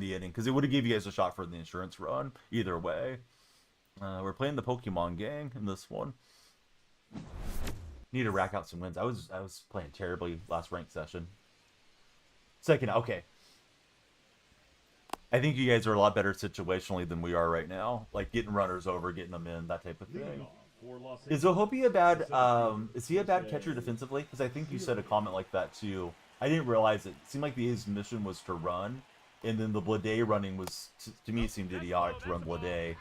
the inning because it would have gave you guys a shot for the insurance run either way. We're playing the Pokemon gang in this one. Need to rack out some wins. I was playing terribly last ranked session. Second, okay. I think you guys are a lot better situationally than we are right now. Like getting runners over, getting them in, that type of thing. Is Ohopi a bad is he a bad catcher defensively? Because I think you said a comment like that too. I didn't realize it. It seemed like his mission was to run, and then the Blade running was to me it seemed idiotic to run Blade.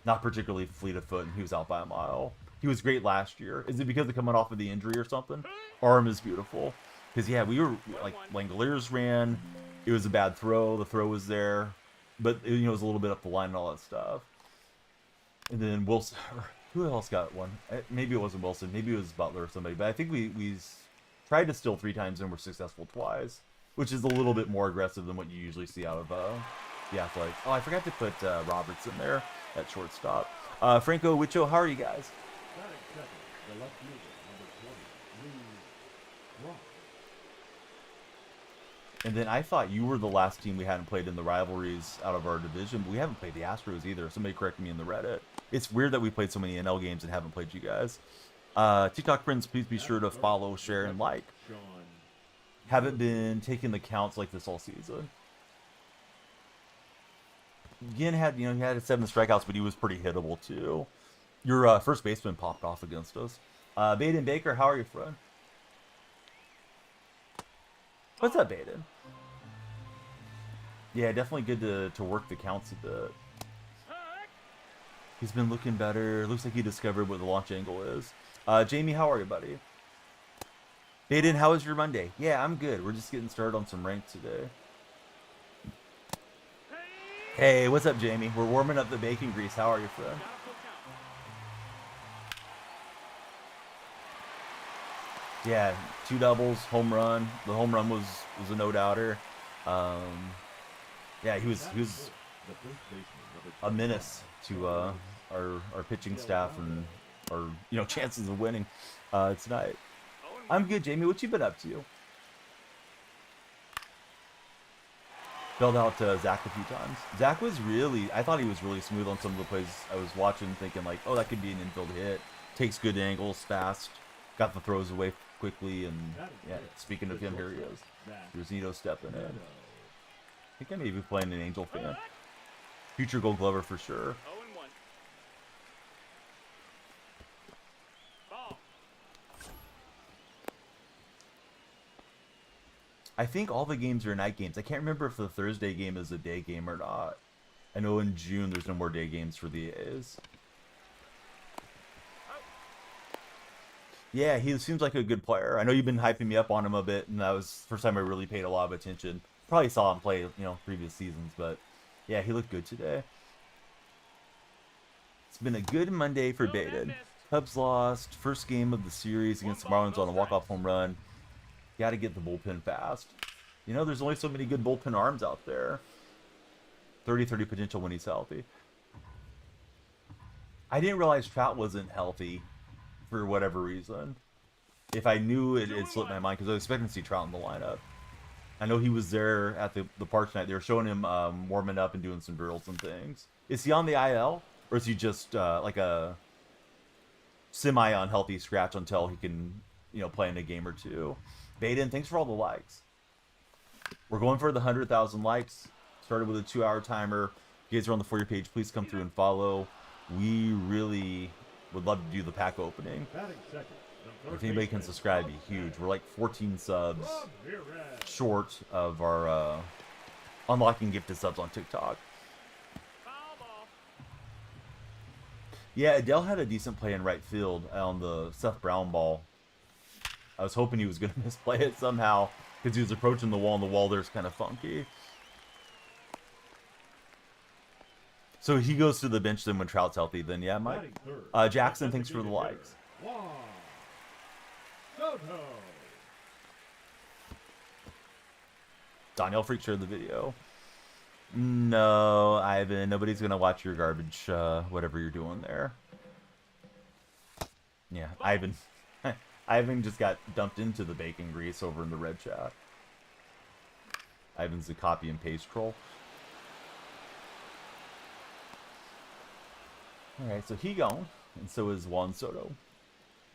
Not particularly fleet of foot, and he was out by a mile. He was great last year. Is it because of coming off of the injury or something? Arm is beautiful. Because yeah, we were like Langoliers ran. It was a bad throw. The throw was there, but it was a little bit up the line and all that stuff. And then Wilson, who else got one? Maybe it wasn't Wilson. Maybe it was Butler or somebody. But I think we tried to steal 3 times and were successful twice, which is a little bit more aggressive than what you usually see out of the Athletic. Oh, I forgot to put Roberts in there at shortstop. Franco, Wicho, how are you guys? And then I thought you were the last team we hadn't played in the rivalries out of our division, but we haven't played the Astros either. Somebody correct me in the Reddit. It's weird that we played so many NL games and haven't played you guys. TikTok friends, please be sure to follow, share, and like. Haven't been taking the counts like this all season. Again, he had 7 strikeouts, but he was pretty hittable too. Your first baseman popped off against us. Baden Baker, how are you, friend? What's up, Baden? Yeah, definitely good to work the counts a bit. He's been looking better. Looks like he discovered what the launch angle is. Jamie, how are you, buddy? Baden, how was your Monday? Yeah, I'm good. We're just getting started on some ranks today. Hey, what's up, Jamie? We're warming up the bacon grease. How are you, friend? Yeah, 2 doubles, home run. The home run was a no-doubter. Yeah, he was a menace to our pitching staff and our chances of winning tonight. I'm good, Jamie. What you been up to? Bailed out Zach a few times. Zach was I thought he was really smooth on some of the plays I was watching, thinking like, oh, that could be an infield hit. Takes good angles, fast. Got the throws away quickly, and yeah, speaking of him, here he is. There's Nito stepping in. I think I may be playing an Angel fan. Future Gold Glover for sure. I think all the games are night games. I can't remember if the Thursday game is a day game or not. I know in June there's no more day games for the A's. Yeah, he seems like a good player. I know you've been hyping me up on him a bit, and that was the first time I really paid a lot of attention. Probably saw him play, previous seasons, but yeah, he looked good today. It's been a good Monday for Baden. Cubs lost. First game of the series against the Marlins on a walk-off home run. Got to get the bullpen fast. There's only so many good bullpen arms out there. 30-30 potential when he's healthy. I didn't realize Trout wasn't healthy for whatever reason. If I knew it slipped my mind because I was expecting to see Trout in the lineup. I know he was there at the park tonight. They were showing him warming up and doing some drills and things. Is he on the IL? Or is he just like a semi-unhealthy scratch until he can, play in a game or two? Baden, thanks for all the likes. We're going for the 100,000 likes. Started with a 2-hour timer. If you guys are on the For You page, please come through and follow. We really would love to do the pack opening. If anybody can subscribe, it'd be huge. We're like 14 subs short of our unlocking gifted subs on TikTok. Yeah, Adele had a decent play in right field on the Seth Brown ball. I was hoping he was going to misplay it somehow because he was approaching the wall, and the wall there's kind of funky. So he goes to the bench then when Trout's healthy. Then yeah, Mike. Jackson, thanks for the likes. Danielle Freak shared the video. No, Ivan. Nobody's going to watch your garbage, whatever you're doing there. Yeah, Ivan. Ivan just got dumped into the bacon grease over in the red chat. Ivan's a copy and paste troll. All right, so he gone, and so is Juan Soto.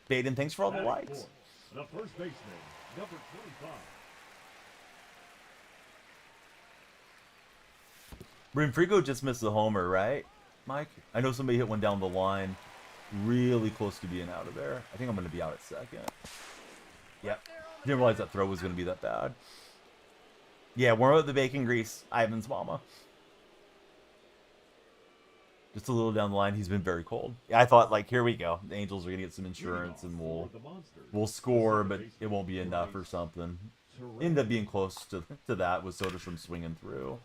Baden, thanks for all the likes. The first baseman, number 25. Brinfrigo just missed the homer, right, Mike? I know somebody hit one down the line, really close to being out of there. I think I'm going to be out at second. Yep. Didn't realize that throw was going to be that bad. Yeah, warm up the bacon grease, Ivan's mama. Just a little down the line, he's been very cold. I thought, like, here we go. The Angels are going to get some insurance and we'll score, but it won't be enough or something. Ended up being close to that with Soderstrom swinging through.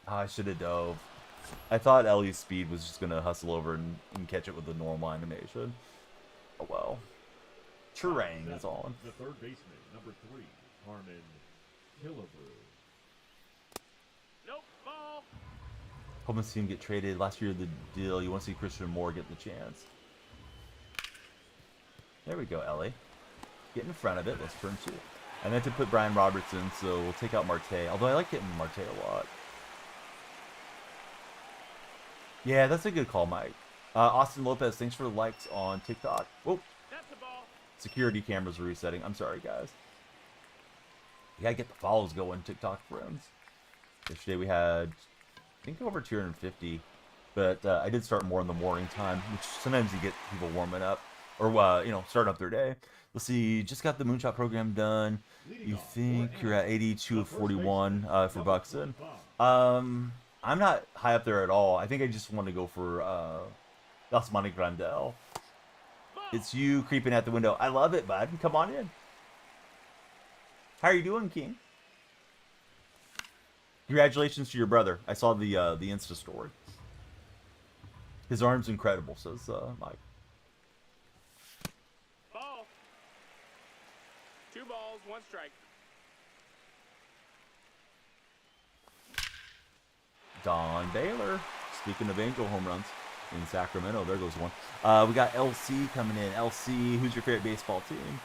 Oh, I should have dove. I thought Ellie's speed was just going to hustle over and catch it with the normal animation. Oh, well. Terrain is on. The third baseman, number 3, Harmon Killebrew. Nope, ball. Hoping to see him get traded. Last year, the deal. You want to see Christian Moore get the chance. There we go, Ellie. Get in front of it. Let's turn 2. I meant to put Brian Robertson, so we'll take out Marte. Although I like hitting Marte a lot. Yeah, that's a good call, Mike. Austin Lopez, thanks for the likes on TikTok. Whoa. That's the ball. Security cameras are resetting. I'm sorry, guys. You gotta get the follows going, TikTok friends. Yesterday we had, I think, over 250. But I did start more in the morning time, which sometimes you get people warming up. Or, starting up their day. Let's see, just got the Moonshot program done. You think you're at 82 of 41 for Buxton. I'm not high up there at all. I think I just want to go for Las Monte Grandel. It's you creeping at the window. I love it, bud. Come on in. How are you doing, King? Congratulations to your brother. I saw the Insta story. His arm's incredible, says Mike. Ball. 2 balls, 1 strike. Don Baylor. Speaking of Angel home runs in Sacramento, there goes one. We got LC coming in. LC, who's your favorite baseball team?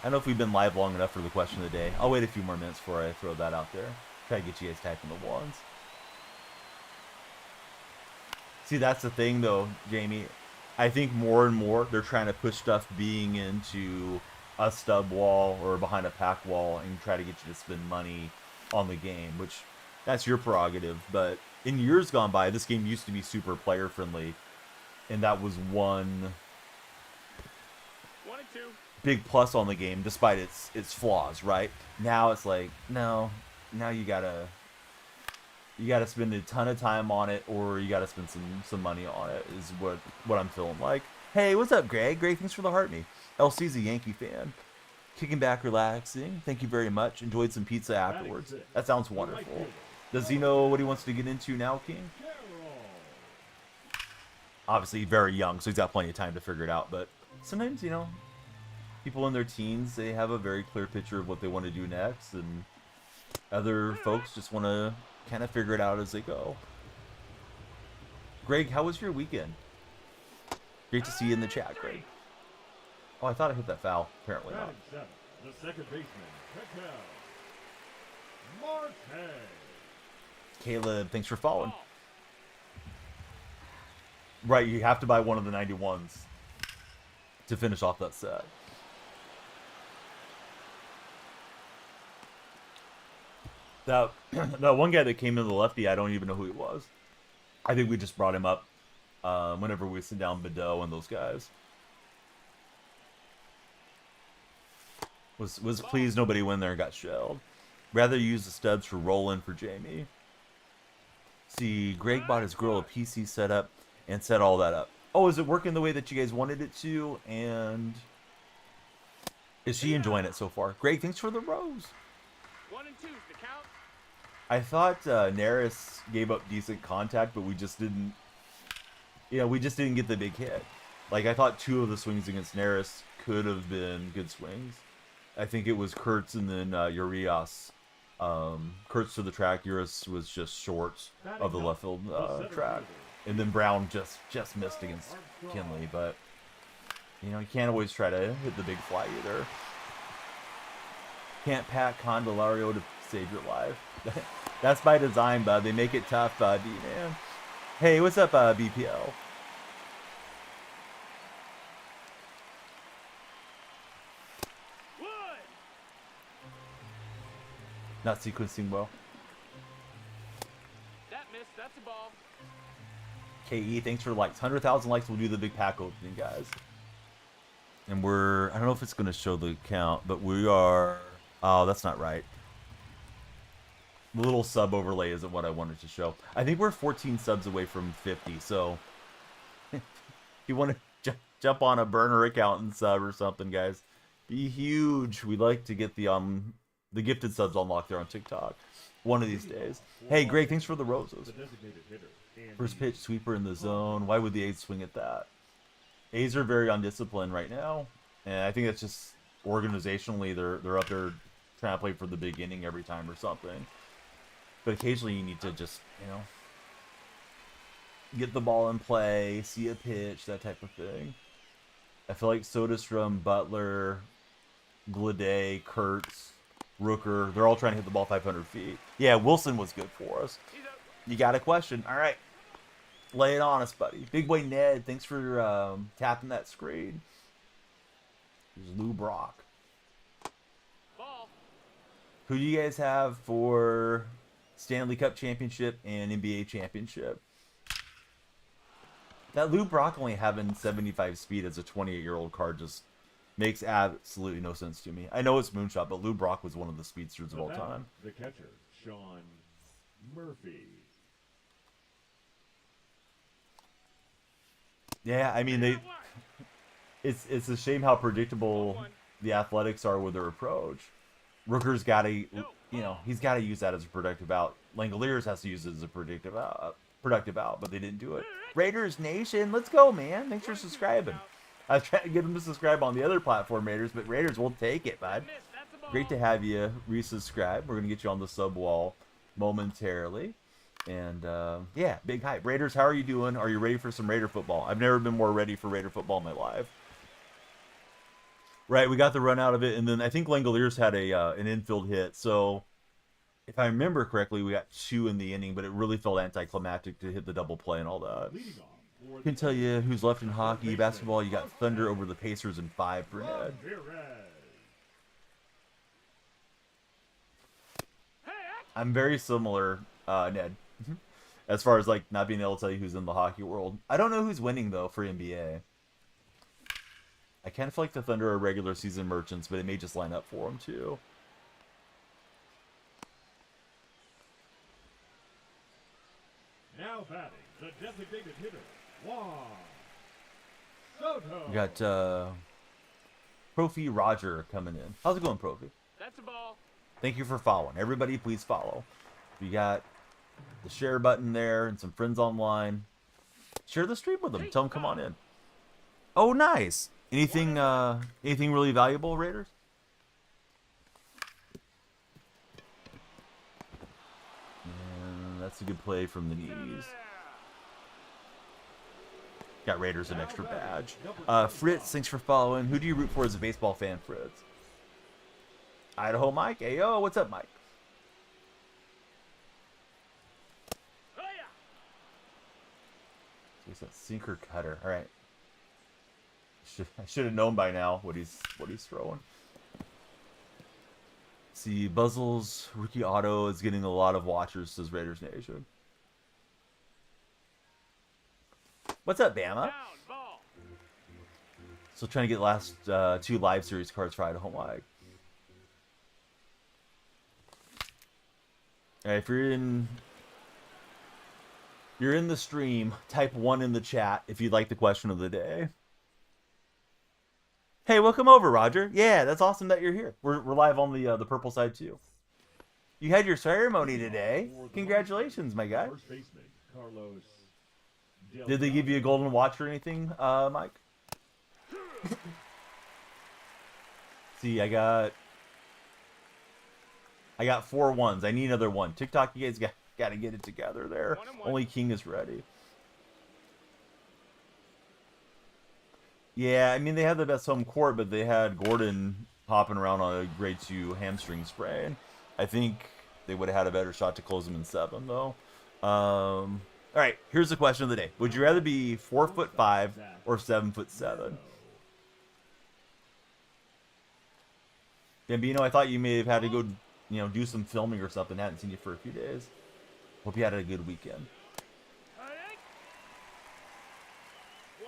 I don't know if we've been live long enough for the question of the day. I'll wait a few more minutes before I throw that out there. Try to get you guys typing the ones. See, that's the thing, though, Jamie. I think more and more they're trying to push stuff being into a stub wall or behind a pack wall and try to get you to spend money on the game, which that's your prerogative. But in years gone by, this game used to be super player friendly, and that was one 1 and 2. big plus on the game, despite its flaws. Right now, it's like no, now you gotta spend a ton of time on it, or you gotta spend some money on it. Is what I'm feeling like. Hey, what's up, Greg? Greg, thanks for the heart me. LC's a Yankee fan. Kicking back, relaxing. Thank you very much. Enjoyed some pizza afterwards. That sounds wonderful. Does he know what he wants to get into now, King? Obviously, very young, so he's got plenty of time to figure it out. But sometimes, people in their teens, they have a very clear picture of what they want to do next, and other folks just want to kind of figure it out as they go. Greg, how was your weekend? Great to see you in the chat, Greg. Oh, I thought I hit that foul. Apparently not. The second baseman, Marte. Caleb, thanks for following. Right, you have to buy one of the 91s to finish off that set. That one guy that came in the lefty, I don't even know who he was. I think we just brought him up whenever we sit down Bedeau and those guys. Was pleased nobody went there and got shelled. Rather use the stubs for rolling for Jamie. See, Greg bought his girl a PC setup and set all that up. Oh, is it working the way that you guys wanted it to? And is she enjoying it so far? Greg, thanks for the rose. 1 and 2's the count. I thought Neris gave up decent contact, but we just didn't. We just didn't get the big hit. Like, I thought 2 of the swings against Neris could have been good swings. I think it was Kurtz and then Urias. Kurtz to the track, Urias was just short of the left field track. And then Brown just missed against Kinley. But, you can't always try to hit the big fly either. Can't pat Candelario to save your life. That's by design, bud. They make it tough, B-man. Hey, what's up, BPL? Not sequencing well. That missed. That's a ball. KE, thanks for likes. 100,000 likes, we'll do the big pack opening, guys. And we're, I don't know if it's going to show the count, but we are, oh, that's not right. The little sub overlay isn't what I wanted to show. I think we're 14 subs away from 50, so if you want to jump on a burner account and sub or something, guys, be huge. We'd like to get the gifted subs unlocked there on TikTok one of these days. Hey, Greg, thanks for the roses. First pitch, sweeper in the zone. Why would the A's swing at that? A's are very undisciplined right now, and I think it's just organizationally they're up there trying to play for the big inning every time or something. But occasionally you need to just, you know, get the ball in play, see a pitch, that type of thing. I feel like Soderstrom, Butler, Glade, Kurtz, Rooker, they're all trying to hit the ball 500 feet. Yeah, Wilson was good for us. You got a question. All right. Lay it on us, buddy. Big boy Ned, thanks for tapping that screen. There's Lou Brock. Ball. Who do you guys have for Stanley Cup Championship and NBA Championship? That Lou Brock only having 75 speed as a 28-year-old card just makes absolutely no sense to me. I know it's Moonshot, but Lou Brock was one of the speedsters of all time. The catcher, Sean Murphy. Yeah, I mean it's a shame how predictable the Athletics are with their approach. Rooker's got to, you know, he's got to use that as a productive out. Langoliers has to use it as a productive out, but they didn't do it. Raiders Nation, let's go, man! Thanks for subscribing. I was trying to get them to subscribe on the other platform, Raiders, but Raiders will take it, bud. Great to have you resubscribe. We're gonna get you on the sub wall momentarily. And, yeah, big hype. Raiders, how are you doing? Are you ready for some Raider football? I've never been more ready for Raider football in my life. Right, we got the run out of it, and then I think Langoliers had an infield hit. So, if I remember correctly, we got 2 in the inning, but it really felt anticlimactic to hit the double play and all that. I can tell you who's left in hockey, basketball. You got Thunder over the Pacers in 5 for Ned. I'm very similar, Ned. As far as, like, not being able to tell you who's in the hockey world. I don't know who's winning, though, for NBA. I kind of feel like the Thunder are regular season merchants, but it may just line up for them, too. Now batting, the designated hitter, Juan Soto. We got, Profi Roger coming in. How's it going, Profi? That's a ball. Thank you for following. Everybody, please follow. We got the share button there and some friends online. Share the stream with them. Tell them come on in. Oh, nice. Anything really valuable, Raiders? And that's a good play from the knees. Got Raiders an extra badge. Fritz, thanks for following. Who do you root for as a baseball fan, Fritz? Idaho Mike. Hey, yo, what's up, Mike? He's a sinker cutter. All right. I should have known by now what he's throwing. See, Buzzle's rookie auto is getting a lot of watchers, says Raiders Nation. What's up, Bama? Still trying to get last 2 live series cards for Idaho Mike. All right, if you're in the stream, type 1 in the chat if you'd like the question of the day. Hey, welcome over, Roger. Yeah, that's awesome that you're here. We're live on the purple side too. You had your ceremony today. Congratulations, my guy. Did they give you a golden watch or anything, Mike? See, I got 4 ones. I need another one. TikTok, you guys got to get it together there. Only King is ready. Yeah, I mean, they had the best home court, but they had Gordon hopping around on a grade 2 hamstring sprain. I think they would have had a better shot to close them in 7, though. All right, here's the question of the day. Would you rather be 4'5" or 7'7"? Gambino, I thought you may have had to go, you know, do some filming or something. Hadn't seen you for a few days. Hope you had a good weekend. 1-1.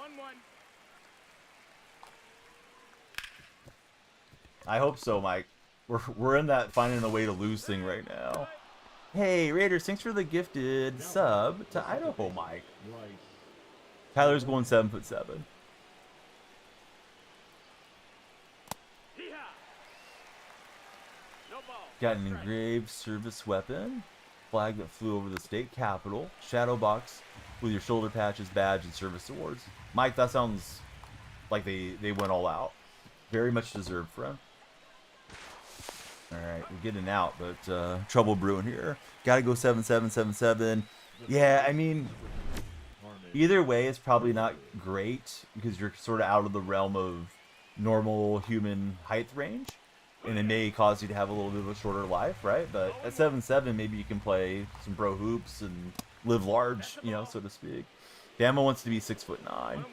I hope so, Mike. We're in that finding a way to lose thing right now. Hey, Raiders, thanks for the gifted sub to Idaho, Mike. Right. Tyler's going 7'7". Hee-haw. No ball. Got an Strike. engraved service weapon, flag that flew over the state capitol, shadow box with your shoulder patches, badge, and service awards. Mike, that sounds like they went all out. Very much deserved, friend. All right, we're getting out, but trouble brewing here. Got to go 7'7", 7'7". Yeah, I mean, either way, it's probably not great because you're sort of out of the realm of normal human height range, and it may cause you to have a little bit of a shorter life, right? But at 7'7", maybe you can play some pro hoops and live large, you know, so to speak. Bama wants to be 6'9". 1-1.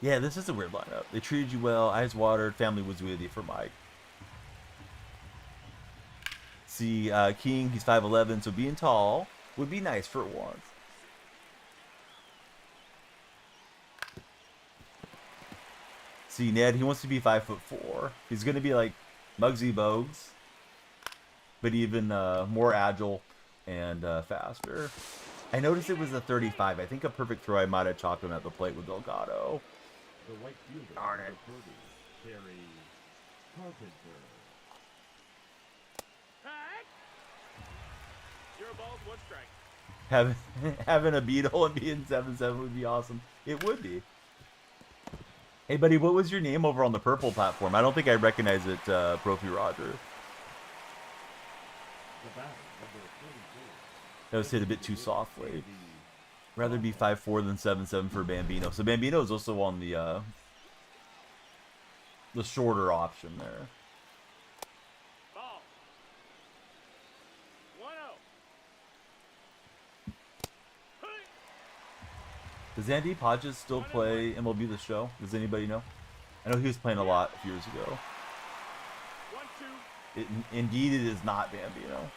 Yeah, this is a weird lineup. They treated you well, eyes watered, family was with you for Mike. See, King, he's 5'11", so being tall would be nice for once. See, Ned, he wants to be 5'4". He's going to be like Muggsy Bogues, but even more agile and faster. I noticed it was a 35. I think a perfect throw, I might have chopped him at the plate with Delgado. The right fielder. Darn it. Terry Carpenter. Hack. 0 balls, 1 strike. Having a Beetle and being 7'7" would be awesome. It would be. Hey, buddy, what was your name over on the purple platform? I don't think I recognize it, Profi Roger. The batter, number 34. That was hit a bit too softly. Rather be 5'4" than 7'7" for Bambino. So Bambino is also on the shorter option there. Ball. 1-0. Does Andy Podges still play MLB The Show? Does anybody know? I know he was playing a lot a few years ago. 1-2. Indeed, it is not Bambino.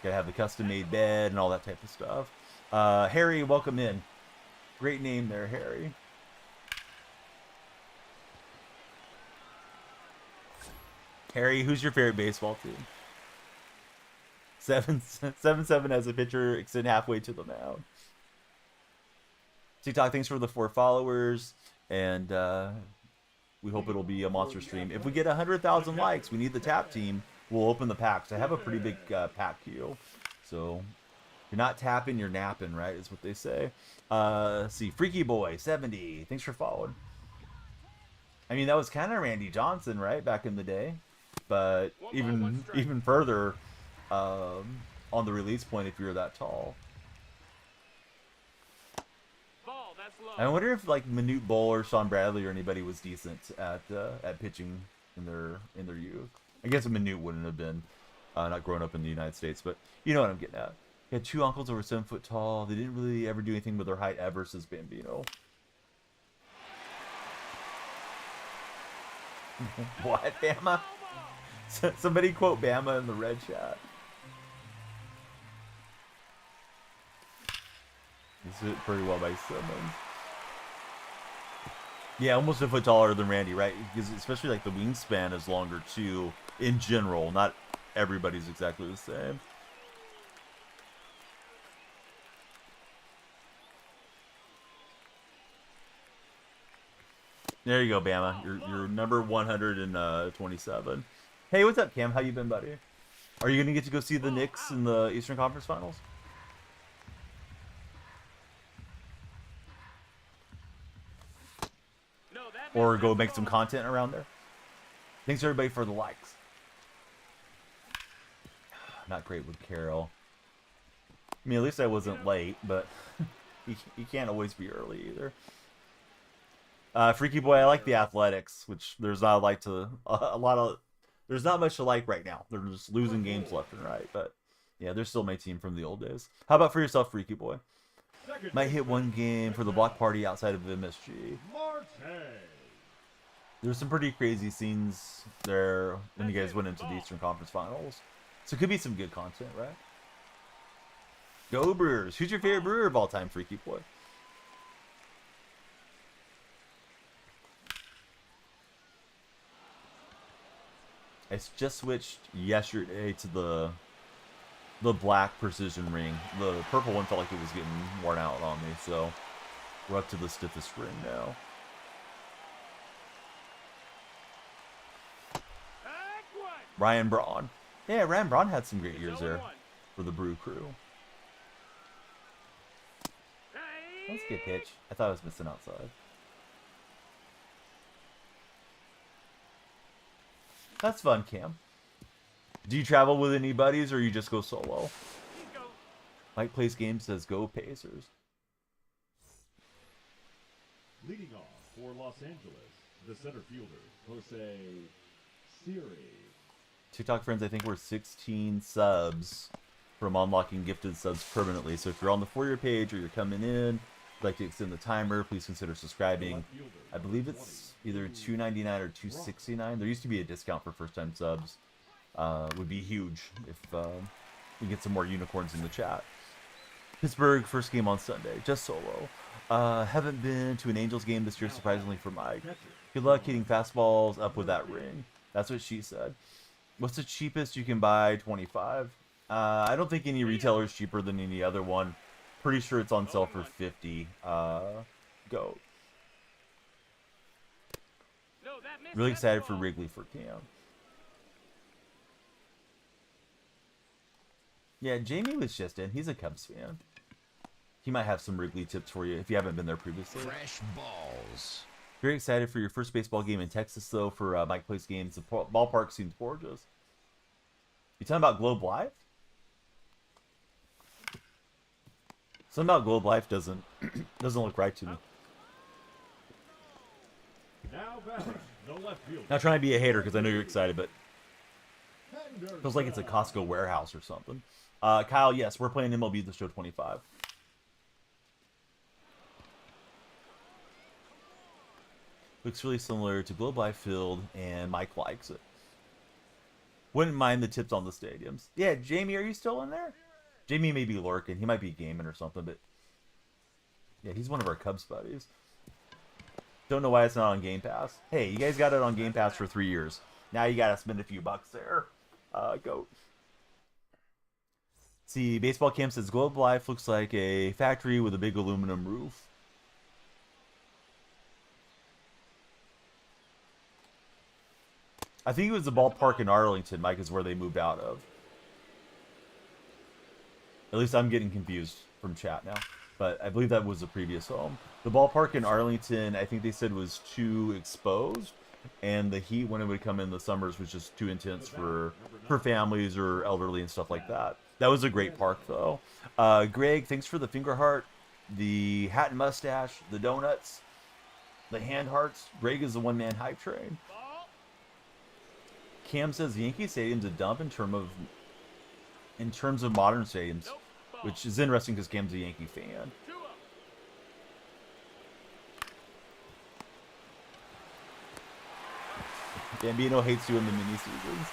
Gotta have the custom-made bed and all that type of stuff. Harry, welcome in. Great name there, Harry. Harry, who's your favorite baseball team? 7'7" as a pitcher, extend halfway to the mound. TikTok, thanks for the 4 followers, and we hope it'll be a monster stream. If we get 100,000 likes, we need the tap team. We'll open the packs. I have a pretty big pack queue, so if you're not tapping, you're napping, right? Is what they say. See, Freaky Boy 70. Thanks for following. I mean, that was kind of Randy Johnson, right, back in the day, but even further on the release point if you're that tall. Ball, that's low. I wonder if like Manute Bol or Sean Bradley or anybody was decent at pitching in their youth. I guess Manute wouldn't have been, not growing up in the United States, but you know what I'm getting at. He had 2 uncles that were 7 foot tall. They didn't really ever do anything with their height ever, says Bambino. What, Bama? Somebody quote Bama in the red chat. This is pretty well by Simmons. Yeah, almost a foot taller than Randy, right? Because especially like the wingspan is longer too, in general. Not everybody's exactly the same. There you go, Bama. You're number 127. Hey, what's up, Cam? How you been, buddy? Are you gonna get to go see the Knicks in the Eastern Conference Finals? No, that Or means go that's make some ball. content around there? Thanks everybody for the likes. Not great with Carol. I mean, at least I wasn't late, but you can't always be early either. Freaky Boy, I like the Athletics, which there's not there's not much to like right now. They're just losing games left and right, but yeah, they're still my team from the old days. How about for yourself, Freaky Boy? Might hit one game for the block party outside of MSG. Marte. There's some pretty crazy scenes there when you guys went into the Eastern Conference Finals. So it could be some good content, right? Go Brewers. Who's your favorite brewer of all time, Freaky Boy? I just switched yesterday to the black precision ring. The purple one felt like it was getting worn out on me, so we're up to the stiffest ring now. Ryan Braun. Yeah, Ryan Braun had some great years there for the Brew Crew. Let's get pitch. I thought I was missing outside. That's fun, Cam. Do you travel with any buddies or you just go solo? Mike Plays Games says go Pacers. Leading off for Los Angeles, the center fielder, Jose Siri. TikTok friends, I think we're 16 subs from unlocking gifted subs permanently. So if you're on the For Your page or you're coming in, like to extend the timer, please consider subscribing. I believe it's either $2.99 or $2.69. There used to be a discount for first-time subs. Would be huge if we get some more unicorns in the chat. Pittsburgh, first game on Sunday, just solo. Haven't been to an Angels game this year, surprisingly for Mike. Good luck hitting fastballs up with that ring. That's what she said. What's the cheapest you can buy? 25. I don't think any retailer is cheaper than any other one. Pretty sure it's on sale for 50. Go. Really excited for Wrigley for Cam. Yeah, Jamie was just in. He's a Cubs fan. He might have some Wrigley tips for you if you haven't been there previously. Fresh balls. Very excited for your first baseball game in Texas, though, for Mike Plays Games. The ballpark seems gorgeous. You talking about Globe Life? Something about Globe Life doesn't look right to me. Now batting, the left fielder. Not trying to be a hater because I know you're excited, but feels like it's a Costco warehouse or something. Kyle, yes, we're playing MLB The Show 25. Looks really similar to Globe Life Field, and Mike likes it. Wouldn't mind the tips on the stadiums. Yeah, Jamie, are you still in there? Jamie may be lurking. He might be gaming or something, but yeah, he's one of our Cubs buddies. Don't know why it's not on Game Pass. Hey, you guys got it on Game Pass for 3 years. Now you got to spend a few bucks there. Go. See, Baseball Camp says Globe Life looks like a factory with a big aluminum roof. I think it was the ballpark in Arlington, Mike, is where they moved out of. At least I'm getting confused from chat now. But I believe that was the previous home. The ballpark in Arlington, I think they said was too exposed. And the heat, when it would come in the summers, was just too intense for families or elderly and stuff like that. That was a great park, though. Greg, thanks for the finger heart, the hat and mustache, the donuts, the hand hearts. Greg is the one-man hype train. Cam says Yankee Stadium's a dump in terms of modern stadiums, which is interesting because Cam's a Yankee fan. Bambino hates doing the mini seasons.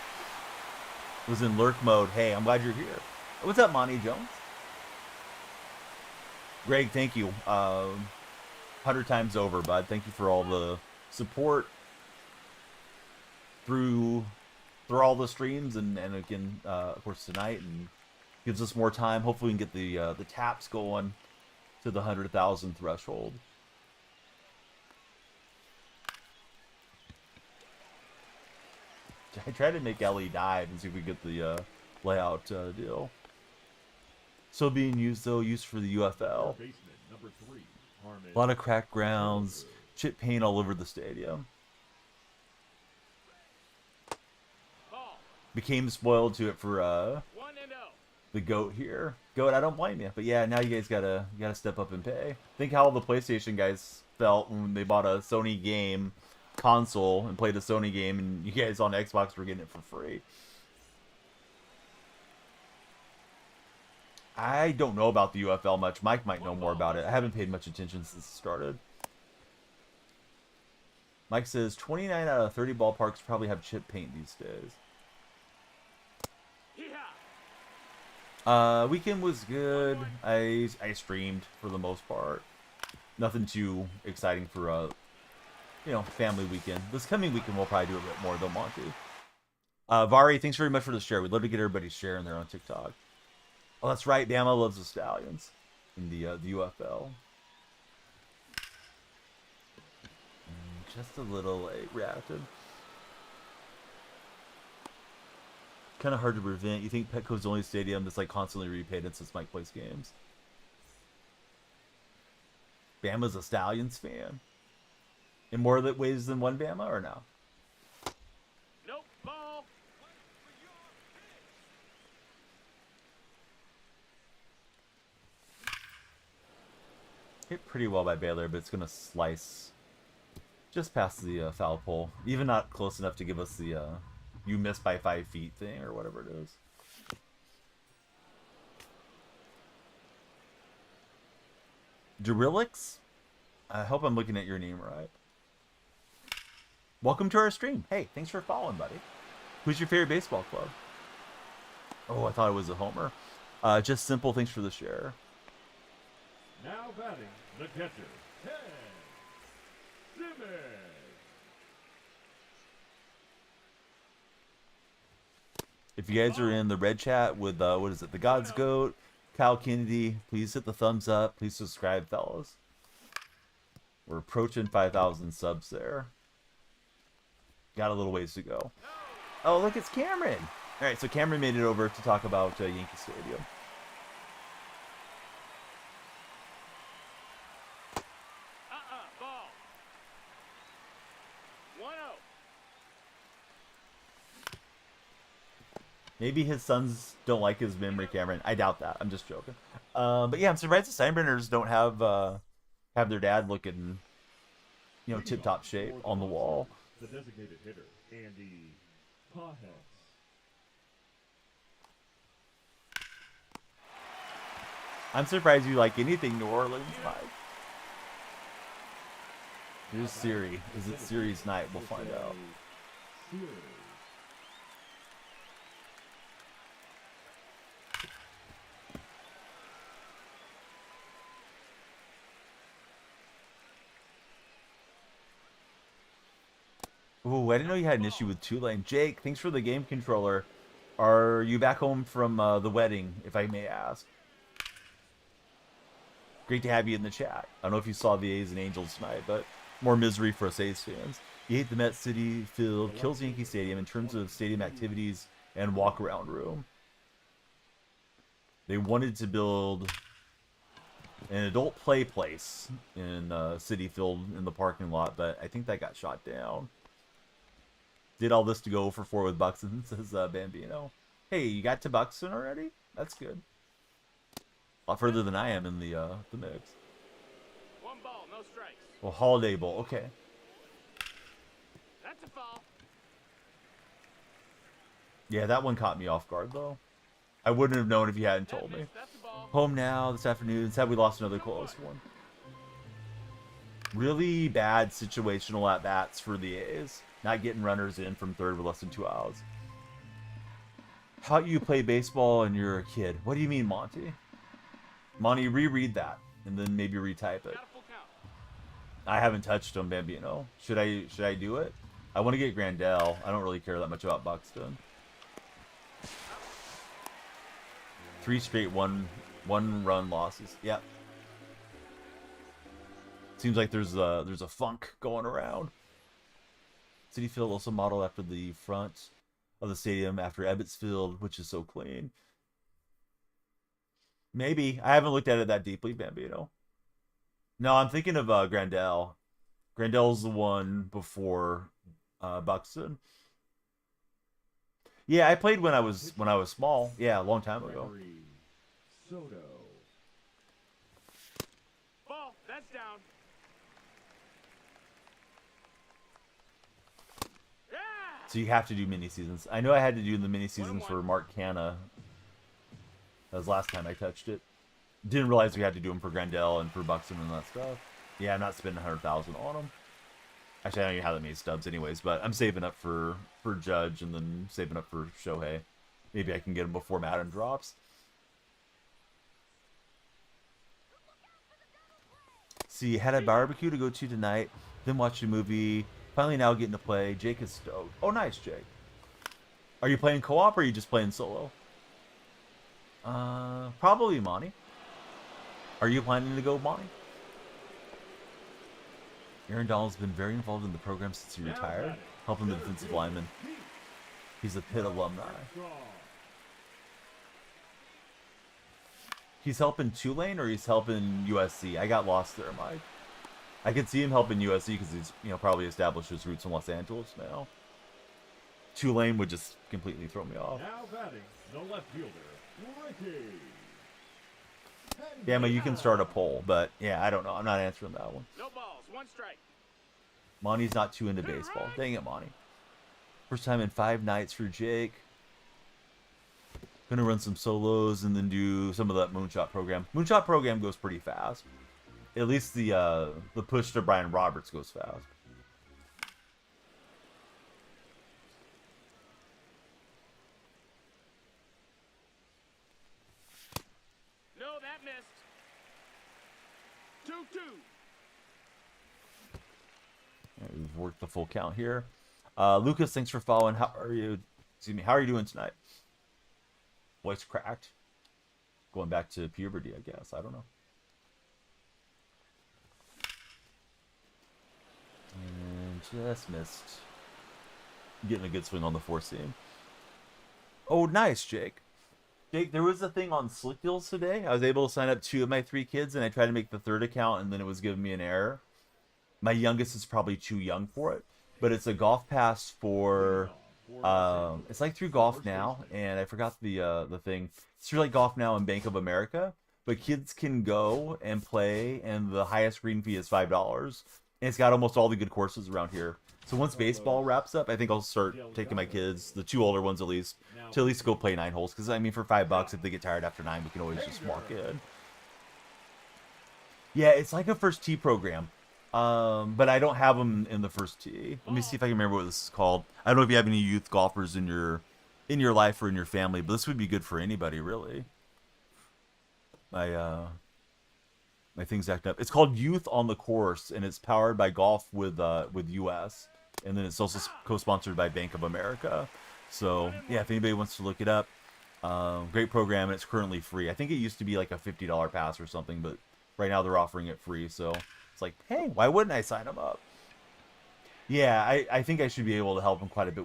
Was in lurk mode. Hey, I'm glad you're here. What's up, Monty Jones? Greg, thank you. 100 times over, bud. Thank you for all the support through all the streams and again, of course, tonight, and gives us more time. Hopefully, we can get the taps going to the 100,000 threshold. I tried to make Ellie dive and see if we get the layout deal. Still being used, though, used for the UFL. A lot of cracked grounds, chip paint all over the stadium. Became spoiled to it for the GOAT here. GOAT, I don't blame you. But yeah, now you guys gotta step up and pay. Think how all the PlayStation guys felt when they bought a Sony game console and played a Sony game, and you guys on Xbox were getting it for free. I don't know about the UFL much. Mike might know more about it. I haven't paid much attention since it started. Mike says 29 out of 30 ballparks probably have chip paint these days. Yeah. Weekend was good. I streamed for the most part. Nothing too exciting for family weekend. This coming weekend we'll probably do a bit more though, Monty. Vari, thanks very much for the share. We'd love to get everybody sharing there on TikTok. Oh, that's right. Bama loves the Stallions in the UFL. Just a little late reacted. Kind of hard to prevent. You think Petco's the only stadium that's like constantly repainted since Mike plays games? Bama's a Stallions fan. In more ways than one Bama, or no? Nope. Ball. Hit pretty well by Baylor, but it's going to slice just past the foul pole. Even not close enough to give us the you missed by 5 feet thing, or whatever it is. Durillix? I hope I'm looking at your name right. Welcome to our stream. Hey, thanks for following, buddy. Who's your favorite baseball club? Oh, I thought it was a homer. Just simple, thanks for the share. Now batting the catcher, Ted Simmons. If you guys are in the red chat with, what is it, the God's Goat, Kyle Kennedy, please hit the thumbs up. Please subscribe, fellas. We're approaching 5,000 subs there. Got a little ways to go. Oh, look, it's Cameron. All right, so Cameron made it over to talk about Yankee Stadium. Ball. 1-0. Maybe his sons don't like his memory, Cameron. I doubt that. I'm just joking. But yeah, I'm surprised the Steinbrenners don't have their dad looking, tip-top shape on the wall. The designated hitter, Andy Pajes. I'm surprised you like anything New Orleans, Mike. Here's Siri. Is it Siri's night? We'll find out. Ooh, I didn't know you had an issue with Tulane. Jake, thanks for the game controller. Are you back home from the wedding, if I may ask? Great to have you in the chat. I don't know if you saw the A's and Angels tonight, but more misery for us A's fans. You hate the Met City Field, kills Yankee Stadium in terms of stadium activities and walk-around room. They wanted to build an adult play place in Citi Field in the parking lot, but I think that got shot down. Did all this to go for 4 with Buxton, says Bambino. Hey, you got to Buxton already? That's good. A lot further than I am in the mix. 1 ball, no strikes. Well, Holiday Bowl, okay. That's a foul. Yeah, that one caught me off guard, though. I wouldn't have known if you hadn't told me. That's a ball. Home now this afternoon. Sad we lost another close one. Really bad situational at-bats for the A's. Not getting runners in from third with less than 2 outs. How you play baseball and you're a kid. What do you mean, Monty? Monty, reread that and then maybe retype it. Got a full count. I haven't touched him, Bambino. Should I do it? I want to get Grandel. I don't really care that much about Buxton. 3 straight one-run losses. Yep. Seems like there's a funk going around. Citi Field also modeled after the front of the stadium after Ebbets Field, which is so clean. Maybe. I haven't looked at it that deeply, Bambino. No, I'm thinking of Grandel. Grandel's the one before Buxton. Yeah, I played when I was small. Yeah, a long time ago. Soto. Ball, that's down. Yeah! So you have to do mini seasons. I know I had to do the mini seasons for Mark Canna. That was last time I touched it. Didn't realize we had to do them for Grandel and for Buxton and that stuff. Yeah, I'm not spending 100,000 on them. Actually, I don't even have that many stubs anyways, but I'm saving up for Judge and then saving up for Shohei. Maybe I can get him before Madden drops. See, had a barbecue to go to tonight, then watched a movie. Finally now getting to play. Jake is stoked. Oh, nice, Jake. Are you playing co-op or are you just playing solo? Probably Monty. Are you planning to go, Monty? Aaron Donald's been very involved in the program since he retired, helping the defensive lineman. He's a Pitt alumni. He's helping Tulane or he's helping USC? I got lost there, Mike. I could see him helping USC because he's, probably established his roots in Los Angeles now. Tulane would just completely throw me off. Now batting, the left fielder, Ricky. Yeah, you can start a poll, but yeah, I don't know. I'm not answering that one. No balls. One strike. Monty's not too into baseball. Dang it, Monty. First time in 5 nights for Jake. Gonna run some solos and then do some of that Moonshot program. Moonshot program goes pretty fast. At least the push to Brian Roberts goes fast. No, that missed. 2-2. We've worked the full count here. Lucas, thanks for following. How are you? Excuse me. How are you doing tonight? Voice cracked. Going back to puberty, I guess. I don't know. And just missed. Getting a good swing on the 4-seam. Oh, nice, Jake. Jake, there was a thing on Slick Deals today. I was able to sign up 2 of my 3 kids, and I tried to make the 3rd account, and then it was giving me an error. My youngest is probably too young for it, but it's a golf pass for, it's like through Golf Now, and I forgot the thing. It's through like Golf Now and Bank of America, but kids can go and play, and the highest green fee is $5, and it's got almost all the good courses around here. So once baseball wraps up, I think I'll start taking my kids, the 2 older ones at least, to at least go play 9 holes, because I mean for $5, if they get tired after 9, we can always just walk in. Yeah, it's like a first tee program. But I don't have them in the first tee. Let me see if I can remember what this is called. I don't know if you have any youth golfers in your life or in your family, but this would be good for anybody, really. My thing's acting up. It's called Youth on the Course, and it's powered by Golf with US, and then it's also co-sponsored by Bank of America. So yeah, if anybody wants to look it up, great program, and it's currently free. I think it used to be like a $50 pass or something, but right now they're offering it free. So it's like, hey, why wouldn't I sign them up? Yeah, I think I should be able to help them quite a bit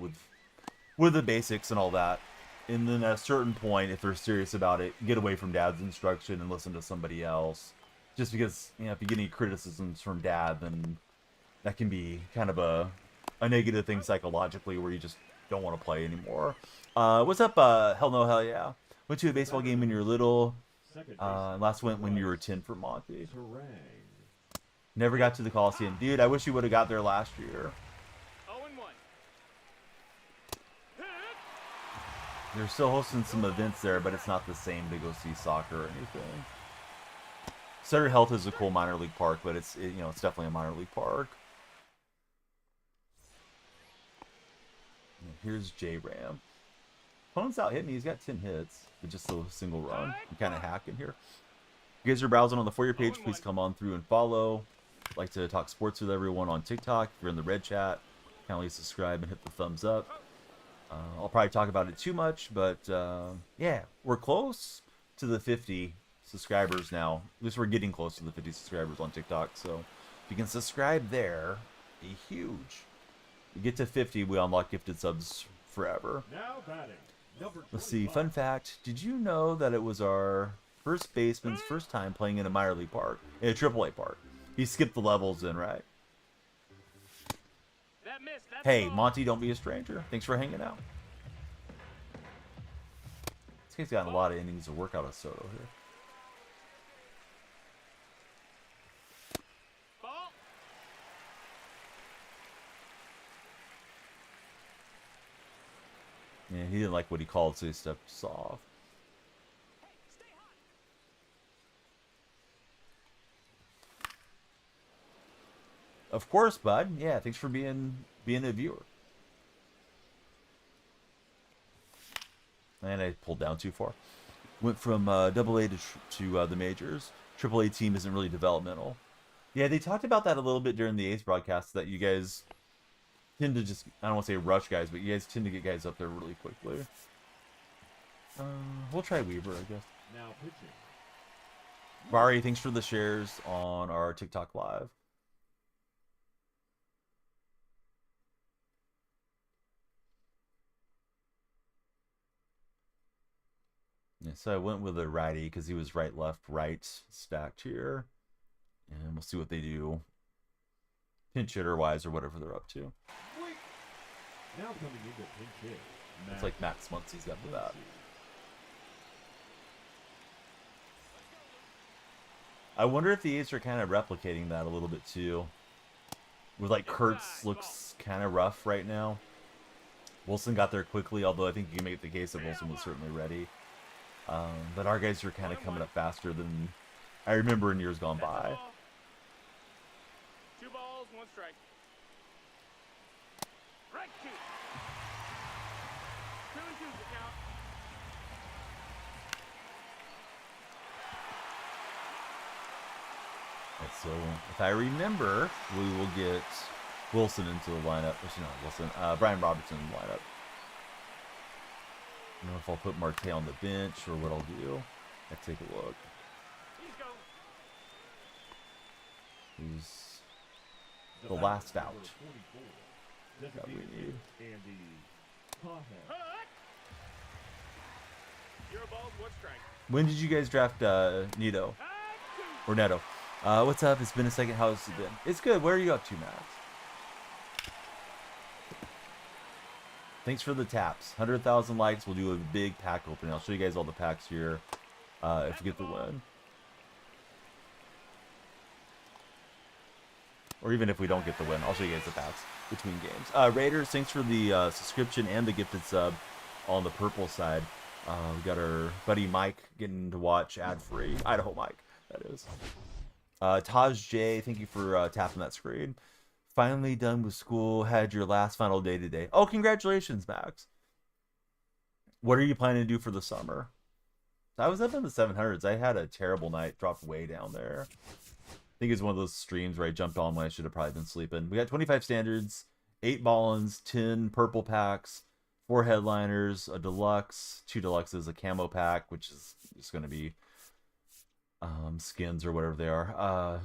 with the basics and all that. And then at a certain point, if they're serious about it, get away from Dad's instruction and listen to somebody else. Just because, if you get any criticisms from Dad, then that can be kind of a negative thing psychologically where you just don't want to play anymore. What's up, Hell No, Hell Yeah? Went to a baseball game when you were little. Last went when you were 10 for Monty. Never got to the Coliseum. Dude, I wish you would have got there last year. 0-1. They're still hosting some events there, but it's not the same to go see soccer or anything. Sutter Health is a cool minor league park, but it's it's definitely a minor league park. And here's J-Ram. Opponent's out hitting me. He's got 10 hits, but just a single run. I'm kind of hacking here. If you guys are browsing on the For You page, please come on through and follow. Like to talk sports with everyone on TikTok. If you're in the red chat, kindly subscribe and hit the thumbs up. I'll probably talk about it too much, but yeah, we're close to the 50 subscribers now. At least we're getting close to the 50 subscribers on TikTok. So if you can subscribe there, be huge. You get to 50, we unlock gifted subs forever. Now batting, number Let's see. 25. Fun fact: did you know that it was our first baseman's first time playing in a minor league park, in a AAA park? He skipped the levels in, right? That missed. That's Hey, ball. Monty, don't be a stranger. Thanks for hanging out. This guy's got a lot of innings of work out of Soto here. Ball. Yeah, he didn't like what he called, so he stepped off. Of course, bud. Yeah, thanks for being a viewer. And I pulled down too far. Went from double A to the majors. Triple A team isn't really developmental. Yeah, they talked about that a little bit during the A's broadcast, that you guys tend to just, I don't want to say rush guys, but you guys tend to get guys up there really quickly. We'll try Weaver, I guess. Now pitching. Bari, thanks for the shares on our TikTok live. Yeah, so I went with a righty because he was right, left, right stacked here. And we'll see what they do pinch hitter wise or whatever they're up to. Now coming into pinch hit. It's like Max Muncie's got the bat. I wonder if the A's are kind of replicating that a little bit too. With like Kurtz looks kind of rough right now. Wilson got there quickly, although I think you can make the case that Wilson was certainly ready. But our guys are kind of coming up faster than I remember in years gone by. 2 balls, 1 strike. Right 2. 2 and 2's the count. Right, so if I remember, we will get Wilson into the lineup. Actually, not Wilson. Brian Robertson in the lineup. I don't know if I'll put Marte on the bench or what I'll do. Let's take a look. He's go. Who's the last out that we need? Andy Pahet. Hut. 0 balls, 1 strike. When did you guys draft Nito Hut, or Neto? What's up? It's been a second. How's it been? It's good. Where are you up to, Max? Thanks for the taps. 100,000 likes. We'll do a big pack opening. I'll show you guys all the packs here if we get the win. Or even if we don't get the win, I'll show you guys the packs between games. Raiders, thanks for the subscription and the gifted sub on the purple side. We got our buddy Mike getting to watch ad-free. Idaho Mike, that is. Taj J, thank you for tapping that screen. Finally done with school. Had your last final day today. Oh, congratulations, Max. What are you planning to do for the summer? I was up in the 700s. I had a terrible night. Dropped way down there. I think it's one of those streams where I jumped on when I should have probably been sleeping. We got 25 standards, 8 ball-ins, 10 purple packs, 4 headliners, a deluxe, 2 deluxes, a camo pack, which is just going to be skins or whatever they are.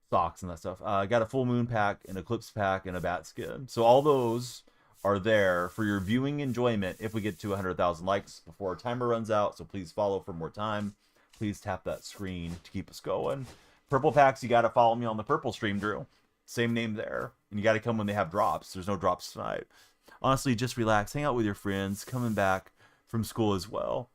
Socks and that stuff. Got a full moon pack, an eclipse pack, and a bat skin. So all those are there for your viewing enjoyment if we get to 100,000 likes before our timer runs out. So please follow for more time. Please tap that screen to keep us going. Purple packs, you got to follow me on the purple stream, Drew. Same name there. And you got to come when they have drops. There's no drops tonight. Honestly, just relax. Hang out with your friends. Coming back from school as well.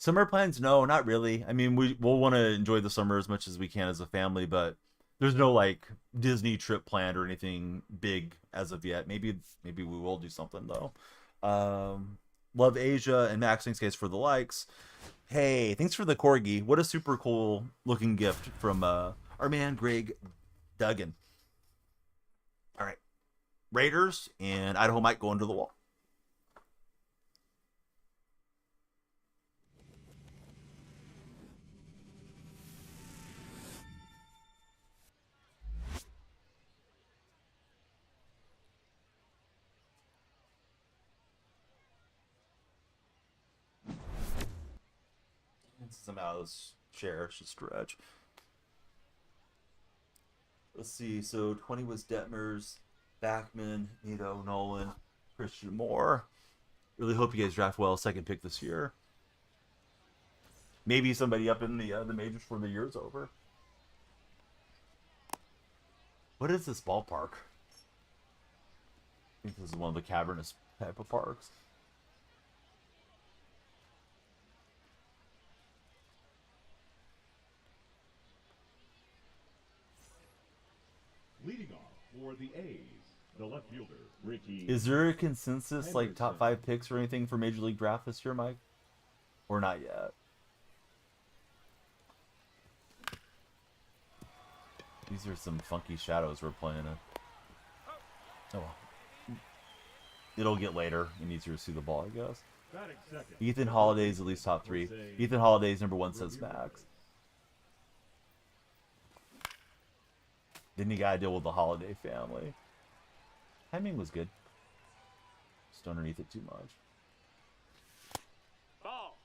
Summer plans? No, not really. I mean, we'll want to enjoy the summer as much as we can as a family, but there's no like Disney trip planned or anything big as of yet. Maybe we will do something though. Love Asia and Max, thanks guys for the likes. Hey, thanks for the corgi. What a super cool looking gift from our man Greg Duggan. All right, Raiders and Idaho Mike going to the wall. Somehow this share should stretch. Let's see. So 20 was Detmers, Backman, Nito, Nolan, Christian Moore. Really hope you guys draft well. Second pick this year. Maybe somebody up in the majors before the year's over. What is this ballpark? I think this is one of the cavernous type of parks. Leading off for the A's, the left fielder, Ricky. Is there a consensus, like, top 5 picks or anything for Major League Draft this year, Mike? Or not yet? These are some funky shadows we're playing in. Oh well. It'll get later. It's easier to see the ball, I guess. Batting second. Ethan Holiday's at least top 3. Ethan Holiday's number 1 says Max. Then you gotta deal with the Holiday family. Timing was good. Just underneath it too much. Ball.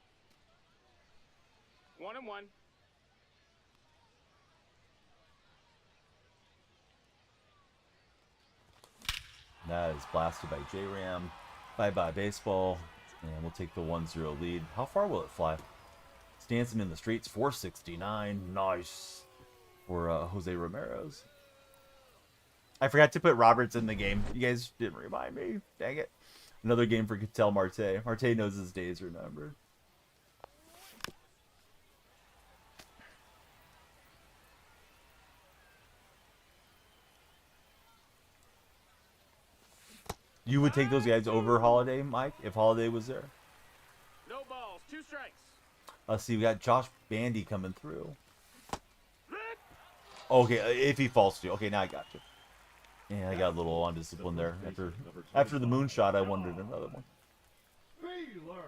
1-1. That is blasted by J-Ram. Bye-bye baseball. And we'll take the 1-0 lead. How far will it fly? It's dancing in the streets. 469. Nice. For Jose Ramirez. I forgot to put Roberts in the game. You guys didn't remind me. Dang it. Another game for Ketel Marte. Marte knows his days are numbered. You would take those guys over Holiday, Mike, if Holiday was there? No balls. 2 strikes. Let's see, we got Josh Bandy coming through. Okay, if he falls to you. Okay, now I got you. Yeah, I got a little undisciplined there. After the moonshot, I wanted another one. Baylor.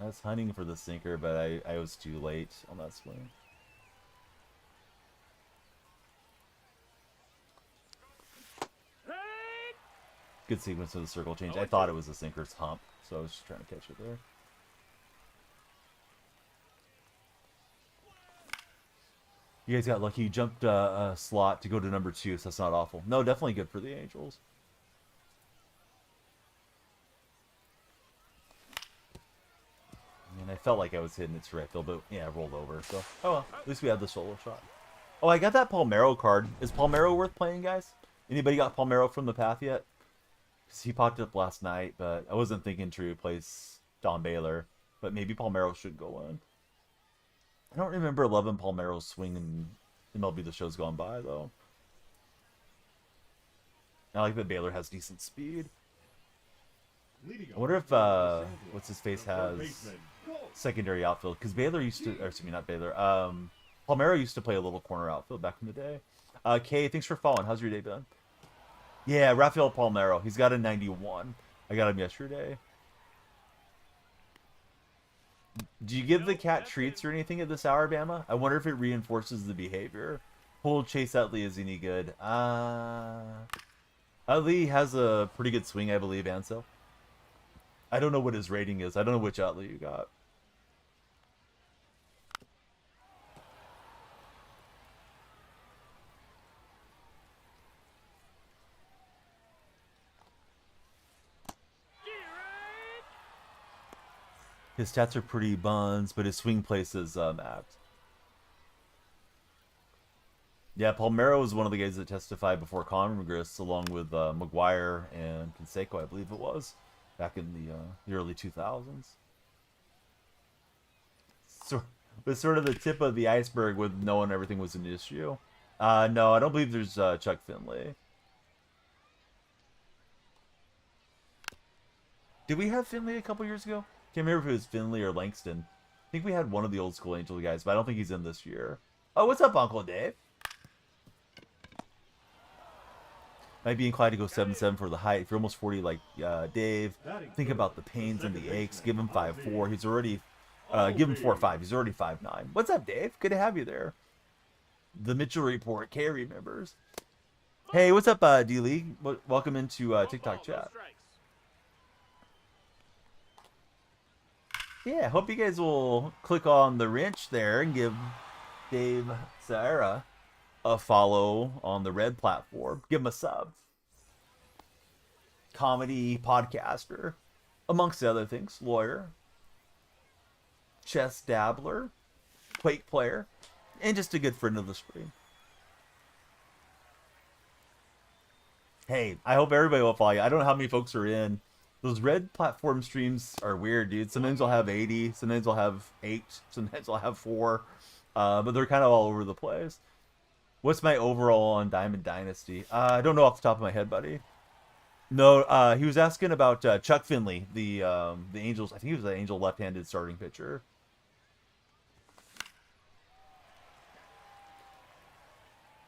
I was hunting for the sinker, but I was too late on that swing. Good sequence of the circle change. I thought it was a sinker's hump, so I was just trying to catch it there. You guys got lucky. You jumped a slot to go to number 2, so that's not awful. No, definitely good for the Angels. And I felt like I was hitting it to right field, but yeah, I rolled over. So, oh well, at least we had the solo shot. Oh, I got that Palmeiro card. Is Palmeiro worth playing, guys? Anybody got Palmeiro from the path yet? Because he popped up last night, but I wasn't thinking to replace Don Baylor. But maybe Palmeiro should go in. I don't remember loving Palmeiro's swing in MLB The Show's gone by, though. I like that Baylor has decent speed. I wonder if, what's-his-face has secondary outfield. Because Baylor used to, or excuse me, not Baylor. Palmeiro used to play a little corner outfield back in the day. Kay, thanks for following. How's your day been? Yeah, Rafael Palmeiro. He's got a 91. I got him yesterday. Do you give the cat treats or anything at this hour, Bama? I wonder if it reinforces the behavior. Pull Chase Utley is any good? Utley has a pretty good swing, I believe, Ansel. I don't know what his rating is. I don't know which Utley you got. His stats are pretty buns, but his swing place is mapped. Yeah, Palmeiro was one of the guys that testified before Congress, along with McGuire and Canseco, I believe it was, back in the early 2000s. So, but sort of the tip of the iceberg with knowing everything was an issue. No, I don't believe there's Chuck Finley. Did we have Finley a couple years ago? Can't remember if it was Finley or Langston. I think we had one of the old school Angel guys, but I don't think he's in this year. Oh, what's up, Uncle Dave? Might be inclined to go 7-7 for the height. If you're almost 40 like Dave, think about the pains and the aches. Give him 5'4". He's already, give him 4'5". He's already 5'9". What's up, Dave? Good to have you there. The Mitchell Report. Kay remembers. Hey, what's up, D-League? Welcome into TikTok chat. Yeah, hope you guys will click on the wrench there and give Dave Sierra a follow on the red platform. Give him a sub. Comedy podcaster, amongst other things. Lawyer, chess dabbler, Quake player, and just a good friend of the stream. Hey, I hope everybody will follow you. I don't know how many folks are in. Those red platform streams are weird, dude. Sometimes I'll have 80, sometimes I'll have 8, sometimes I'll have 4. But they're kind of all over the place. What's my overall on Diamond Dynasty? I don't know off the top of my head, buddy. No, he was asking about Chuck Finley, the Angels. I think he was the Angel left-handed starting pitcher.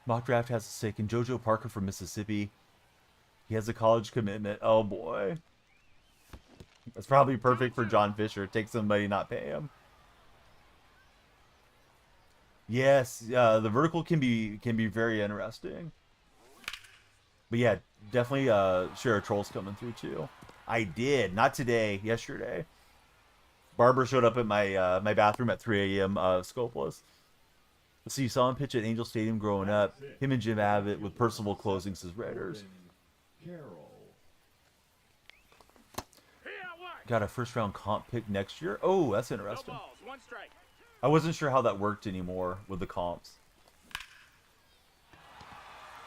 Mock draft has a sick, and JoJo Parker from Mississippi. He has a college commitment. Oh boy. That's probably perfect for John Fisher. Take somebody, not pay him. Yes, the vertical can be very interesting. But yeah, definitely share a troll's coming through too. I did, not today, yesterday. Barber showed up at my my bathroom at 3 a.m. Scopeless. So you saw him pitch at Angel Stadium growing up. Him and Jim Abbott with Percival closings as Raiders. Got a first round comp pick next year. Oh, that's interesting. No balls, 1 strike. I wasn't sure how that worked anymore with the comps.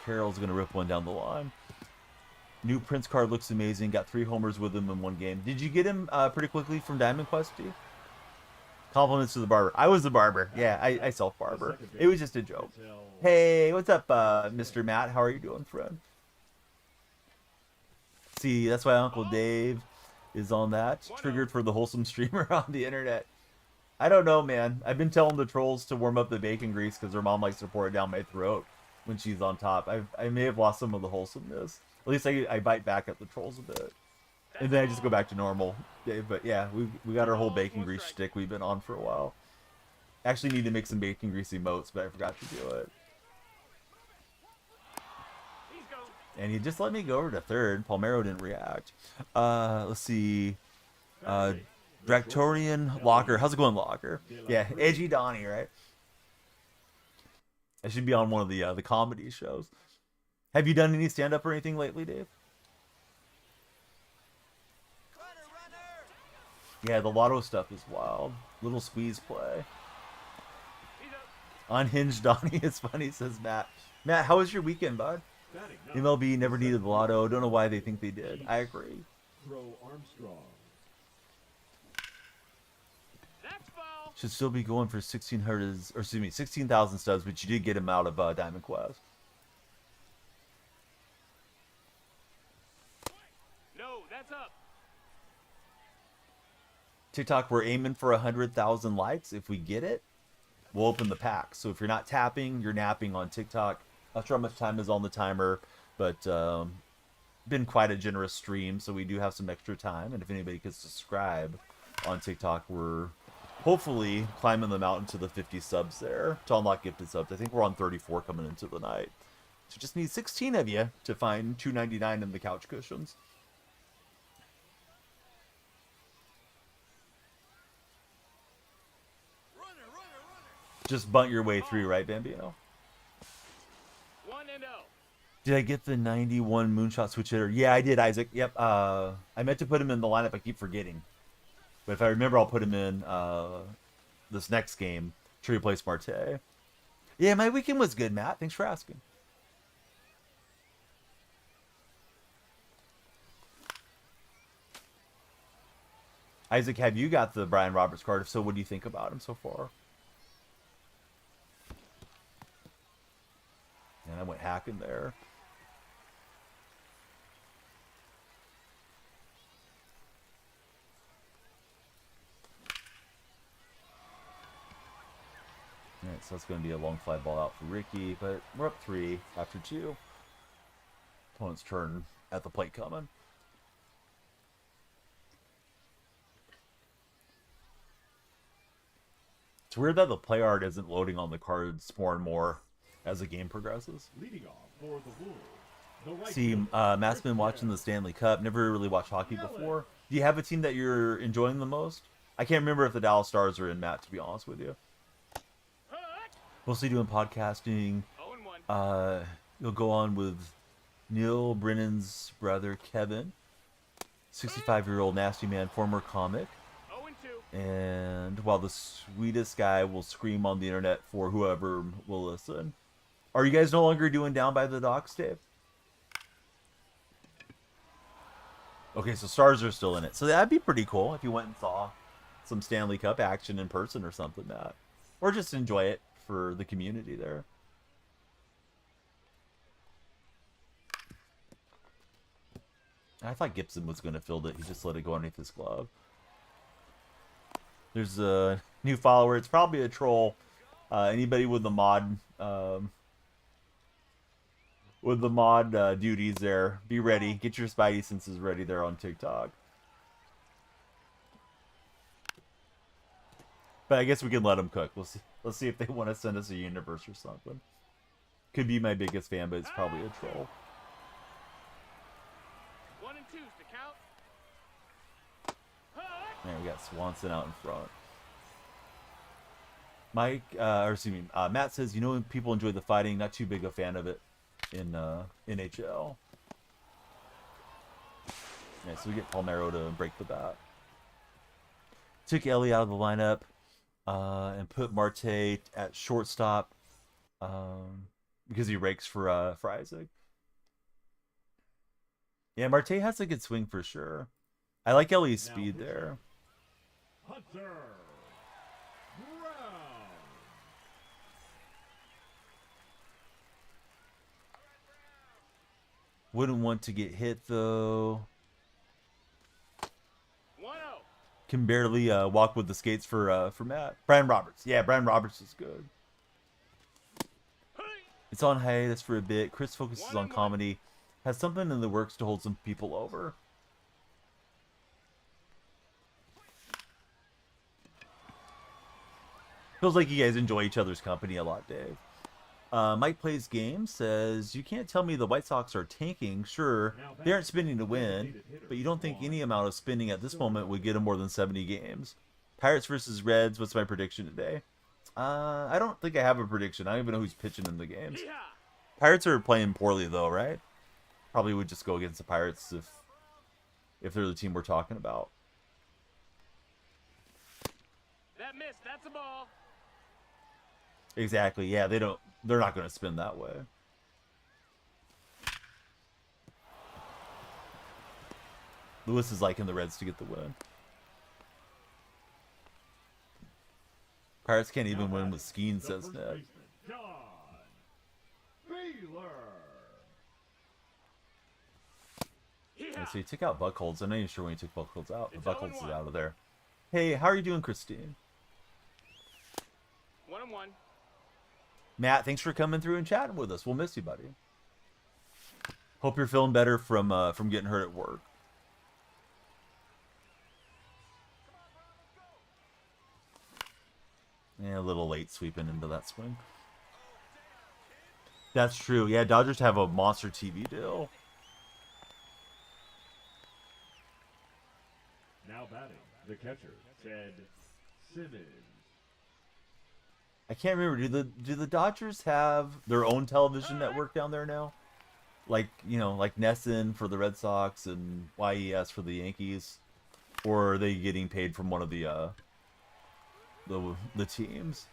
Carroll's gonna rip one down the line. New Prince card looks amazing. Got 3 homers with him in one game. Did you get him pretty quickly from Diamond Quest, D? Compliments to the barber. I was the barber. Yeah, I self-barber. It was just a joke. Hey, what's up, Mr. Matt? How are you doing, friend? See, that's why Uncle Dave is on that. Triggered for the wholesome streamer on the internet. I don't know, man. I've been telling the trolls to warm up the bacon grease because their mom likes to pour it down my throat when she's on top. I may have lost some of the wholesomeness. At least I bite back at the trolls a bit. And then I just go back to normal. But yeah, we got our whole bacon grease shtick we've been on for a while. Actually need to make some bacon grease emotes, but I forgot to do it. And he just let me go over to third. Palmero didn't react. Let's see. Dractorian Locker. How's it going, Locker? Yeah, Edgy Donnie, right? I should be on one of the comedy shows. Have you done any stand-up or anything lately, Dave? Yeah, the lotto stuff is wild. Little squeeze play. Unhinged Donnie is funny, says Matt. Matt, how was your weekend, bud? MLB never needed the lotto. Don't know why they think they did. I agree. Should still be going for 1,600, or excuse me, 16,000 stubs, but you did get him out of Diamond Quest. No, that's up. TikTok, we're aiming for 100,000 likes. If we get it, we'll open the pack. So if you're not tapping, you're napping on TikTok. Not sure how much time is on the timer, but been quite a generous stream, so we do have some extra time. And if anybody could subscribe on TikTok, we're hopefully climbing the mountain to the 50 subs there to unlock gifted subs. I think we're on 34 coming into the night. So just need 16 of you to find $2.99 in the couch cushions. Just bunt your way through, right, Bambino? 1-0. Did I get the 91 moonshot switch hitter? Yeah, I did, Isaac. Yep. I meant to put him in the lineup. I keep forgetting. But if I remember, I'll put him in this next game to replace Marte. Yeah, my weekend was good, Matt. Thanks for asking. Isaac, have you got the Brian Roberts card? If so, what do you think about him so far? And I went hacking there. Alright, so that's going to be a long fly ball out for Ricky, but we're up 3 after 2. Opponent's turn at the plate coming. It's weird that the play art isn't loading on the cards more and more as the game progresses. See, Matt's been watching the Stanley Cup. Never really watched hockey before. Do you have a team that you're enjoying the most? I can't remember if the Dallas Stars are in, Matt, to be honest with you. Mostly doing podcasting. You'll go on with Neil Brennan's brother, Kevin. 65-year-old nasty man, former comic. And while the sweetest guy will scream on the internet for whoever will listen. Are you guys no longer doing Down by the Docks, Dave? Okay, so Stars are still in it. So that'd be pretty cool if you went and saw some Stanley Cup action in person or something, Matt. Or just enjoy it for the community there. I thought Gibson was going to field it. He just let it go underneath his glove. There's a new follower. It's probably a troll. Anybody with the mod with the mod duties there. Be ready. Get your spidey senses ready there on TikTok. But I guess we can let them cook. We'll see. Let's see if they want to send us a universe or something. Could be my biggest fan, but it's probably a troll. 1 and 2's the count. Man, we got Swanson out in front. Mike, or excuse me, Matt says, you know, people enjoy the fighting. Not too big a fan of it in NHL. Yeah, so we get Palmero to break the bat. Took Ellie out of the lineup and put Marte at shortstop because he rakes for Isaac. Yeah, Marte has a good swing for sure. I like Ellie's speed there. Hunter Brown. Wouldn't want to get hit though. 1-0. Can barely walk with the skates for Matt. Brian Roberts. Yeah, Brian Roberts is good. It's on hiatus for a bit. Chris focuses on comedy. Has something in the works to hold some people over. Feels like you guys enjoy each other's company a lot, Dave. Mike Plays Games says, you can't tell me the White Sox are tanking. Sure, they aren't spending to win, but you don't think any amount of spending at this moment would get them more than 70 games. Pirates versus Reds, what's my prediction today? I don't think I have a prediction. I don't even know who's pitching in the games. Pirates are playing poorly, though, right? Probably would just go against the Pirates if they're the team we're talking about. That missed. That's a ball. Exactly. Yeah, they're not going to spin that way. Lewis is liking the Reds to get the win. Pirates can't even win with Skeen, says Ned. John Baylor. Yeah, so he took out Buckholz. I'm not even sure when he took Buckholz out, but Buckholz is out of there. Hey, how are you doing, Christine? 1-1. Matt, thanks for coming through and chatting with us. We'll miss you, buddy. Hope you're feeling better from getting hurt at work. Yeah, a little late sweeping into that swing. That's true. Yeah, Dodgers have a monster TV deal. Now batting, the catcher, Ted Simmons. I can't remember. Do the Dodgers have their own television network down there now? Like, you know, like Nesson for the Red Sox and YES for the Yankees, or are they getting paid from one of the teams?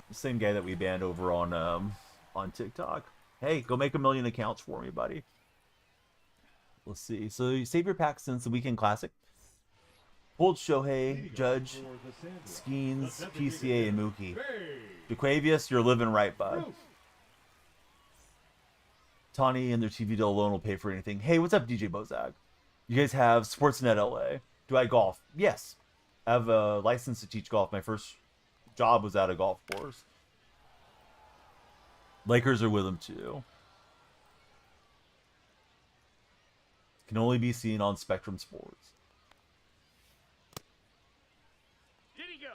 The same guy that we banned over on TikTok. Hey, go make 1 million accounts for me, buddy. Let's see. So you save your pack since the Weekend Classic. Hold Shohei, Judge, Skeens, PCA, and Mookie. DeQuavius, you're living right, bud. Tawny and their TV deal alone will pay for anything. Hey, what's up, DJ Bozak? You guys have Sportsnet LA. Do I golf? Yes. I have a license to teach golf. My first job was at a golf course. Lakers are with them, too. Can only be seen on Spectrum Sports. Did he go?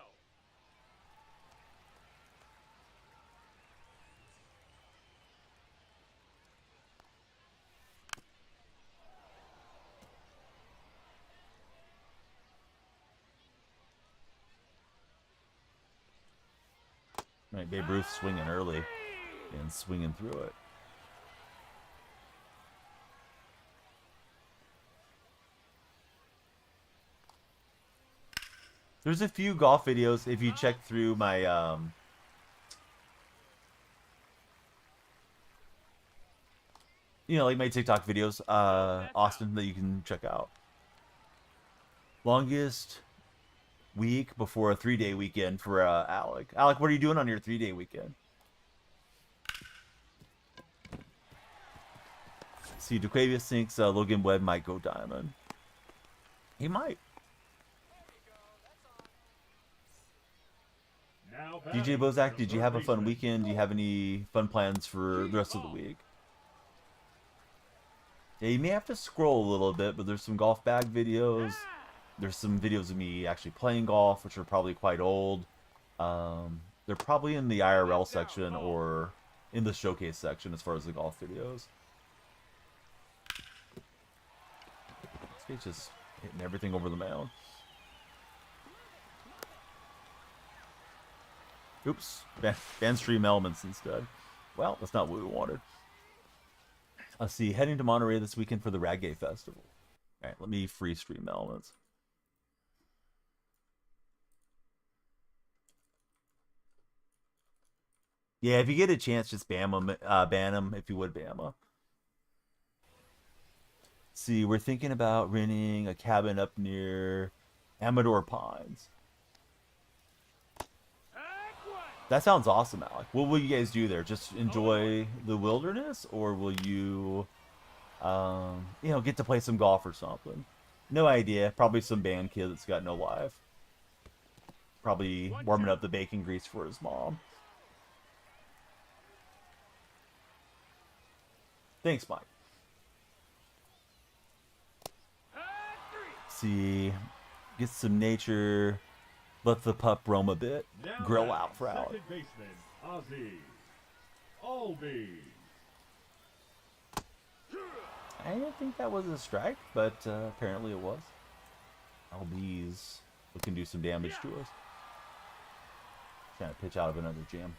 Right, Babe Ruth swinging early and swinging through it. There's a few golf videos if you check through my you know, like my TikTok videos, Austin, that you can check out. Longest week before a 3-day weekend for Alec. Alec, what are you doing on your 3-day weekend? See, DeQuavius thinks Logan Webb might go diamond. He might. DJ Bozak, did you have a fun weekend? Do you have any fun plans for the rest of the week? Yeah, you may have to scroll a little bit, but there's some golf bag videos. There's some videos of me actually playing golf, which are probably quite old. They're probably in the IRL section or in the showcase section as far as the golf videos. This guy's just hitting everything over the mound. Oops, ban stream elements instead. Well, that's not what we wanted. Let's see, heading to Monterey this weekend for the Reggae Festival. All right, let me free stream elements. Yeah, if you get a chance, just ban them if you would ban them. See, we're thinking about renting a cabin up near Amador Pines. That sounds awesome, Alec. What will you guys do there? Just enjoy the wilderness, or will you, get to play some golf or something? No idea. Probably some band kid that's got no life. Probably warming up the bacon grease for his mom. Thanks, Mike. See, get some nature. Let the pup roam a bit. Now Grill out for Alec. second baseman, Ozzy Albies. I didn't think that was a strike, but apparently it was. Albies looking to do some damage to us. Trying to pitch out of another jam.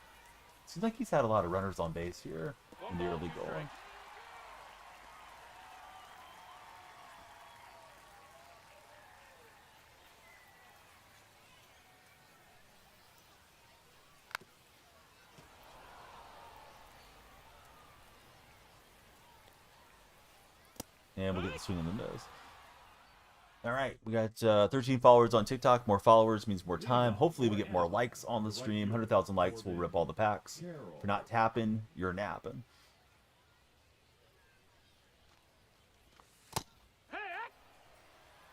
Seems like he's had a lot of runners on base here in the early going. And we'll get the swing and the miss. All right, we got 13 followers on TikTok. More followers means more time. Hopefully we get more likes on the stream. 100,000 likes, we'll rip all the packs. If you're not tapping, you're napping.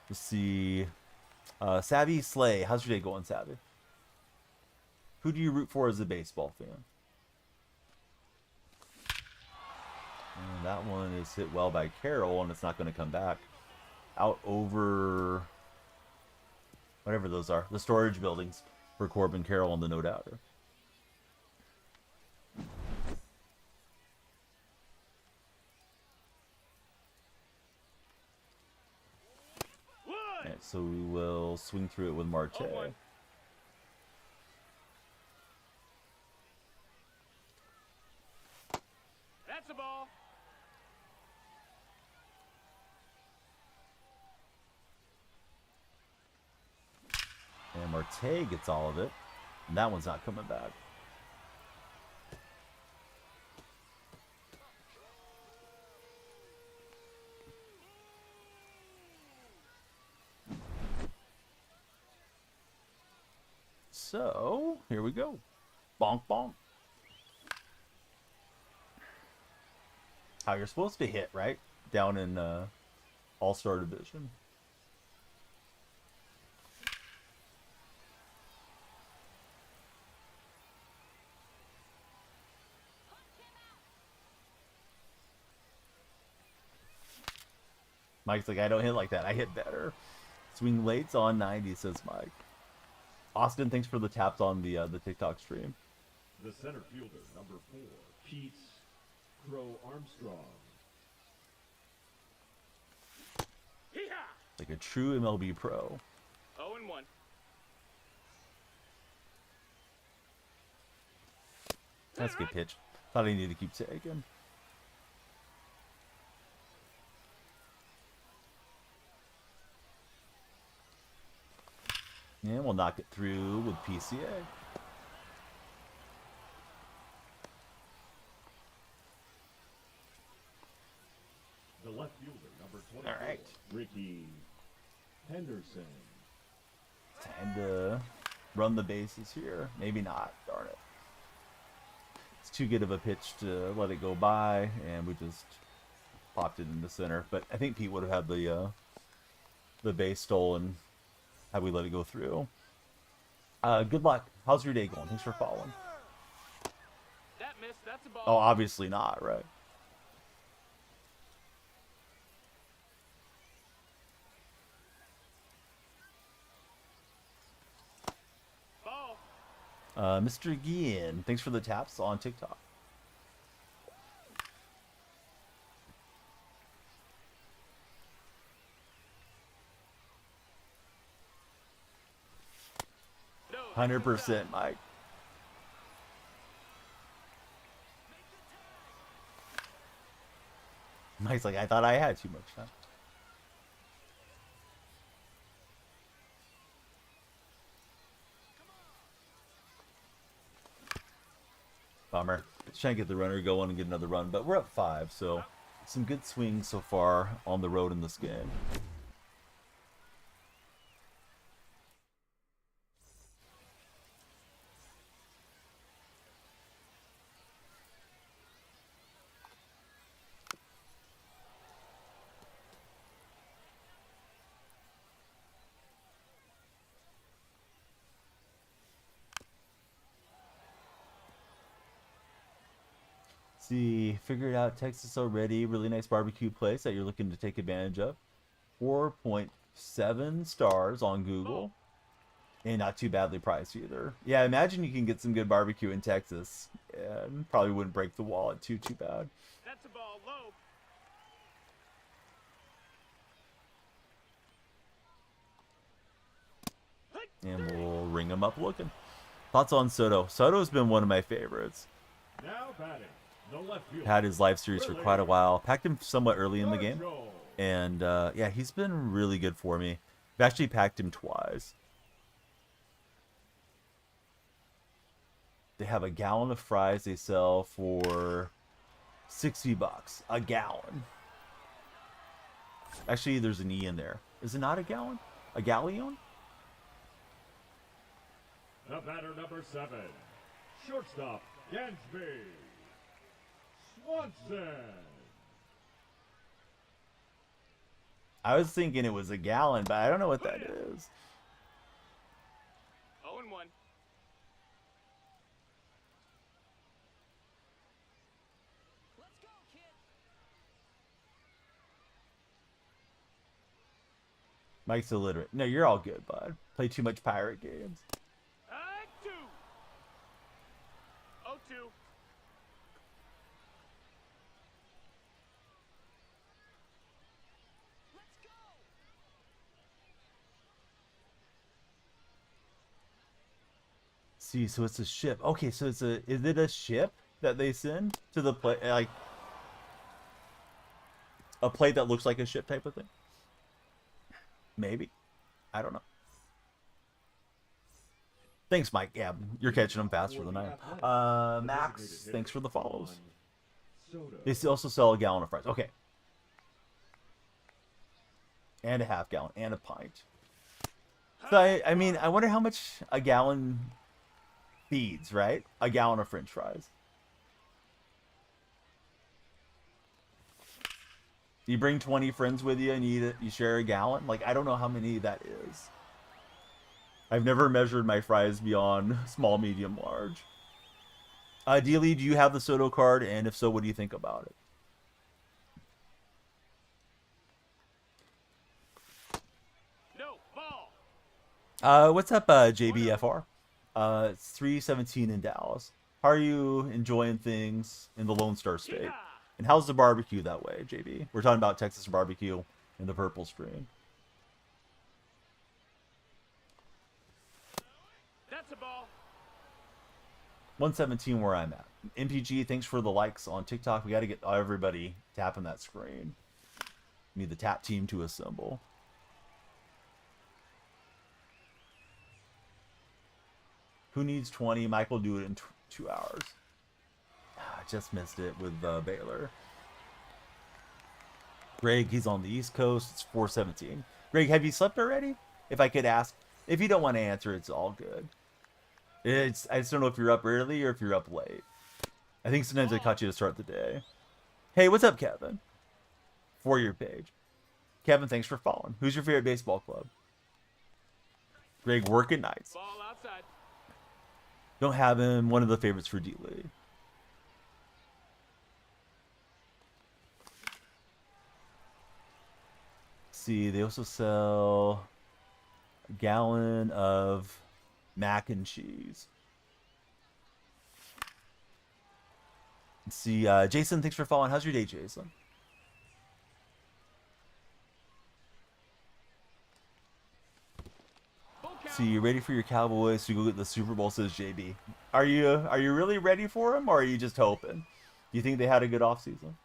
Let's see. Savvy Slay. How's your day going, Savvy? Who do you root for as a baseball fan? And that one is hit well by Carroll, and it's not going to come back. Out over whatever those are, the storage buildings for Corbin Carroll on the no doubter. Right, so we will swing through it with Marte. That's a ball. And Marte gets all of it. And that one's not coming back. So, here we go. Bonk, bonk. How you're supposed to hit, right? Down in All-Star Division. Mike's like, I don't hit like that. I hit better. Swing late's on 90, says Mike. Austin, thanks for the taps on the TikTok stream. The center fielder, number 4, Pete Crow Armstrong. Hee-haw! Like a true MLB pro. 0-1. That's a good pitch. Thought I needed to keep taking. And we'll knock it through with PCA. The left fielder, number 24, All right. Ricky Henderson. Time to run the bases here. Maybe not. Darn it. It's too good of a pitch to let it go by, and we just popped it in the center. But I think Pete would have had the base stolen had we let it go through. Good luck. How's your day going? Thanks for following. That missed. That's a ball. Oh, obviously not, right? Mr. Gian, thanks for the taps on TikTok. No, 100%, Mike. Mike's like, I thought I had too much time. Bummer. Just trying to get the runner going and get another run, but we're up 5, so some good swings so far on the road in this game. See, figured out Texas already. Really nice barbecue place that you're looking to take advantage of. 4.7 stars on Google. And not too badly priced either. Yeah, imagine you can get some good barbecue in Texas. And probably wouldn't break the wallet too bad. That's a ball low. And we'll ring him up looking. Thoughts on Soto? Soto's been one of my favorites. Now batting, the left fielder. Had his live series for quite a while. Packed him somewhat early in the game. And yeah, he's been really good for me. I've actually packed him twice. They have a gallon of fries they sell for $60 a gallon. Actually, there's an E in there. Is it not a gallon? A galleon? The batter number 7, shortstop Gansby Swanson. I was thinking it was a gallon, but I don't know what that is. 0-1. Mike's illiterate. No, you're all good, bud. Play too much pirate games. 2. 0-2. See, so it's a ship. Okay, so is it a ship that they send to the plate, like a plate that looks like a ship type of thing? Maybe. I don't know. Thanks, Mike. Yeah, you're catching them fast for the night. Max, thanks for the follows. They also sell a gallon of fries. Okay. And a half gallon and a pint. So I mean, I wonder how much a gallon feeds, right? A gallon of French fries. You bring 20 friends with you and you share a gallon? Like, I don't know how many that is. I've never measured my fries beyond small, medium, large. Ideally, do you have the Soto card? And if so, what do you think about it? No, ball. What's up, JBFR? It's 3:17 in Dallas. How are you enjoying things in the Lone Star State? And how's the barbecue that way, JB? We're talking about Texas barbecue in the purple screen. That's a ball. 117 where I'm at. MPG, thanks for the likes on TikTok. We got to get everybody tapping that screen. We need the tap team to assemble. Who needs 20? Mike will do it in 2 hours. I just missed it with Baylor. Greg, he's on the East Coast. It's 4:17. Greg, have you slept already? If I could ask. If you don't want to answer, it's all good. I just don't know if you're up early or if you're up late. I think sometimes I caught you to start the day. Hey, what's up, Kevin? For your page. Kevin, thanks for following. Who's your favorite baseball club? Greg, working nights. Ball outside. Don't have him. One of the favorites for D-League. See, they also sell a gallon of mac and cheese. Let's see, Jason, thanks for following. How's your day, Jason? So you ready for your Cowboys to go get the Super Bowl? Says JB. Are you really ready for them, or are you just hoping? Do you think they had a good offseason?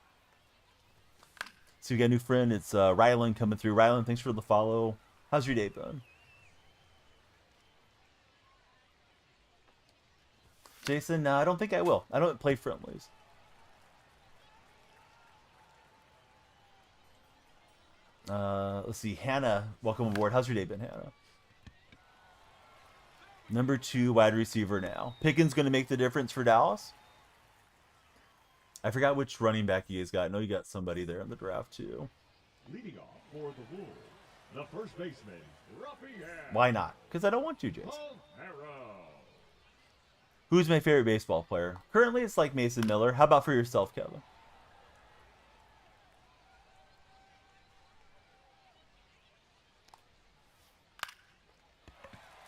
So we got a new friend. It's Rylan coming through. Rylan, thanks for the follow. How's your day been? Jason, no, I don't think I will. I don't play friendlies. Let's see. Hannah, welcome aboard. How's your day been, Hannah? Number 2 wide receiver now. Pickens going to make the difference for Dallas? I forgot which running back you guys got. I know you got somebody there in the draft, too. Leading off for the Wolves, the first baseman, Raphael. Why not? Because I don't want you, Jason. O'Hara. Who's my favorite baseball player? Currently, it's like Mason Miller. How about for yourself, Kevin?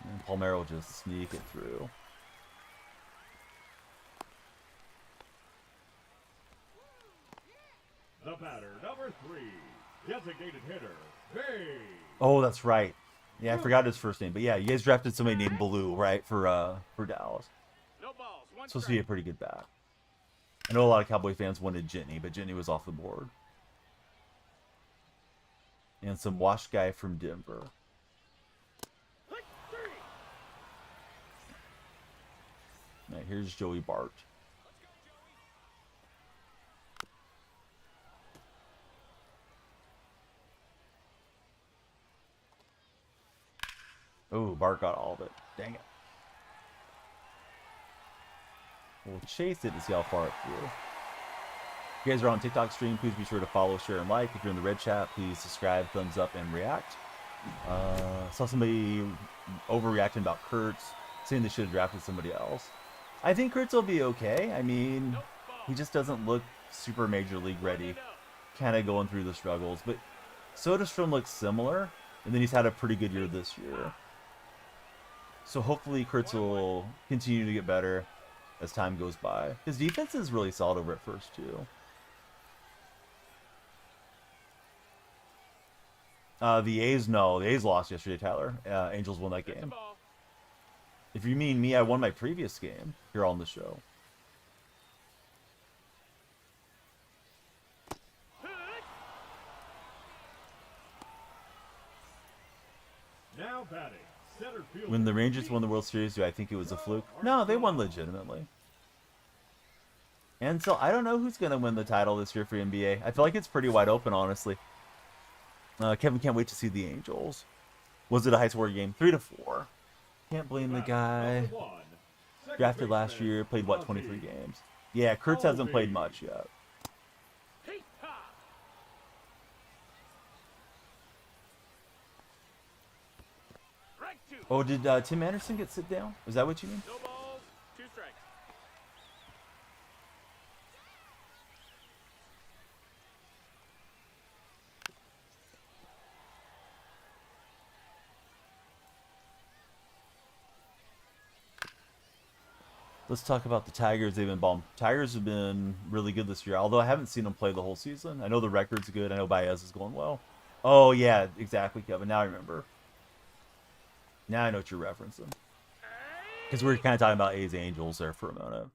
And Palmeiro will just sneak it through. The batter, number 3, designated hitter, Bay. Oh, that's right. Yeah, I forgot his first name. But yeah, you guys drafted somebody named Blue, right, for Dallas. No balls. One Supposed to be a pretty good bat. I know a lot of Cowboy fans wanted Jitney, but Jitney was off the board. And some washed guy from Denver. All right, here's Joey Bart. Oh, Bart got all of it. Dang it. We'll chase it to see how far it flew. If you guys are on TikTok stream, please be sure to follow, share, and like. If you're in the red chat, please subscribe, thumbs up, and react. Saw somebody overreacting about Kurtz, saying they should have drafted somebody else. I think Kurtz will be okay. I mean, he just doesn't look super major league ready. Kind of going through the struggles. But Soderstrom looks similar, and then he's had a pretty good year this year. So hopefully Kurtz will continue to get better as time goes by. His defense is really solid over at first, too. The A's, no. The A's lost yesterday, Tyler. Angels won that game. If you mean me, I won my previous game here on the show. Now batting, center field. When the Rangers won the World Series, do I think it was a fluke? No, they won legitimately. And so I don't know who's going to win the title this year for NBA. I feel like it's pretty wide open, honestly. Kevin can't wait to see the Angels. Was it a high-scoring game? 3-4. Can't blame the guy. Drafted last year, played, what, 23 games? Yeah, Kurtz hasn't played much yet. Oh, did Tim Anderson get sit down? Is that what you mean? No balls. 2 strikes. Let's talk about the Tigers. They've been bombed. Tigers have been really good this year, although I haven't seen them play the whole season. I know the record's good. I know Baez is going well. Oh, yeah, exactly, Kevin. Now I remember. Now I know what you're referencing. Because we were kind of talking about A's Angels there for a minute.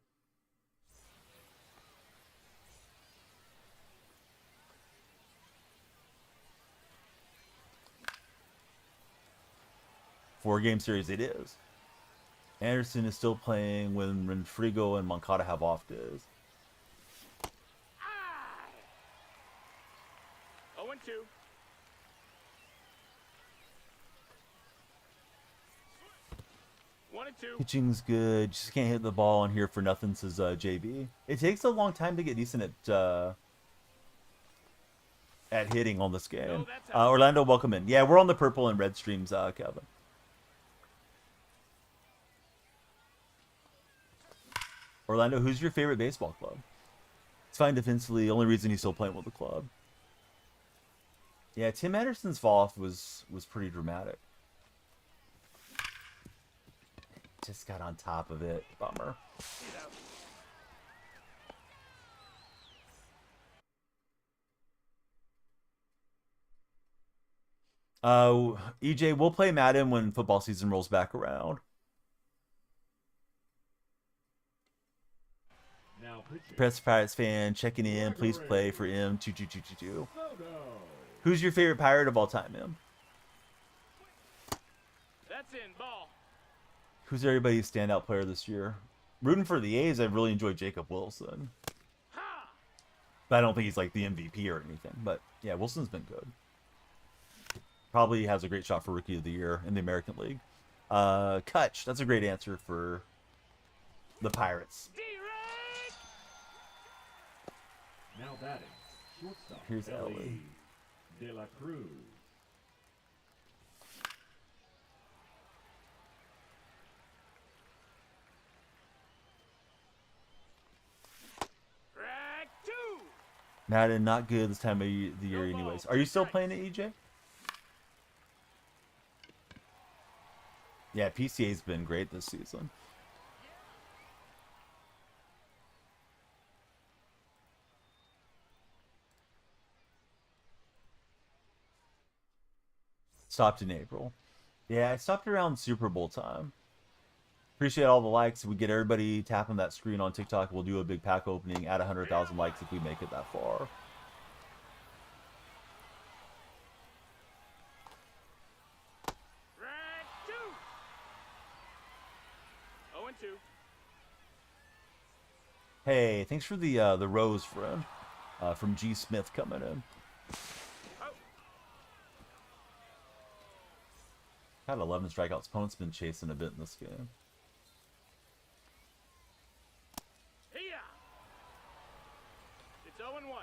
Four-game series it is. Anderson is still playing when Renfrigo and Moncada have off days. 0-2. Pitching's good. Just can't hit the ball on here for nothing, says JB. It takes a long time to get decent at hitting on this game. Orlando, welcome in. Yeah, we're on the purple and red streams, Kevin. Orlando, who's your favorite baseball club? It's fine defensively. The only reason he's still playing with the club. Yeah, Tim Anderson's fall off was pretty dramatic. Just got on top of it. Bummer. EJ, we'll play Madden when football season rolls back around. Now pitching. Press Pirates fan checking in. Please play for M2222. Soto. Who's your favorite pirate of all time, M? That's in. Ball. Who's everybody's standout player this year? Rooting for the A's, I really enjoyed Jacob Wilson. Ha! But I don't think he's like the MVP or anything. But yeah, Wilson's been good. Probably has a great shot for Rookie of the Year in the American League. Kutch, that's a great answer for the Pirates. D-Ray! Now batting. Shortstop. Here's Ellie Ellie. De La Cruz. Rack 2! Madden, not good this time of the year No anyways. ball, Are you still strike. playing it, EJ? Yeah, PCA's been great this season. Stopped in April. Yeah, I stopped around Super Bowl time. Appreciate all the likes. We get everybody tapping that screen on TikTok. We'll do a big pack opening at 100,000 likes if we make it that far. Rack 2! 0 and 2. Hey, thanks for the rose, friend. From G Smith coming in. Oh, Had 11 strikeouts. Opponent's been chasing a bit in this game. here! It's 0 and 1.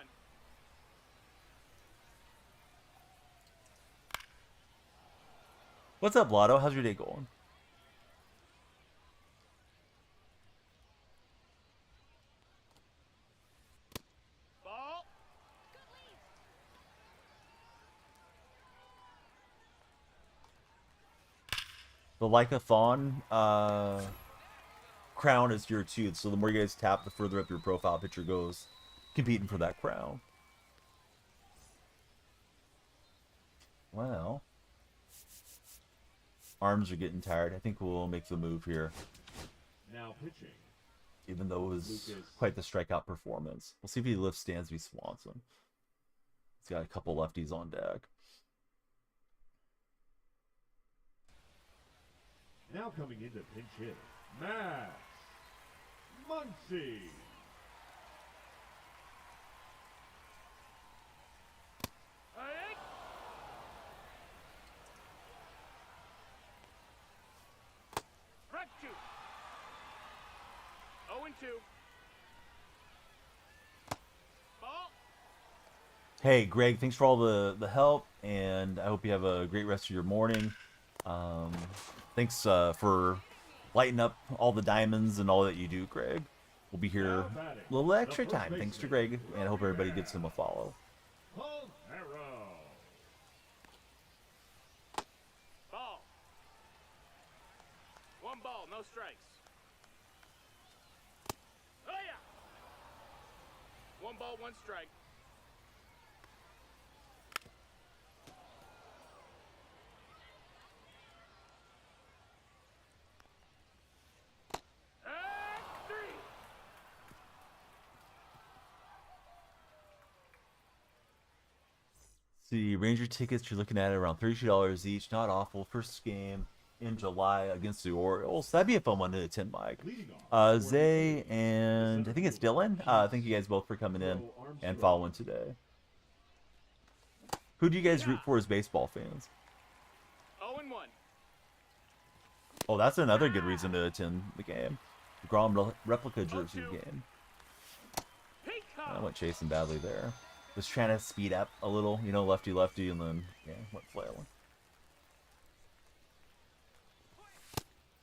What's up, Lotto? How's your day going? Ball. The Lycathon crown is your too. So the more you guys tap, the further up your profile picture goes, competing for that crown. Well, arms are getting tired. I think we'll make the move here, Now pitching. even though it was Lucas. quite the strikeout performance. We'll see if he lifts Stansby Swanson. He's got a couple lefties on deck. Now coming into pinch hit. Max Muncy. Hey! Rack 2. 0 and 2. Ball. Hey, Greg, thanks for all the help, and I hope you have a great rest of your morning. Thanks for lighting up all the diamonds and all that you do, Greg. We'll be here a little extra time, thanks to Greg, and I hope everybody gives him a follow. Arrow. Ball. 1 ball, no strikes. Oh yeah! 1 ball, 1 strike. Rack 3. See, Ranger tickets, you're looking at it around $32 each. Not awful. First game in July against the Orioles. That'd be a fun one to attend, Mike. Leading off. Zay and I think it's Dylan. Thank you guys both for coming in and following today. Who do you guys root for as baseball fans? 0 and 1. Oh, that's another good reason to attend the game. Grom replica jersey game. I Peacock. went chasing badly there. Was trying to speed up a little, you know, lefty lefty, and then yeah, went flailing.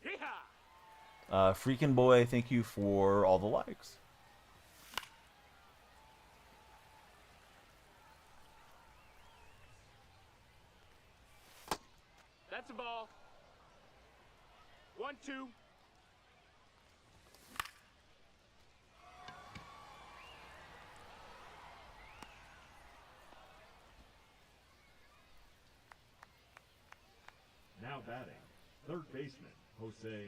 Hee-haw. Freaking boy, thank you for all the likes. That's a ball. 1 2. Now batting, third baseman Jose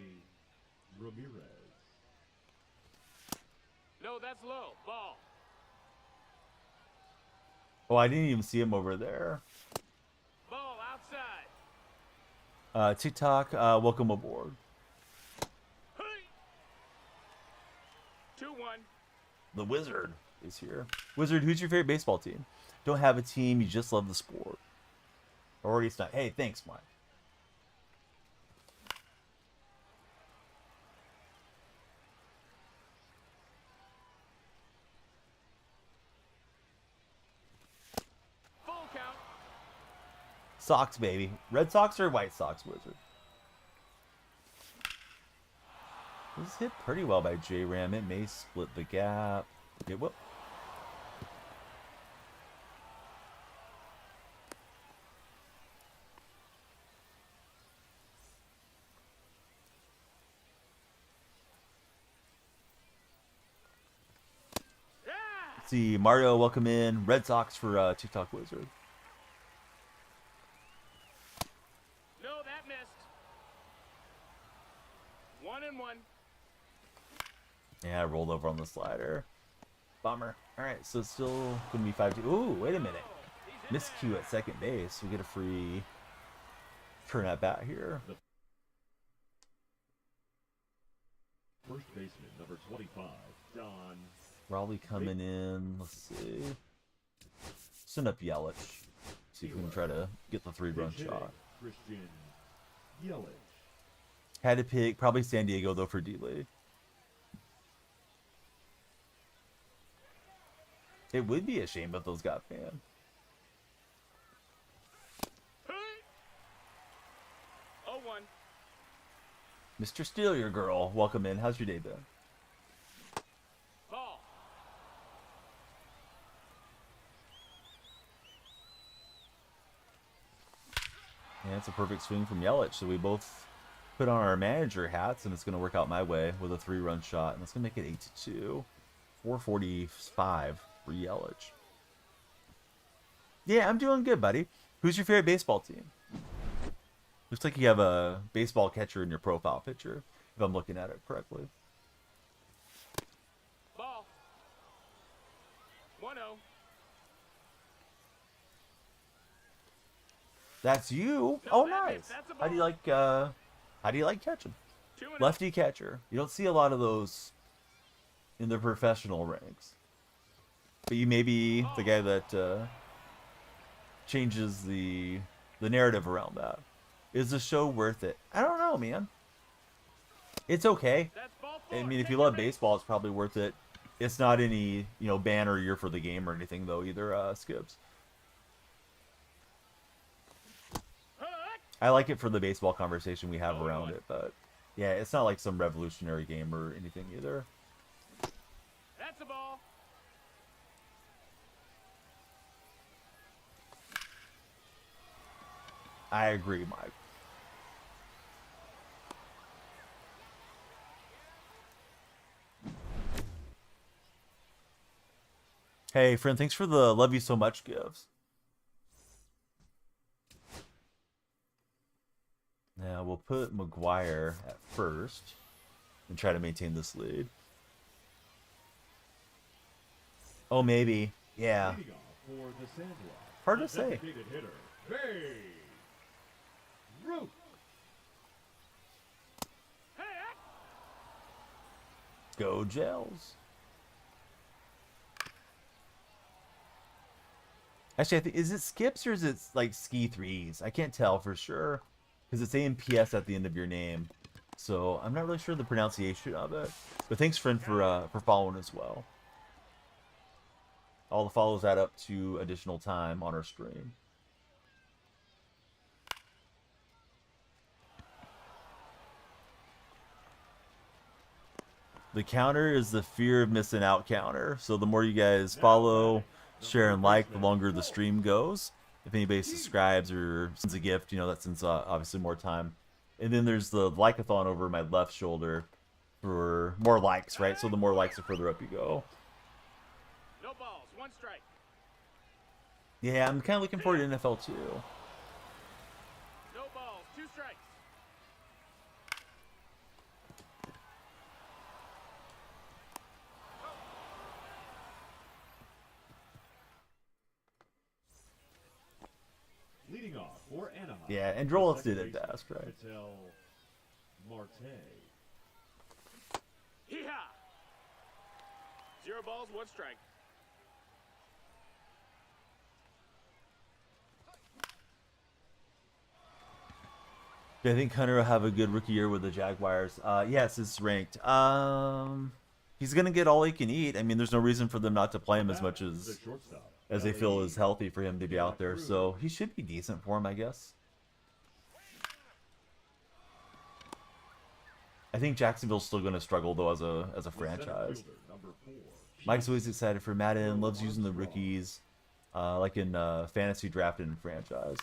Ramirez. No, that's low. Ball. Oh, I didn't even see him over there. Ball outside. TikTok, welcome aboard. Hey. 2-1. The Wizard is here. Wizard, who's your favorite baseball team? Don't have a team, you just love the sport. Already stuck. Hey, thanks, Mike. Full count. Sox, baby. Red Sox or White Sox, Wizard? This is hit pretty well by J-Ram. It may split the gap. Okay, whoop. Yeah. Let's see, Mario, welcome in. Red Sox for TikTok Wizard. No, that missed. 1-1. Yeah, I rolled over on the slider. Bummer. Alright, so it's still going to be 5-2. Ooh, wait a minute. Miscue at second base. We get a free turn at bat here. First baseman number 25, Don. Raleigh coming in. Let's see. Send up Yelich. See if we can try to get the 3-run Pitch shot. hitting, Christian Yelich. Had to pick probably San Diego though for D-League. It would be a shame if those got banned. Hey. 0-1. Mr. Steal Your Girl, welcome in. How's your day been? Ball. Yeah, it's a perfect swing from Yelich. So we both put on our manager hats, and it's going to work out my way with a 3-run shot, and it's going to make it 8-2. 445 for Yelich. Yeah, I'm doing good, buddy. Who's your favorite baseball team? Looks like you have a baseball catcher in your profile picture, if I'm looking at it correctly. Ball. 1-0. That's you. No, Oh, that nice. is- that's a How do you ball. like? How do you like catching? 2-0. Lefty catcher. You don't see a lot of those in the professional ranks. But you may be the guy that changes the narrative around that. Is the show worth it? I don't know, man. It's okay. That's ball I 4. mean, if Take you your love base. baseball, it's probably worth it. It's not any, banner year for the game or anything, though, either, Skips. Hey. I like it for the baseball conversation we have around it, but yeah, it's not like some revolutionary game or anything either. That's a ball. I agree, Mike. Hey, friend, thanks for the love you so much gifts. Now we'll put McGuire at first and try to maintain this lead. Oh, maybe. Yeah. Leading off for the Sandlot. Hard to the say. designated hitter, Babe Ruth. Hey. Go Gels. Actually, I think, is it skips or is it like ski threes? I can't tell for sure because it's AMPS at the end of your name, so I'm not really sure the pronunciation of it. But thanks, friend, for following as well. All the follows add up to additional time on our stream. The counter is the fear of missing out counter. So the more you guys follow, share, and like, the longer the stream goes. If anybody subscribes or sends a gift, that sends obviously more time. And then there's the like-a-thon over my left shoulder for more likes, right? So the more likes, the further up you go. No balls. 1 strike. Yeah, I'm kind of looking forward to NFL too. No balls. 2 strikes. Leading off for Anaheim. Yeah, and Drolis the second did it baseman, fast, right? Vitel Marte. Hee-haw! 0 balls, 1 strike. Do I think Hunter will have a good rookie year with the Jaguars? Yes, it's ranked. He's gonna get all he can eat. I mean, there's no reason for them not to play him as much The as shortstop, they feel is healthy for him to be out there. So he should be decent for him, I guess. I think Jacksonville's still gonna struggle though as a the center franchise. fielder, number 4. Mike's always excited for Madden, loves using the rookies, like in fantasy draft and franchise.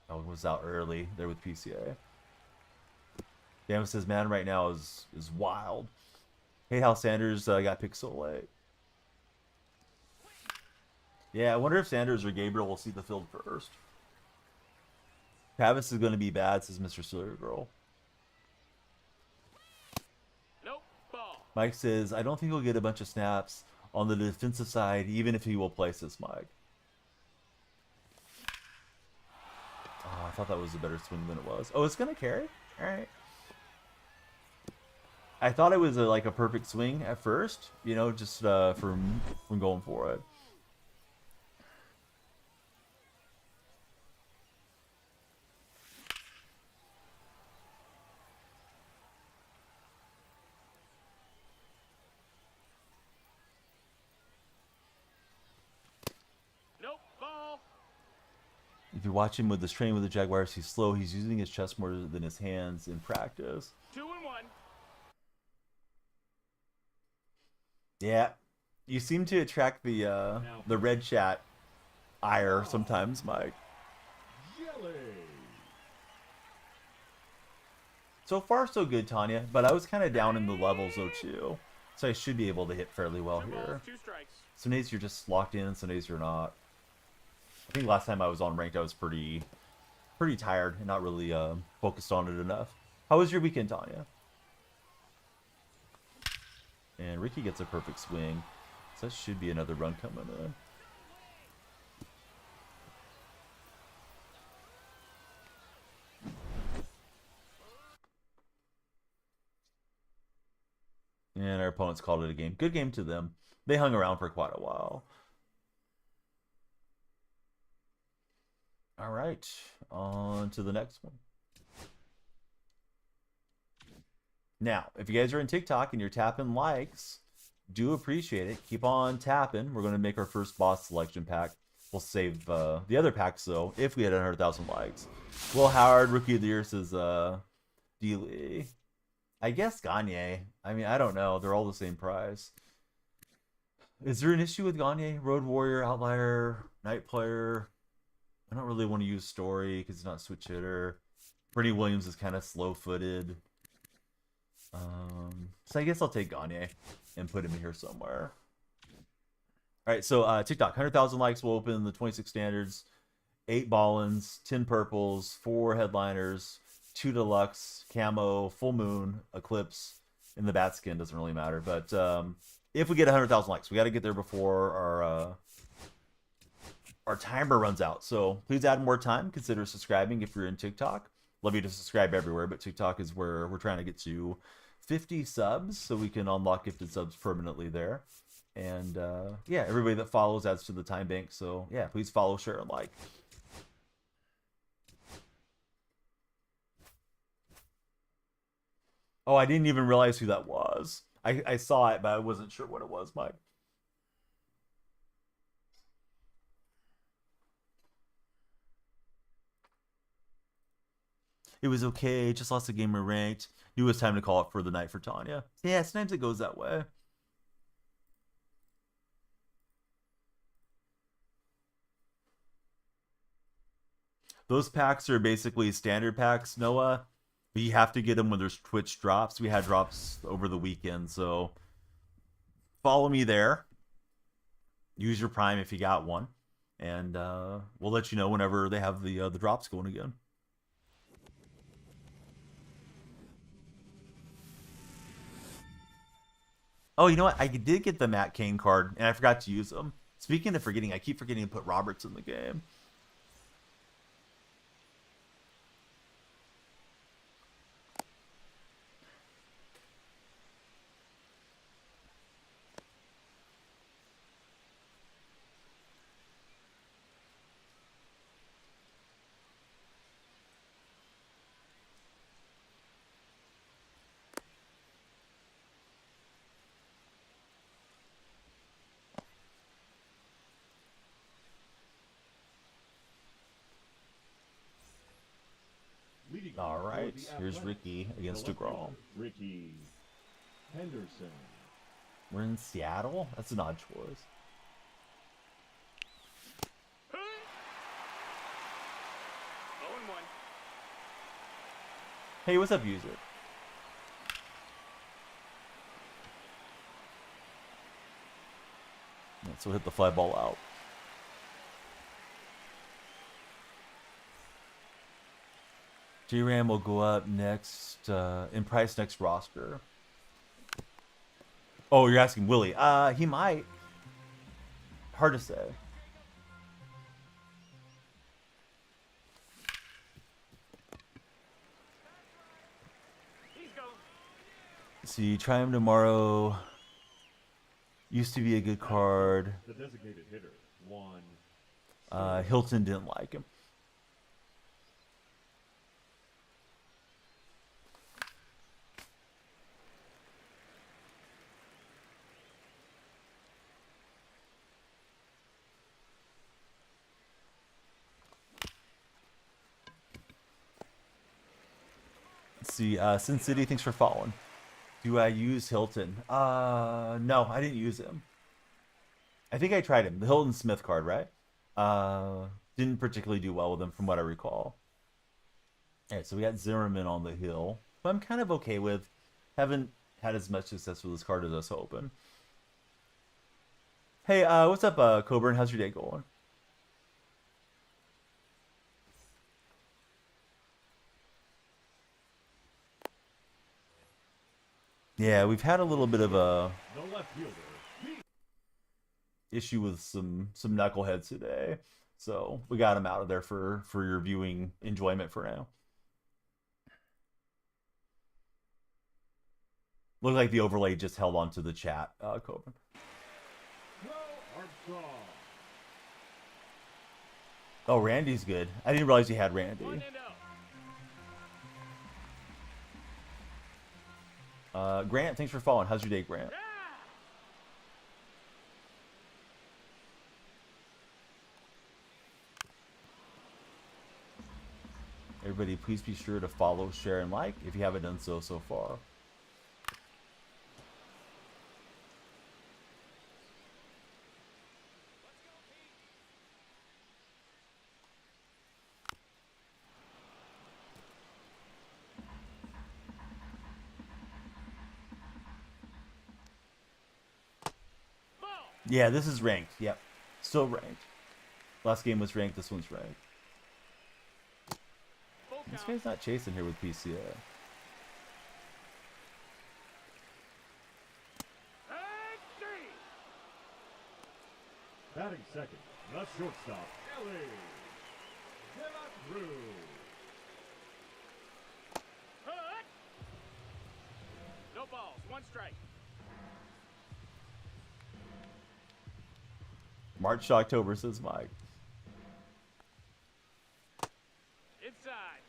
Oh, it was out early there with PCA. Dan says Madden right now is wild. Hate how Sanders got picked so late. Yeah, I wonder if Sanders or Gabriel will see the field first. Travis is going to be bad, says Mr. Sawyer Girl. Nope, ball. Mike says, I don't think he'll get a bunch of snaps on the defensive side, even if he will play, says Mike. Oh, I thought that was a better swing than it was. Oh, it's going to carry? All right. I thought it was like a perfect swing at first, you know, just from going for it. Nope, ball. If you watch him with the strain with the Jaguars, he's slow. He's using his chest more than his hands in practice. 2-1. Yeah, you seem to attract the red chat ire sometimes, Mike. Jelly. So far, so good, Tanya. But I was kind of down in the levels though too, so I should be able to hit fairly well 2 balls, here. 2 strikes. Some days you're just locked in, some days you're not. I think last time I was on ranked, I was pretty tired and not really focused on it enough. How was your weekend, Tanya? And Ricky gets a perfect swing, so that should be another run coming in. And our opponents called it a game. Good game to them. They hung around for quite a while. All right, on to the next one. Now, if you guys are in TikTok and you're tapping likes, do appreciate it. Keep on tapping. We're going to make our first boss selection pack. We'll save the other packs, though, if we hit 100,000 likes. Will Howard, Rookie of the Year, says D-Lee. I guess Gagne. I mean, I don't know. They're all the same price. Is there an issue with Gagne? Road Warrior, Outlier, Night Player. I don't really want to use Story because he's not switch hitter. Brittany Williams is kind of slow-footed. So I guess I'll take Gagne and put him here somewhere. All right, so TikTok, 100,000 likes will open the 26 standards, 8 Ballins, 10 purples, 4 headliners, 2 deluxe, camo, full moon, eclipse, and the bat skin doesn't really matter. But if we get 100,000 likes, we got to get there before our timer runs out. So please add more time. Consider subscribing if you're in TikTok. Love you to subscribe everywhere, but TikTok is where we're trying to get to 50 subs so we can unlock gifted subs permanently there. And yeah, everybody that follows adds to the time bank. So yeah, please follow, share, and like. Oh, I didn't even realize who that was. I saw it, but I wasn't sure what it was, Mike. It was okay, just lost a game of ranked. Knew it was time to call it for the night for Tanya. Yeah, sometimes it goes that way. Those packs are basically standard packs, Noah. But you have to get them when there's Twitch drops. We had drops over the weekend, so follow me there. Use your Prime if you got one, and we'll let you know whenever they have the drops going again. Oh, you know what? I did get the Matt Cain card, and I forgot to use them. Speaking of forgetting, I keep forgetting to put Roberts in the game. Leading All off for right, the here's Athletics, Ricky against the left DeGrom. fielder, Ricky Henderson. We're in Seattle? That's an odd choice. 0-1. Hey, what's up, user? So hit the fly ball out. G-Ram will go up next in price next roster. Oh, you're asking Willie. He might. Hard to say. He's gone. See, try him tomorrow. Used to be a good card. The designated hitter, Juan. Hilton didn't like him. Let's see, Sin City, thanks for following. Do I use Hilton? No, I didn't use him. I think I tried him. The Hilton Smith card, right? Didn't particularly do well with him from what I recall. Alright, so we got Zimmerman on the hill, who I'm kind of okay with. Haven't had as much success with this card as I was hoping. Hey, what's up, Coburn? How's your day going? Yeah, we've had a little bit of a The left fielder, issue with some knuckleheads today, so we got him out of there for your viewing enjoyment for now. Looked like the overlay just held on to the chat, Coburn. Armstrong. Oh, Randy's good. I didn't realize he had Randy. 1-0. Grant, thanks for following. How's your day, Grant? Yeah. Everybody, please be sure to follow, share, and like if you haven't done so far. Ball. Yeah, this is ranked. Yep. Still ranked. Last game was ranked. This one's ranked. Full This count. guy's not chasing here with PCA. And 3. Batting second, the shortstop, Ellie. De La Cruz. Hut. No balls. 1 strike. March to October, says Mike. Inside.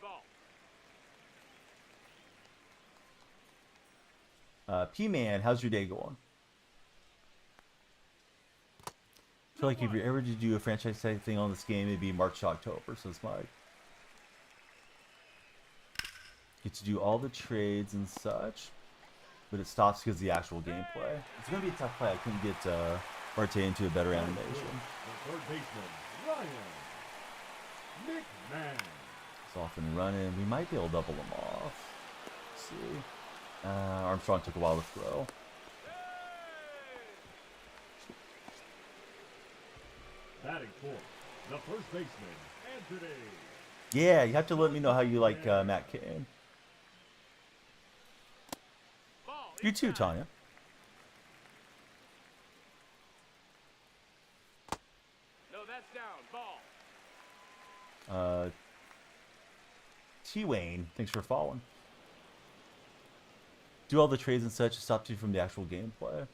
Ball. P-Man, how's your day going? I feel like if you're ever to do a franchise type thing on this game, it'd be March to October, says Mike. Get to do all the trades and such, but it stops because of the actual gameplay. It's going to be a tough play. I couldn't get Marte into a better animation. The third baseman, Ryan McMahon. It's off and running. We might be able to double them off. Let's see. Armstrong took a while to throw. Batting fourth, the first baseman, Anthony. Yeah, you have to let me know how you like Matt Cain. Ball. You too, Inside. Tanya. T-Wayne, thanks for following. Do all the trades and such to stop you from the actual gameplay.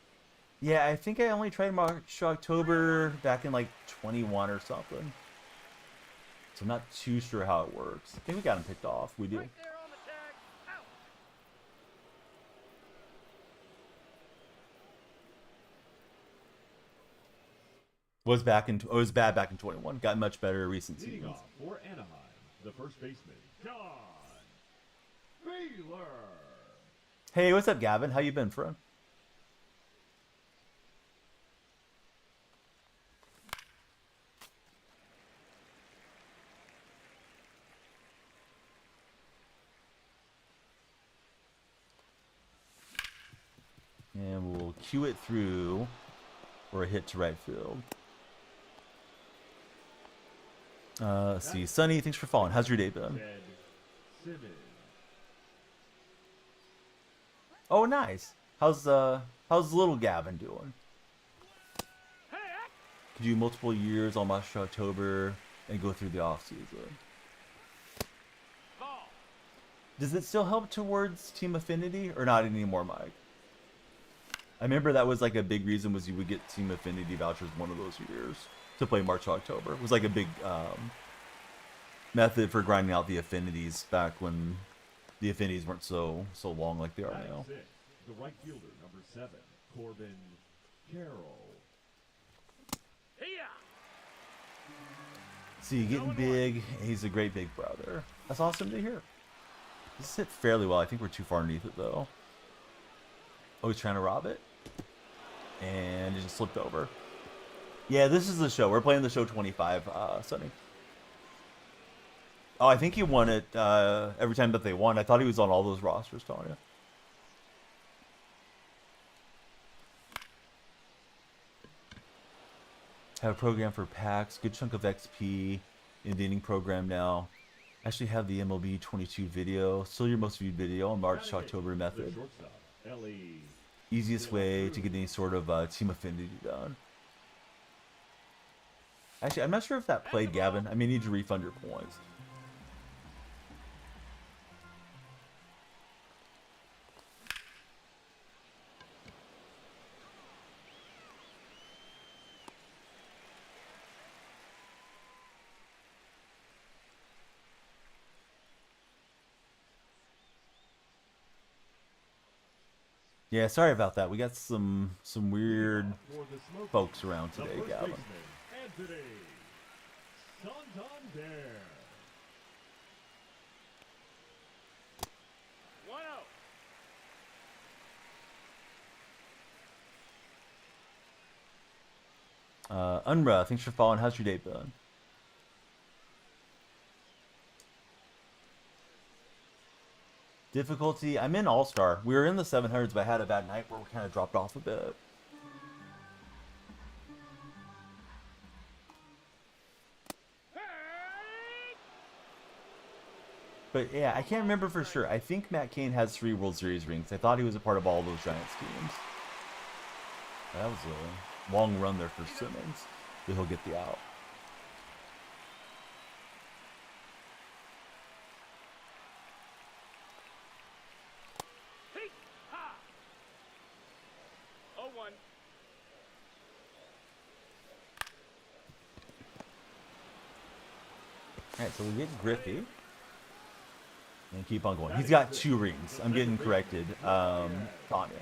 Yeah, I think I only tried March to October back in like 21 or something. So I'm not too sure how it works. I think we got him picked off. We do. Right there on the tag. Out. Was bad back in 21. Got much better recent Leading seasons. off for Anaheim, the first baseman, John Baylor. Hey, what's up, Gavin? How you been, friend? And we'll cue it through for a hit to right field. Let's see. Sonny, thanks for following. How's your day been? Ted Simmons. Oh, nice. How's little Gavin doing? Hey, Could do multiple years on March to October and go through the off season. ball. Does it still help towards team affinity or not anymore, Mike? I remember that was like a big reason was you would get team affinity vouchers one of those years to play March to October. It was like a big method for grinding out the affinities back when the affinities weren't so long like they are Batting now. sixth, the right fielder, number 7, Corbin Carroll. Here. See, getting big. He's a great big brother. That's awesome to hear. This hit fairly well. I think we're too far underneath it though. Oh, he's trying to rob it. And it just slipped over. Yeah, this is the show. We're playing the show 25, Sonny. Oh, I think he won it every time that they won. I thought he was on all those rosters, Tanya. Have a program for packs. Good chunk of XP in the inning program now. Actually have the MLB 22 video. Still your most viewed video on March to October The method. shortstop, Ellie. Easiest way to get any sort of team affinity done. Actually, I'm not sure if that played, Gavin. I may need to refund your points. Yeah, sorry about that. We got some weird For the Smokies, folks around the today, first Gavin. baseman, Anthony Santander. 1-0. Unra, thanks for following. How's your day been? Difficulty, I'm in All-Star. We were in the 700s, but I had a bad night where we kind of dropped off a bit. Hey. But yeah, I can't remember for sure. I think Matt Cain has 3 World Series rings. I thought he was a part of all those Giants teams. That was a long run there for Simmons. But he'll get the out. Hey. Ha. 0-1. Alright, so we get Griffey. And keep on going. He's got 2 rings. I'm getting corrected. Tanya. Robert.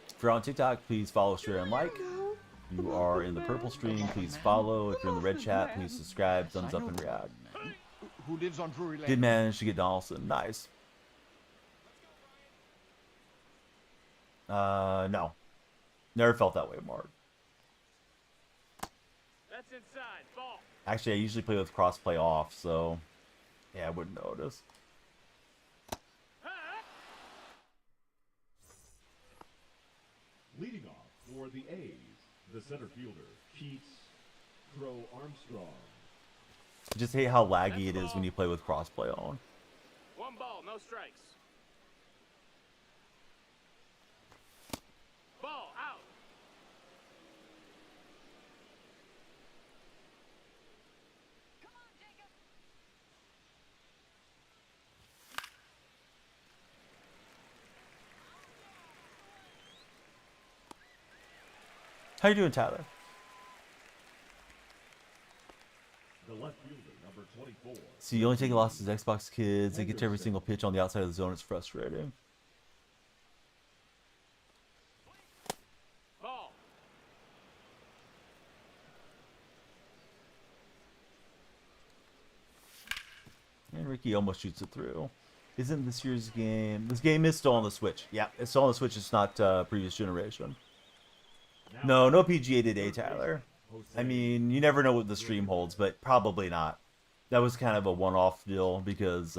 If you're on TikTok, please follow, share, and like. If you are in the purple stream, please follow. If you're in the red chat, please subscribe, thumbs up, and react. Who lives on Drury Lane? Did manage to get Donaldson. Nice. No. Never felt that way, Mark. That's inside. Ball. Actually, I usually play with cross-play off, so... Yeah, I wouldn't notice. Ha. Leading off for the A's, the center fielder, Keats Crow Armstrong. I just hate how laggy it is when you play with cross-play on. 1 ball, no strikes. Ball out. How you doing, Tyler? The left fielder, number 24. See, you only take losses as Xbox kids. They get to every single pitch on the outside of the zone. It's frustrating. Ball. And Ricky almost shoots it through. Isn't this year's game? This game is still on the Switch. Yeah, it's still on the Switch. It's not previous generation. No PGA today, Tyler. I mean, you never know what the stream holds, but probably not. That was kind of a one-off deal because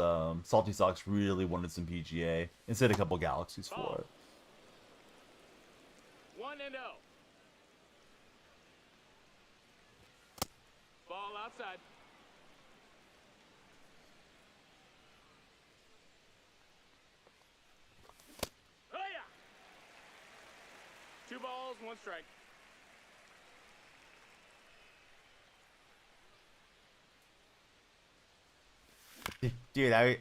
Salty Sox really wanted some PGA instead of a couple Galaxies for it. 1-0. Ball outside. Oh yeah. 2 balls, 1 strike. Dude, I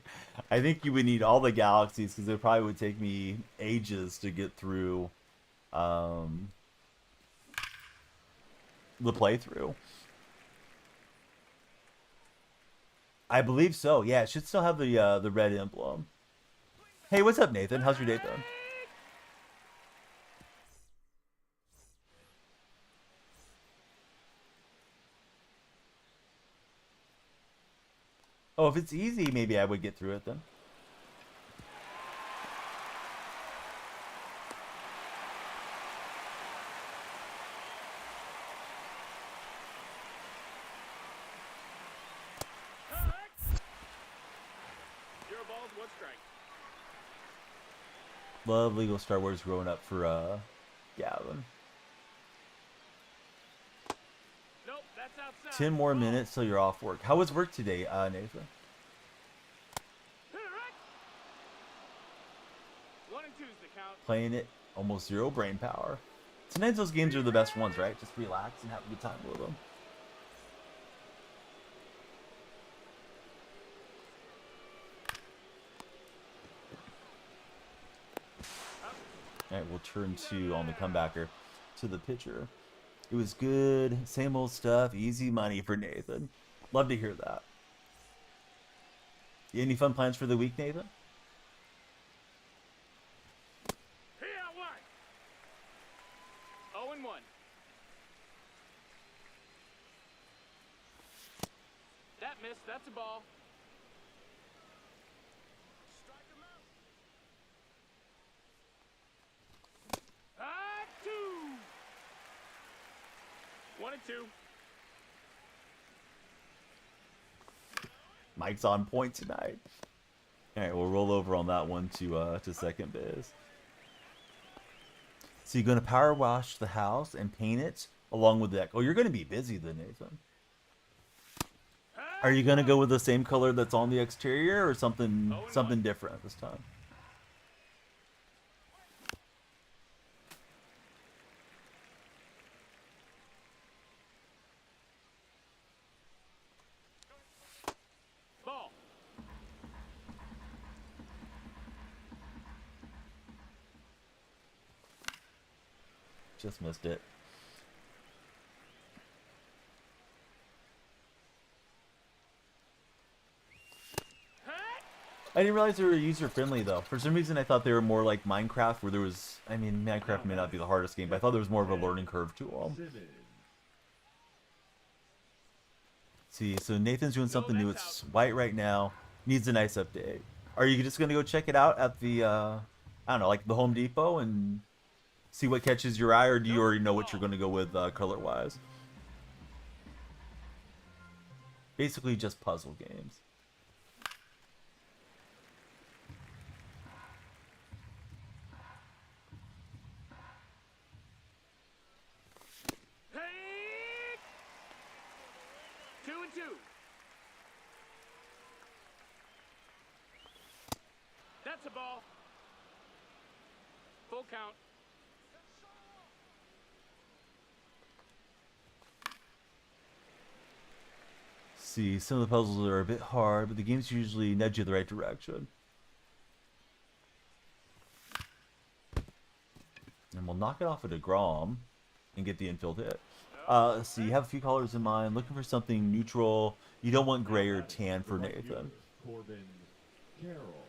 think you would need all the Galaxies because it probably would take me ages to get through the playthrough. I believe so. Yeah, it should still have the red emblem. Hey, what's up, Nathan? How's your day going? Oh, if it's easy, maybe I would get through it then. Zero balls, 1 strike. Love Lego Star Wars growing up for Gavin. Nope, that's outside. 10 more Ball. minutes till you're off work. How was work today, Nathan? Hit it right. 1 and 2's the count. Playing it, almost zero brain power. Sometimes those games are the best ones, right? Just relax and have a good time with them. All right, we'll turn to on the comebacker to the pitcher. It was good, same old stuff, easy money for Nathan. Love to hear that. Any fun plans for the week, Nathan? Here out wide. 0 and 1. That missed. That's a ball. Strike him out. 2. 1 and 2. Mike's on point tonight. All right, we'll roll over on that one to second base. So you're gonna power wash the house and paint it along with that. Oh, you're gonna be busy then, Nathan. Are you gonna go with the same color that's on the exterior or something different this time? Ball. Just missed it. I didn't realize they were user-friendly, though. For some reason, I thought they were more like Minecraft, where there was... I mean, Minecraft may not be the hardest game, but I thought there was more of a learning curve to them. Simmons. See, so Nathan's doing something new. It's white right now. Needs a nice update. Are you just going to go check it out at the, I don't know, like the Home Depot and see what catches your eye, or do you already know what you're going to go with color-wise? Basically just puzzle games. Hey! 2 and 2. That's a ball. Full count. See, some of the puzzles are a bit hard, but the games usually nudge you the right direction. And we'll knock it off at a Grom. and get the infield hit. So you have a few colors in mind. Looking for something neutral. You don't want gray or tan for The right Nathan. fielder, Corbin Carroll.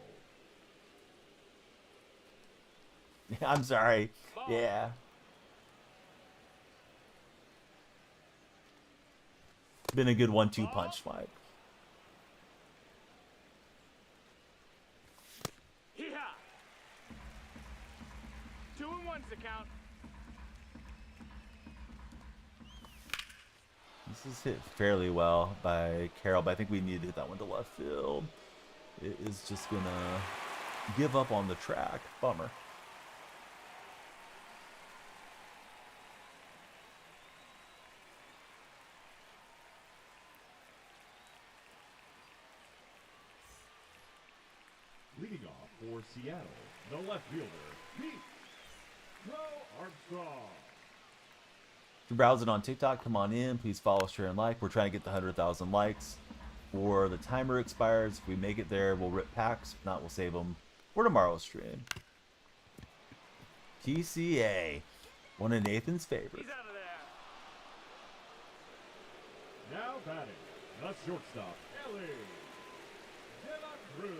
I'm sorry. Yeah. Been a good 1-2 punch, Mike. Hee-haw! 2-1's the count. This is hit fairly well by Carroll, but I think we need to hit that one to left field. It is just gonna give up on the track. Bummer. Leading off for Seattle, the left fielder, Pete Armstrong. If you're browsing on TikTok, come on in. Please follow, share, and like. We're trying to get the 100,000 likes before the timer expires. If we make it there, we'll rip packs. If not, we'll save them for tomorrow's stream. TCA, one of Nathan's favorites. He's out of there. Now batting, the shortstop, Ellie De La Cruz.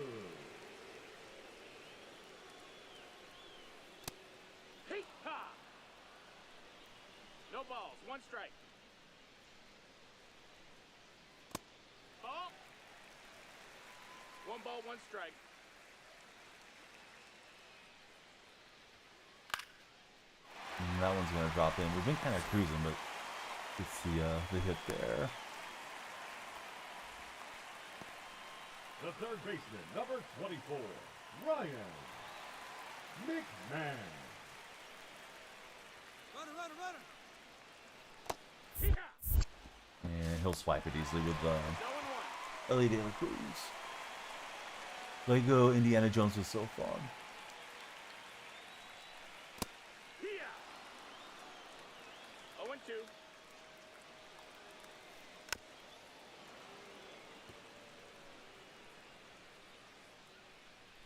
Hee-haw! No balls, 1 strike. Ball. 1 ball, 1 strike. That one's gonna drop in. We've been kind of cruising, but it's the hit there. The third baseman, number 24, Ryan McMahon. Hee-haw! And he'll swipe it easily with 0-1. Ellie De La Cruz. Lego Indiana Jones was so fun. Hee-haw! 0-2.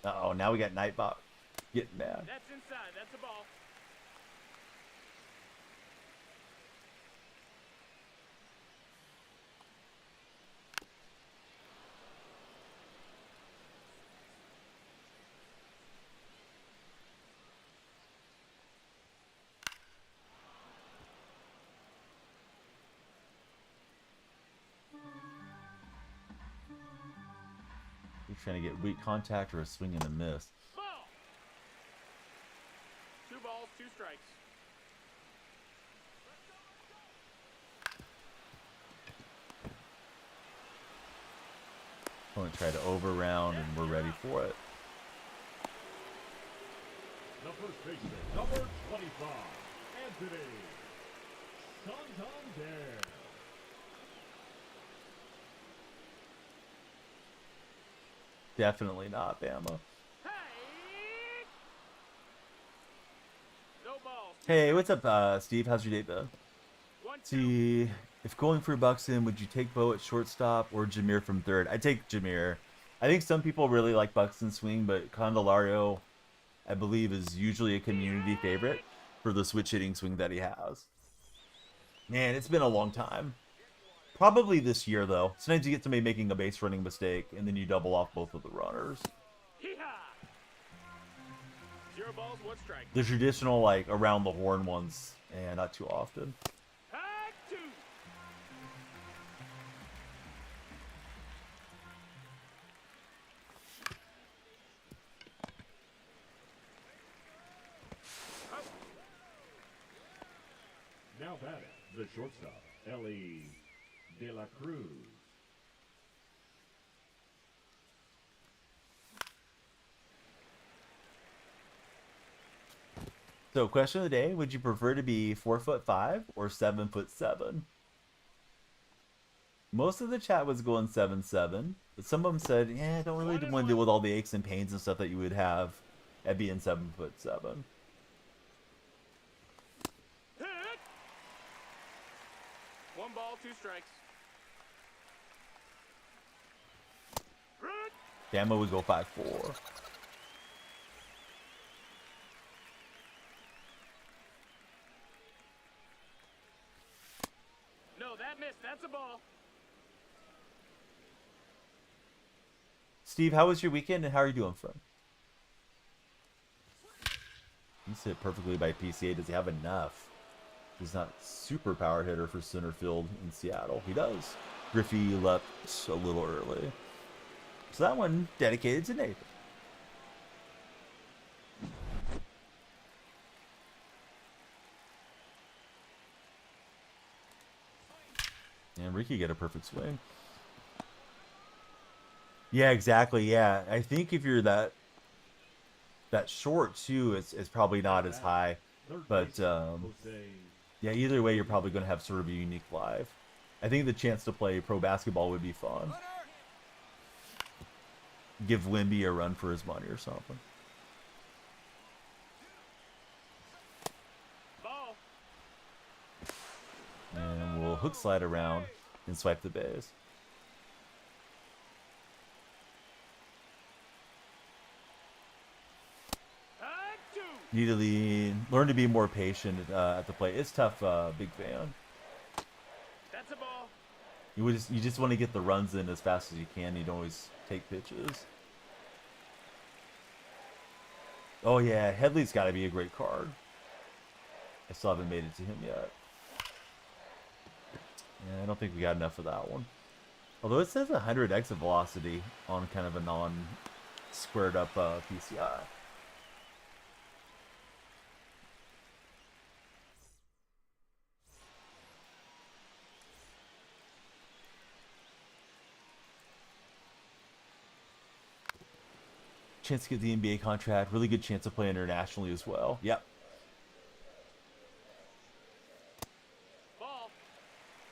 Uh-oh, now we got Nightbot getting mad. That's inside. That's a ball. You're trying to get weak contact or a swing and a miss. Ball. 2 balls, 2 strikes. I'm gonna try to over round and we're ready for it. The first baseman, number 25, Anthony Santander. Definitely not Bama. Hey! No balls. Hey, what's up, Steve? How's your day been? 1-2. See, if going for Buxton, would you take Bo at shortstop or Jameer from third? I take Jameer. I think some people really like Buxton's swing, but Candelario, I believe, is usually a community favorite for the switch hitting swing that he has. Man, it's been a long time. Probably this year, though. Sometimes you get somebody making a base running mistake, and then you double off both of the runners. Hee-haw! 0 balls, 1 strike. The traditional, like, around the horn ones, and not too often. High 2. Now batting, the shortstop, Ellie De La Cruz. So, question of the day: would you prefer to be 4'5" or 7'7"? Most of the chat was going 7'7", but some of them said, "Yeah, I don't really want to deal with all the aches and pains and stuff that you would have at being 7'7". Hit! 1 ball, 2 strikes. Run! Bama would go 5'4". Steve, how was your weekend and how are you doing, friend? He's hit perfectly by PCA. Does he have enough? He's not super power hitter for center field in Seattle. He does. Griffey leapt a little early. So that one dedicated to Nathan. And Ricky get a perfect swing. Yeah, exactly. Yeah, I think if you're that short too, it's probably not as high. But yeah, either way, you're probably going to have sort of a unique life. I think the chance to play pro basketball would be fun. Give Wimby a run for his money or something. Ball. And we'll hook slide around and swipe the base. And 2. Need to learn to be more patient at the plate. It's tough, big fan. That's a ball. You just want to get the runs in as fast as you can. You don't always take pitches. Oh yeah, Headley's got to be a great card. I still haven't made it to him yet. Yeah, I don't think we got enough of that one. Although it says 100 exit velocity on kind of a non-squared up PCI. Chance to get the NBA contract. Really good chance to play internationally as well. Yep. Ball.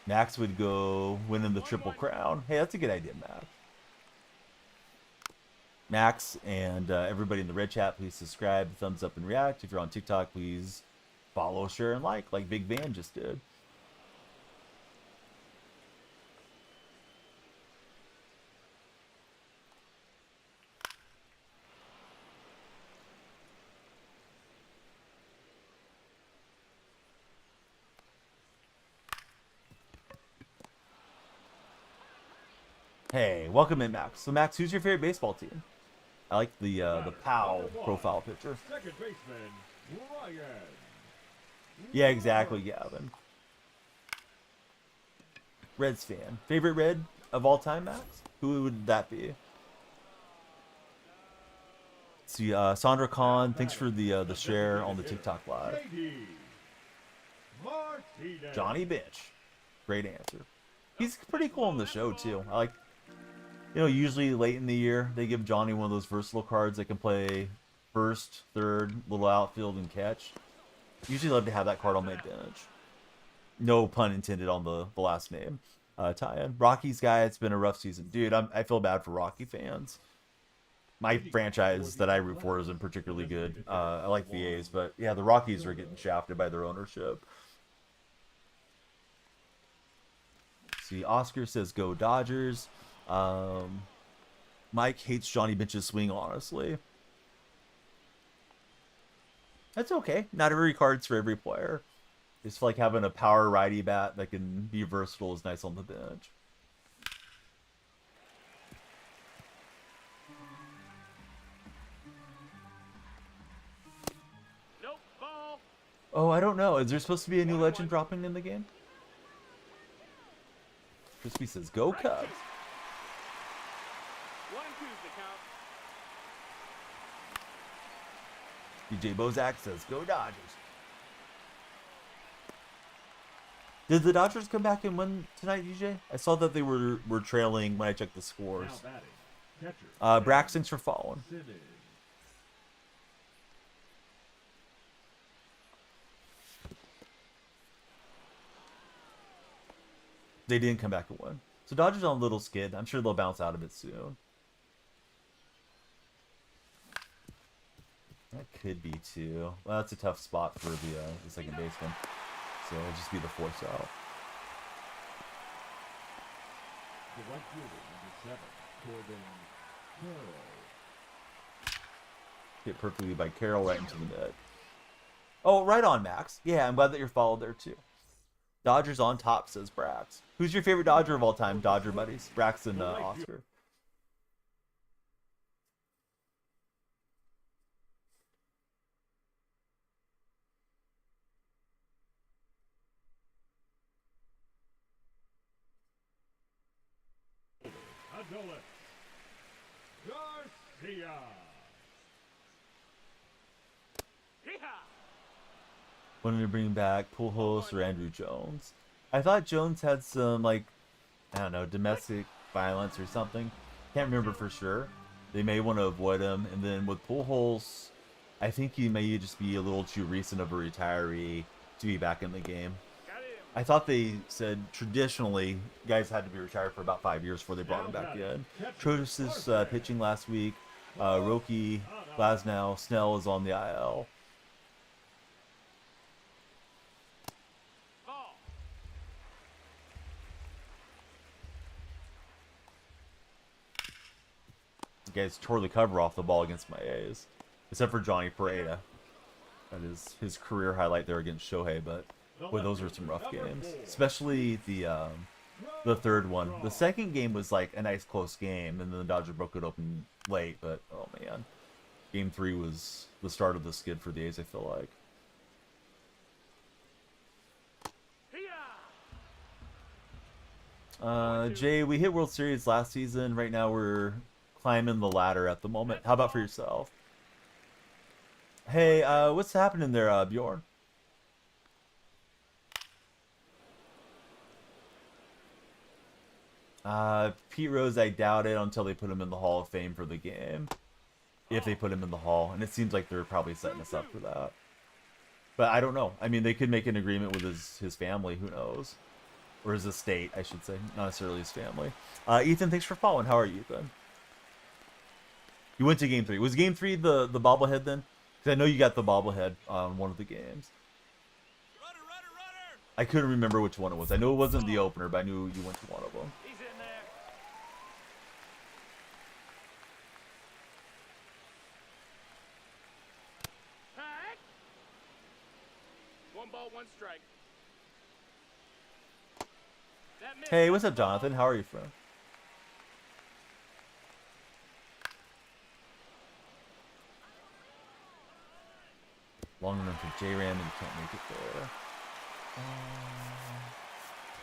Max would go winning the Triple Crown. Hey, that's a good idea, Max. Max and everybody in the red chat, please subscribe, thumbs up, and react. If you're on TikTok, please follow, share, and like Big Van just did. Hey, welcome in, Max. So, Max, who's your favorite baseball team? I like the POW profile picture. Second baseman, Ryan. Yeah, exactly, Gavin. Reds fan. Favorite Red of all time, Max? Who would that be? See, Sandra Khan, thanks for the share on the TikTok live. JD Martinez. Johnny Bench. Great answer. He's pretty cool on the show, too. I like, usually late in the year, they give Johnny one of those versatile cards that can play first, third, little outfield, and catch. Usually love to have that card on my bench. No pun intended on the last name. Tie-in. Rockies guy, it's been a rough season. Dude, I feel bad for Rocky fans. My franchise that I root for isn't particularly good. I like the A's, but yeah, the Rockies are getting shafted by their ownership. See, Oscar says go Dodgers. Mike hates Johnny Bench's swing, honestly. That's okay. Not every card's for every player. It's like having a power righty bat that can be versatile is nice on the bench. Nope. Ball. Oh, I don't know. Is there supposed to be a new legend dropping in the game? Crispy says, go Cubs. 1-2's the count. DJ Bozak says, go Dodgers. Did the Dodgers come back and win tonight, DJ? I saw that they were trailing when I checked the scores. Now batting, catcher. Braxton's for following. Simmons. They didn't come back and win. So Dodgers on a little skid. I'm sure they'll bounce out of it soon. That could be too. Well, that's a tough spot for the second baseman. So it'll just be the force out. The right fielder, number 7, Corbin Carroll. Hit perfectly by Carroll right into the net. Oh, right on, Max. Yeah, I'm glad that you're followed there too. Dodgers on top, says Brax. Who's your favorite Dodger of all time? Dodger buddies. Brax and Oscar. Angeles, Garcia. Hee-haw! Wanted to bring back Pujols or Andrew Jones. I thought Jones had some, like, I don't know, domestic violence or something. Can't remember for sure. They may want to avoid him. And then with Pujols, I think he may just be a little too recent of a retiree to be back in the game. Got him. I thought they said traditionally guys had to be retired for about 5 years before they brought him back in. Trotus is pitching last week. Roki, Glasnow, Snell is on the IL. Ball. The guys tore the cover off the ball against my A's. Except for Johnny Pereira. That is his career highlight there against Shohei, but boy, those were some rough games. Especially the third one. The second game was like a nice close game, and then the Dodgers broke it open late, but oh man. Game 3 was the start of the skid for the A's, I feel like. Hee-haw! Jay, we hit World Series last season. Right now we're climbing the ladder at the moment. How about for yourself? Hey, what's happening there, Bjorn? Pete Rose, I doubt it until they put him in the Hall of Fame for the game. If they put him in the Hall. And it seems like they're probably setting us up for that. But I don't know. I mean, they could make an agreement with his family. Who knows? Or his estate, I should say. Not necessarily his family. Ethan, thanks for following. How are you, Ethan? You went to Game 3. Was Game 3 the bobblehead then? Because I know you got the bobblehead on one of the games. Runner, runner, runner! I couldn't remember which one it was. I know it wasn't the opener, but I knew you went to one of them. He's in there. Hack! 1 ball, 1 strike. That missed. Hey, what's up, Jonathan? How are you, friend? Long run for J-Ram and you can't make it there.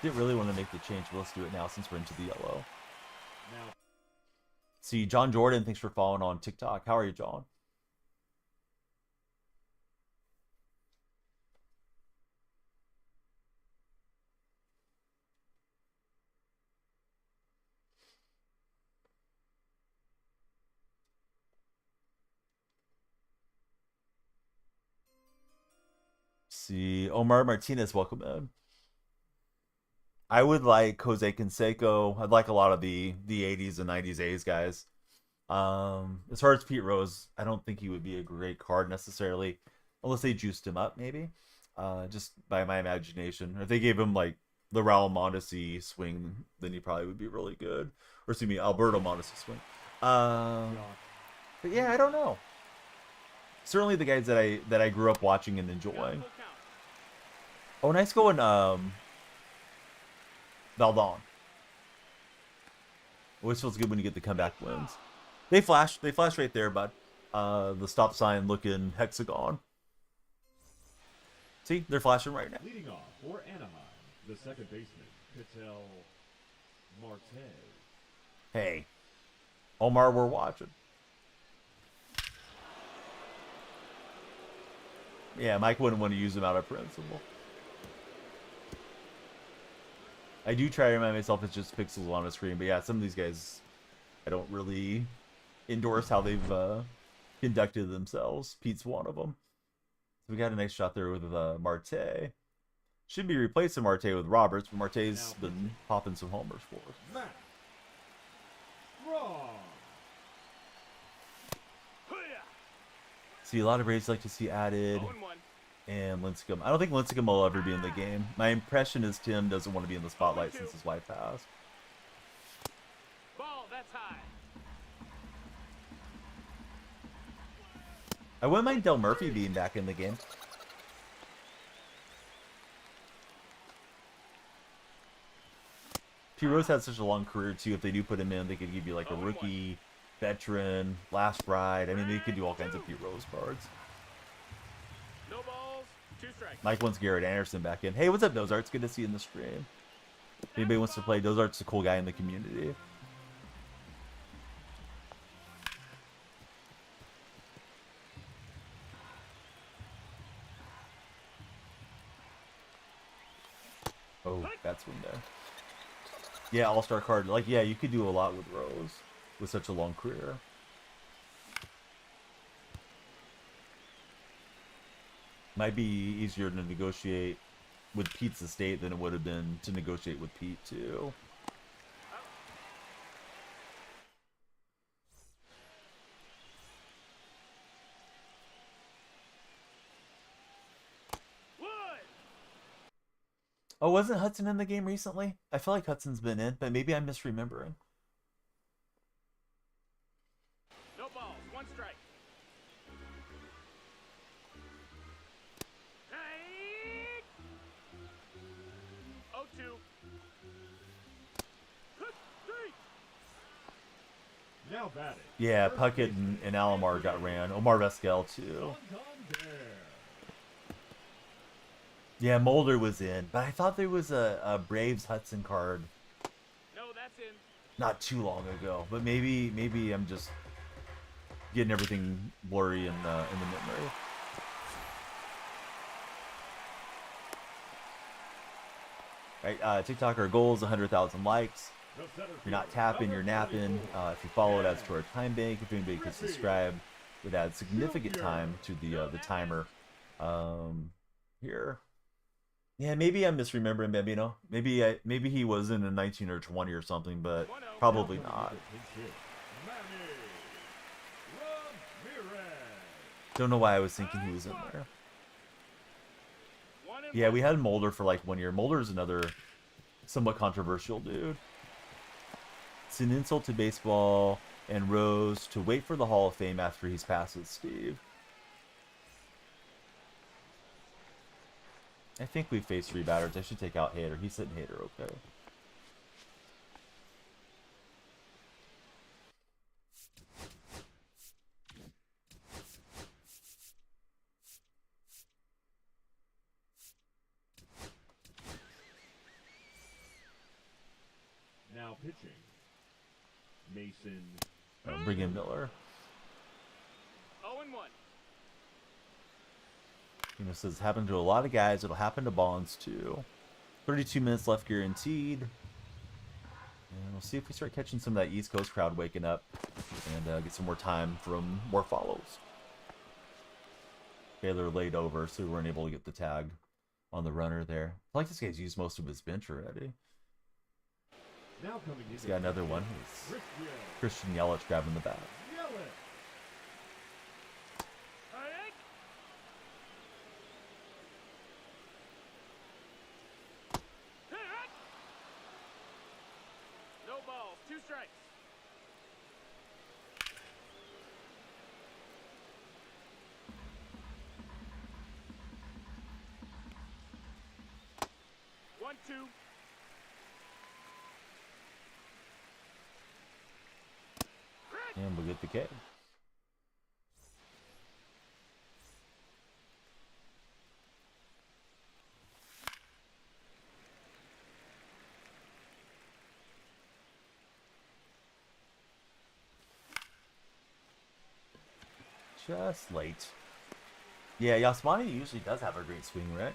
Didn't really want to make the change, but let's do it now since we're into the yellow. Now, See, John Jordan, thanks for following on TikTok. How are you, John? See, Omar Martinez, welcome in. I would like Jose Canseco. I'd like a lot of the 80s and 90s A's guys. As far as Pete Rose, I don't think he would be a great card necessarily, unless they juiced him up maybe. Just by my imagination. If they gave him like the Raul Mondesi swing, then he probably would be really good. Or excuse me, Alberto Mondesi swing. But yeah, I don't know. Certainly the guys that I grew up watching and enjoying. Full count. Oh, nice going, Valdon. Always feels good when you get the comeback wins. They flash right there, bud. The stop sign looking hexagon. See, they're flashing right now. leading off for Anaheim, the second baseman, Ketel Marte. Hey, Omar, we're watching. Yeah, Mike wouldn't want to use him out of principle. I do try to remind myself it's just pixels on a screen, but yeah, some of these guys, I don't really endorse how they've conducted themselves. Pete's one of them. So we got a nice shot there with Marte. Should be replacing Marte with Roberts, but Marte's been popping some homers for us. Matt Raw. Hoo-yah! See, a lot of Braves like to see added. 0-1. And Lincecum. I don't think Lincecum will ever be in the game. My impression is Tim doesn't want to be in the spotlight since his wife passed. Ball, that's high. I wouldn't mind Del Murphy being back in the game. P. Rose had such a long career too. If they do put him in, they could give you like a rookie, veteran, last ride. I mean, they could do all kinds of P. Rose cards. No balls, 2 strikes. Mike wants Garrett Anderson back in. Hey, what's up, Dozart? It's good to see you in the stream. If anybody wants to play, Dozart's a cool guy in the community. Yeah, all-star card. Like, yeah, you could do a lot with Rose with such a long career. Might be easier to negotiate with Pete's estate than it would have been to negotiate with Pete, too. Oh, wasn't Hudson in the game recently? I feel like Hudson's been in, but maybe I'm misremembering. No balls, one strike. Hey! 0-2. Now batting. Yeah, Puckett and Alomar got ran. Omar Vizquel, too. Yeah, Mulder was in, but I thought there was a Braves Hudson card No, that's in. not too long ago. But maybe I'm just getting everything blurry in the memory. Right, TikTok, our goal is 100,000 likes. If you're not tapping, you're napping. If you follow it, adds to our time bank. If anybody could subscribe, it would add significant time to the timer. Here. Yeah, maybe I'm misremembering Bambino. Maybe he was in a 19 or 20 or something, but probably not. Don't know why I was thinking he was in there. Yeah, we had Mulder for like 1 year. Mulder's another somewhat controversial dude. It's an insult to baseball and Rose to wait for the Hall of Fame after he's passed with Steve. I think we faced 3 batters. I should take out Hader. He's sitting Hader okay. Now pitching. Mason. Bring in Miller. 0-1. You know, says happened to a lot of guys. It'll happen to Bonds too. 32 minutes left guaranteed. And we'll see if we start catching some of that East Coast crowd waking up and get some more time from more follows. Baylor laid over, so we weren't able to get the tag on the runner there. I feel like this guy's used most of his bench already. Now coming in. He's got another one. It's Christian Yelich grabbing the bat. No balls, 2 strikes. One, 2. And we'll get the K. Just late. Yeah, Yasmani usually does have a great swing, right?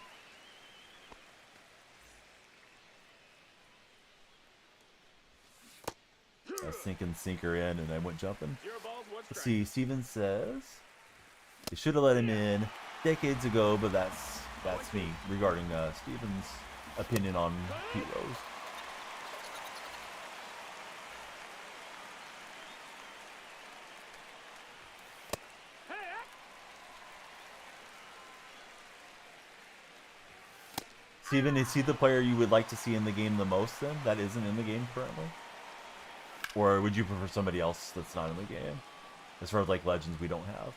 I was thinking sinker in and I went jumping. 0 balls, 1 Let's strike. see, Steven says they should have let him in decades ago, but that's me regarding Steven's opinion on Pete Rose. Steven, is he the player you would like to see in the game the most then, that isn't in the game currently? Or would you prefer somebody else that's not in the game? As far as like legends we don't have.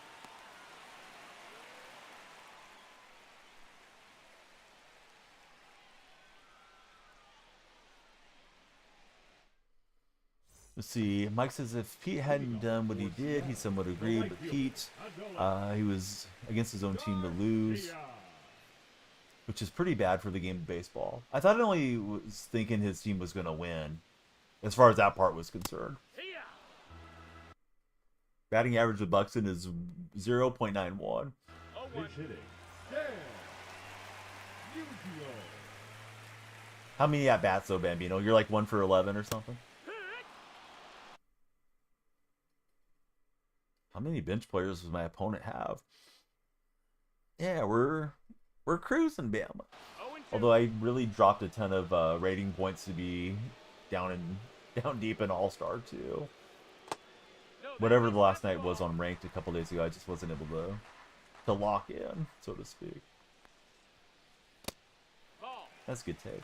Let's see. Mike says if Pete hadn't done what he did, he somewhat agreed. But Pete, he was against his own team to lose, which is pretty bad for the game of baseball. I thought he was thinking his team was going to win, as far as that part was concerned. Batting average with Buxton is 0.91. Pitch hitting. Dan. Yu-Gi-Oh. How many at bats though, Bambino? You're like 1 for 11 or something. How many bench players does my opponent have? Yeah, we're cruising, Bam. Although I really dropped a ton of rating points to be down deep in All Star too. Whatever the last night was on ranked a couple days ago, I just wasn't able to lock in, so to speak. That's good take.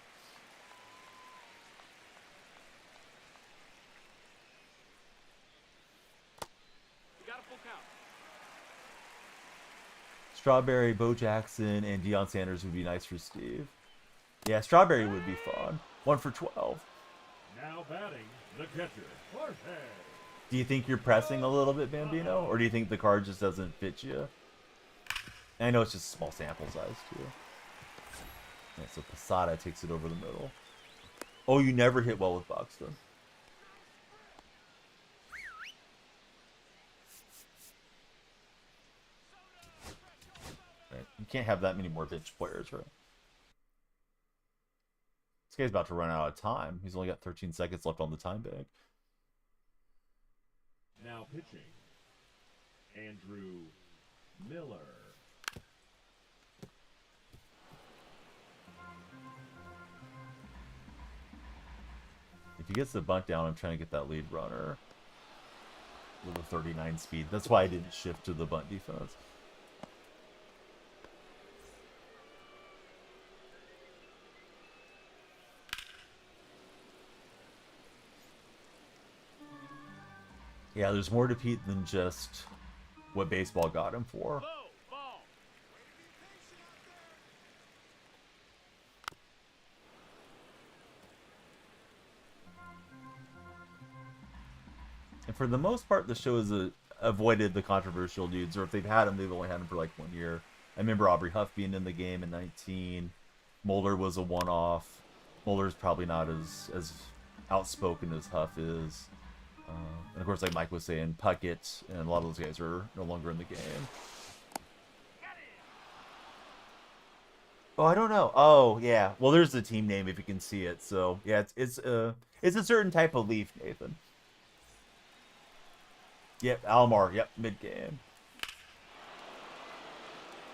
Strawberry, Bo Jackson, and Deion Sanders would be nice for Steve. Yeah, Strawberry would be fun. 1 for 12. Now batting, the catcher, Jorge. Do you think you're pressing a little bit, Bambino? Or do you think the card just doesn't fit you? I know it's just a small sample size, too. Yeah, so Posada takes it over the middle. Oh, you never hit well with Buxton. Right. You can't have that many more bench players, right? This guy's about to run out of time. He's only got 13 seconds left on the time bank. Now pitching, Andrew Miller. If he gets the bunt down, I'm trying to get that lead runner with a 39 speed. That's why I didn't shift to the bunt defense. Yeah, there's more to Pete than just what baseball got him for. And for the most part, the show has avoided the controversial dudes, or if they've had them, they've only had them for like 1 year. I remember Aubrey Huff being in the game in 19. Mulder was a one-off. Mulder's probably not as outspoken as Huff is. And of course, like Mike was saying, Puckett and a lot of those guys are no longer in the game. Oh, I don't know. Oh, yeah. Well, there's the team name if you can see it. So yeah, it's a certain type of leaf, Nathan. Yep, Almar. Yep, mid game.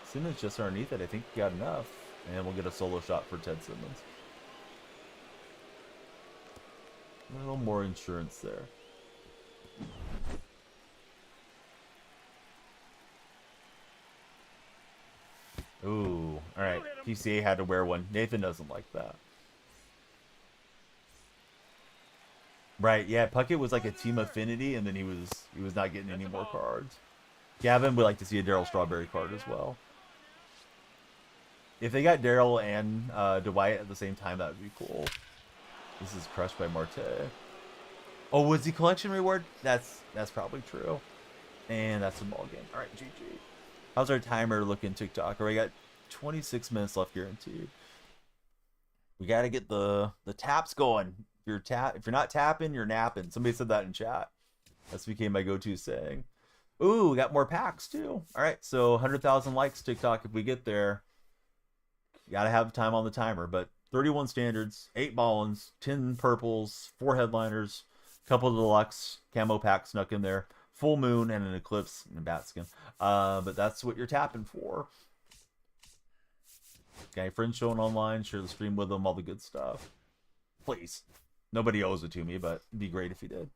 Simmons just underneath it. I think he got enough, and we'll get a solo shot for Ted Simmons. A little more insurance there. Ooh, all right. PCA had to wear one. Nathan doesn't like that. Right, yeah. Puckett was like a team affinity, and then he was not getting any more cards. Gavin would like to see a Darryl Strawberry card as well. If they got Darryl and Dwight at the same time, that would be cool. This is crushed by Marte. Oh, was the collection reward? That's probably true. And that's a ball game. All right, GG. How's our timer looking, TikTok? We got 26 minutes left guaranteed. We got to get the taps going. If you're not tapping, you're napping. Somebody said that in chat. That's became my go-to saying. Ooh, we got more packs too. All right, so 100,000 likes TikTok if we get there. You got to have time on the timer, but 31 standards, 8 ballins, 10 purples, 4 headliners, couple of deluxe camo packs snuck in there, full moon and an eclipse and a bat skin. But that's what you're tapping for. Okay, friends showing online, share the stream with them, all the good stuff. Please. Nobody owes it to me, but it'd be great if you did.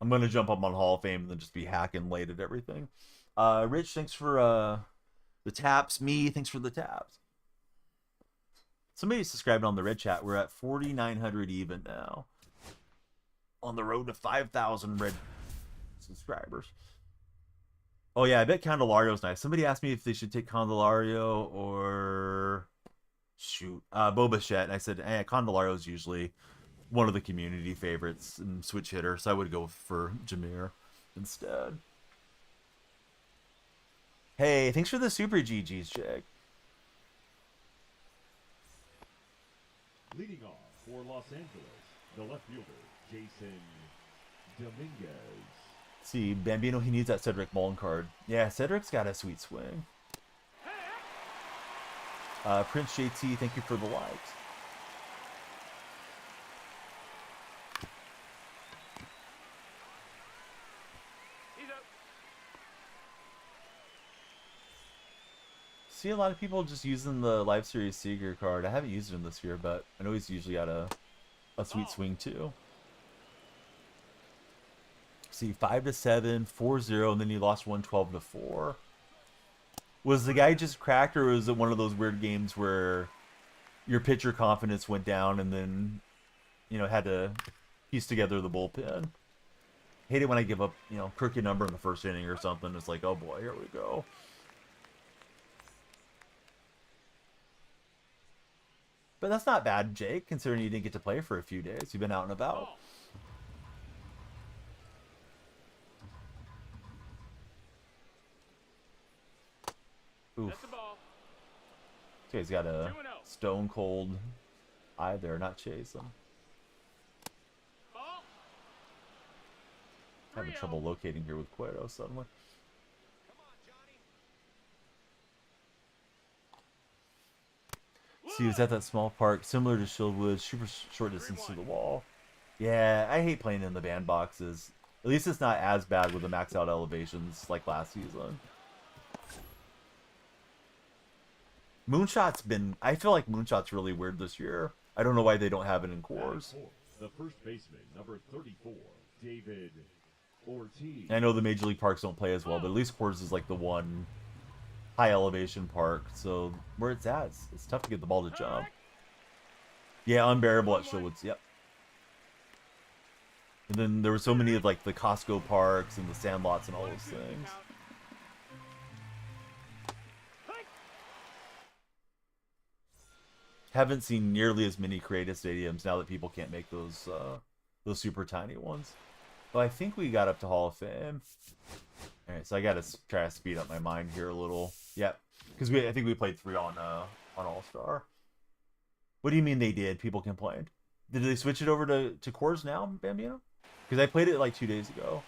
I'm going to jump up on Hall of Fame and then just be hacking late at everything. Rich, thanks for the taps. Me, thanks for the taps. Somebody subscribed on the Red Chat. We're at 4,900 even now. On the road to 5,000 Red subscribers. Oh, yeah, I bet Candelario's nice. Somebody asked me if they should take Candelario or... Shoot. Boba Fett. And I said, Candelario's usually one of the community favorites and switch hitter, so I would go for Jameer instead. Hey, thanks for the super GGs, Jake. Leading off for Los Angeles, the left fielder, Jason Dominguez. See, Bambino, he needs that Cedric Mullen card. Yeah, Cedric's got a sweet swing. Prince JT, thank you for the likes. See a lot of people just using the Live Series Seeger card. I haven't used him this year, but I know he's usually got a sweet swing too. See, 5-7, 4-0, and then he lost 112-4. Was the guy just cracked, or was it one of those weird games where your pitcher confidence went down and then, had to piece together the bullpen? Hate it when I give up, crooked number in the first inning or something. It's like, oh boy, here we go. But that's not bad, Jake, considering you didn't get to play for a few days. You've been out and about. Oof. This guy's got a stone cold eye there, not chase him. Having trouble locating here with Cueto suddenly. See, he was at that small park, similar to Shieldwood, super short distance to the wall. Yeah, I hate playing in the bandboxes. At least it's not as bad with the max out elevations like last season. Moonshot's been... I feel like Moonshot's really weird this year. I don't know why they don't have it in cores. The first baseman, number 34, David Ortiz. I know the Major League Parks don't play as well, but at least cores is like the one high elevation park. So where it's at, it's tough to get the ball to jump. Yeah, unbearable at Shieldwoods. Yep. And then there were so many of like the Costco parks and the Sandlots and all those things. Haven't seen nearly as many creative stadiums now that people can't make those super tiny ones. But I think we got up to Hall of Fame. All right, so I got to try to speed up my mind here a little. Yep, because I think we played 3 on All Star. What do you mean they did? People complained. Did they switch it over to cores now, Bambino? Because I played it like 2 days ago.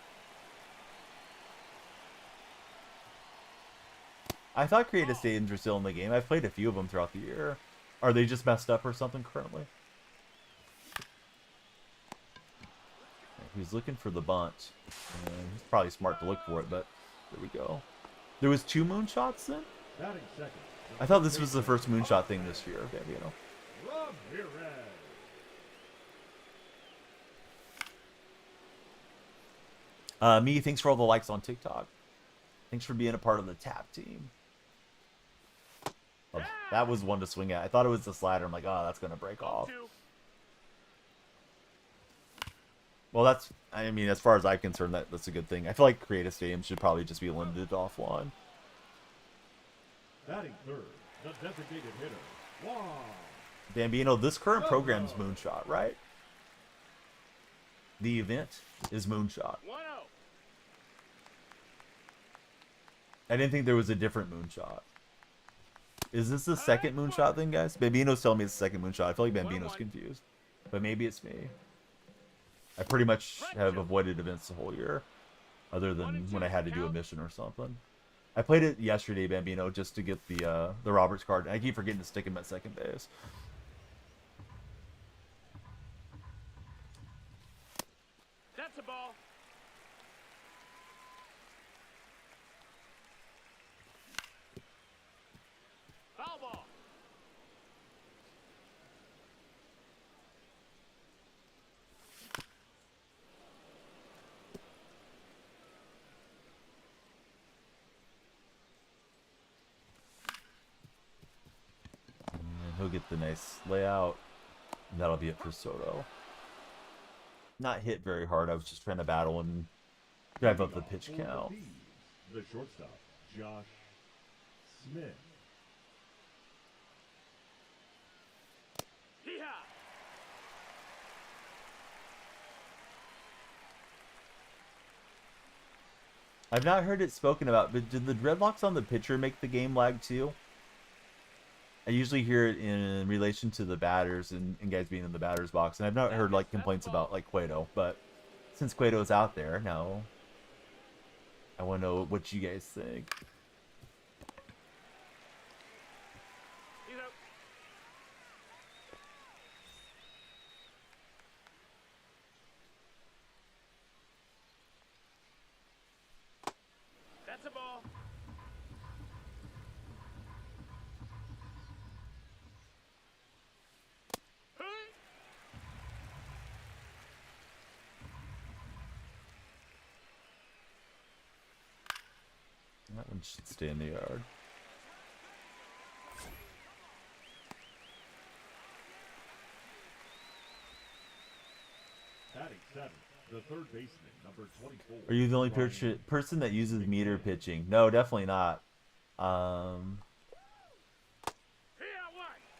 I thought creative stadiums were still in the game. I've played a few of them throughout the year. Are they just messed up or something currently? He's looking for the bunt. And he's probably smart to look for it, but there we go. There was 2 moonshots then? I thought this was the first moonshot thing this year, Bambino. Me, thanks for all the likes on TikTok. Thanks for being a part of the TAP team. Oh, that was one to swing at. I thought it was the slider. I'm like, oh, that's going to break off. Well, I mean, as far as I'm concerned, that's a good thing. I feel like creative stadiums should probably just be limited to offline. Batting third, the designated hitter. Wow. Bambino, this current program's Moonshot, right? The event is Moonshot. I didn't think there was a different Moonshot. Is this the second Moonshot thing, guys? Bambino's telling me it's the second Moonshot. I feel like Bambino's confused. But maybe it's me. I pretty much have avoided events the whole year. Other than when I had to do a mission or something. I played it yesterday, Bambino, just to get the Roberts card. I keep forgetting to stick him at second base. That's a ball. Foul ball. And he'll get the nice layout. And that'll be it for Soto. Not hit very hard. I was just trying to battle and drive up the pitch count. The shortstop, Josh Smith. Hee-haw. I've not heard it spoken about, but did the dreadlocks on the pitcher make the game lag too? I usually hear it in relation to the batters and guys being in the batter's box, and I've not heard like complaints about like Cueto, but since Cueto's out there, no. I want to know what you guys think. He's out. That's a ball. That one should stay in the yard. Batting seventh, the third baseman, number 24. Are you the only Ryan person that uses meter pitching? No, definitely not. I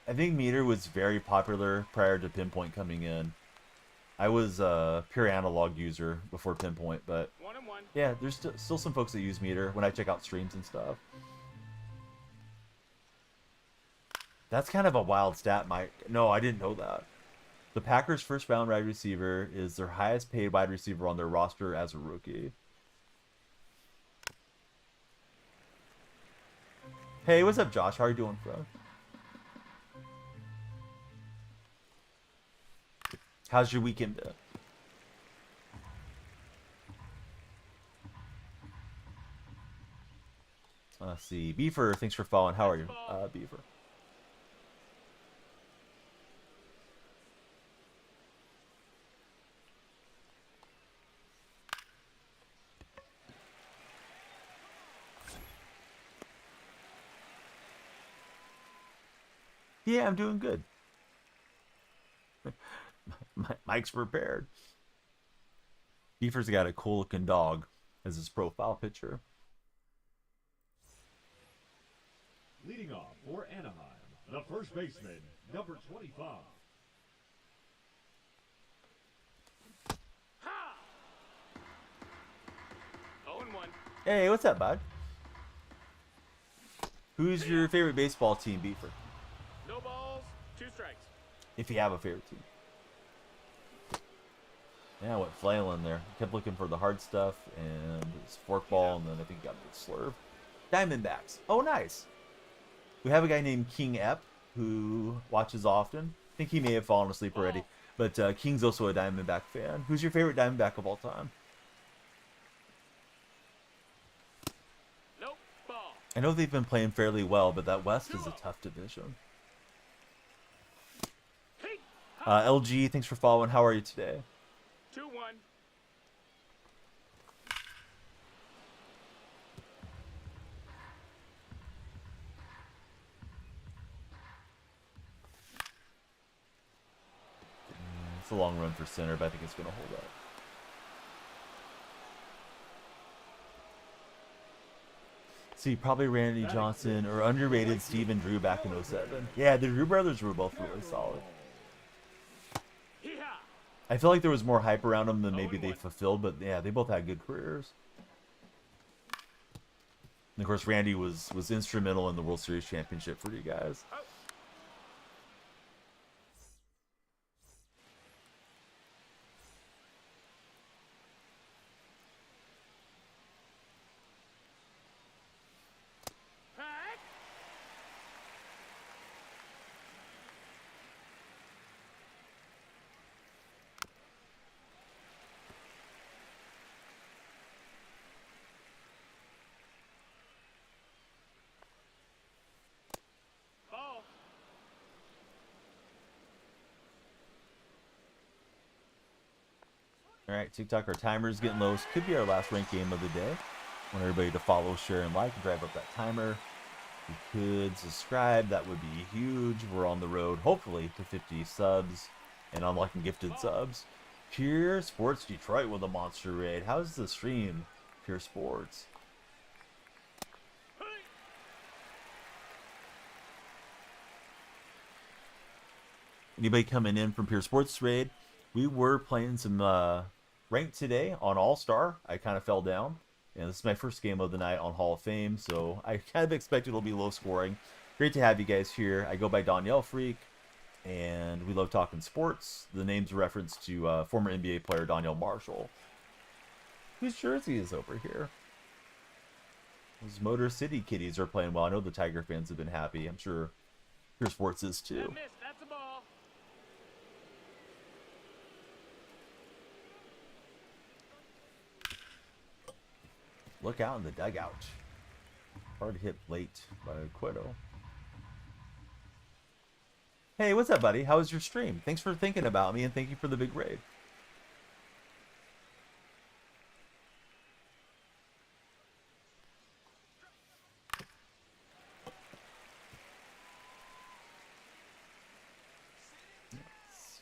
think meter was very popular prior to pinpoint coming in. I was a pure analog user before pinpoint, but 1-1. yeah, there's still some folks that use meter when I check out streams and stuff. That's kind of a wild stat, Mike. No, I didn't know that. The Packers' first round wide receiver is their highest paid wide receiver on their roster as a rookie. Hey, what's up, Josh? How are you doing, bro? How's your weekend been? Let's see. Beaver, thanks for following. How are you, Beaver? Yeah, I'm doing good. Mike's prepared. Beaver's got a cool looking dog as his profile picture. leading off for Anaheim, the first baseman, number 25. Ha! 0-1. Hey, what's up, bud? Who's your favorite baseball team, Beaver? No balls, 2 strikes. If you have a favorite team. Yeah, I went flailing there. Kept looking for the hard stuff and his forkball, and then I think got the slurve. Diamondbacks. Oh, nice. We have a guy named King Epp who watches often. I think he may have fallen asleep already. But King's also a Diamondback fan. Who's your favorite Diamondback of all time? Nope, ball. I know they've been playing fairly well, but that West is a tough division. Hey! LG, thanks for following. How are you today? 2-1. It's a long run for center, but I think it's going to hold up. See, probably Randy Johnson or underrated Steven Drew back in 07. Yeah, the Drew brothers were both really solid. Hee-haw! I feel like there was more hype around them than maybe they fulfilled, but yeah, they both had good careers. And of course, Randy was instrumental in the World Series championship for you guys. Hack! Ball. All right, TikTok, our timer's getting low. This could be our last ranked game of the day. I want everybody to follow, share, and like and drive up that timer. If you could subscribe, that would be huge. We're on the road, hopefully, to 50 subs and unlocking gifted subs. Pure Sports Detroit with a monster raid. How's the stream, Pure Sports? Hey! Anybody coming in from Pure Sports raid? We were playing some ranked today on All-Star. I kind of fell down. And this is my first game of the night on Hall of Fame, so I kind of expect it'll be low scoring. Great to have you guys here. I go by Danielle Freak, and we love talking sports. The name's a reference to former NBA player Danielle Marshall, whose jersey is over here. Those Motor City Kitties are playing well. I know the Tiger fans have been happy. I'm sure Pure Sports is too. That missed. That's a ball. Look out in the dugout. Hard hit late by Cueto. Hey, what's up, buddy? How was your stream? Thanks for thinking about me, and thank you for the big raid.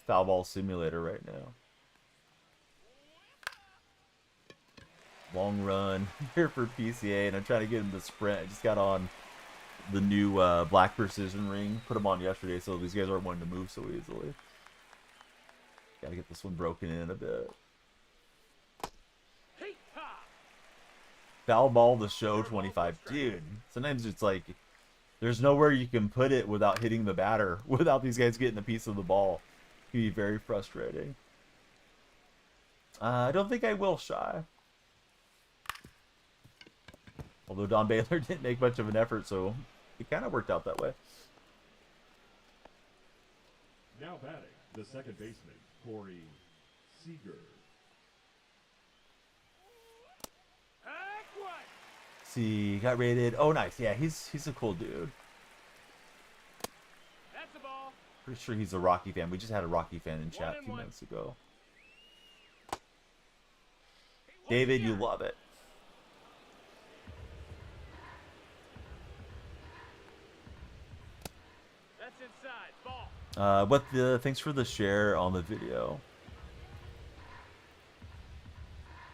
foul ball simulator right now. Long run here for PCA, and I'm trying to get him to sprint. I just got on the new black precision ring. Put them on yesterday, so these guys aren't wanting to move so easily. Gotta get this one broken in a bit. Foul ball the show 25. Dude, sometimes it's like there's nowhere you can put it without hitting the batter, without these guys getting a piece of the ball. It can be very frustrating. I don't think I will, Shy. Although Don Baylor didn't make much of an effort, so it kind of worked out that way. Now batting, the second baseman, Corey Seager. See, got rated. Oh, nice. Yeah, he's a cool dude. That's the ball. Pretty sure he's a Rocky fan. We just had a Rocky fan in chat a few minutes ago. David, you love it. That's inside. Ball. Thanks for the share on the video.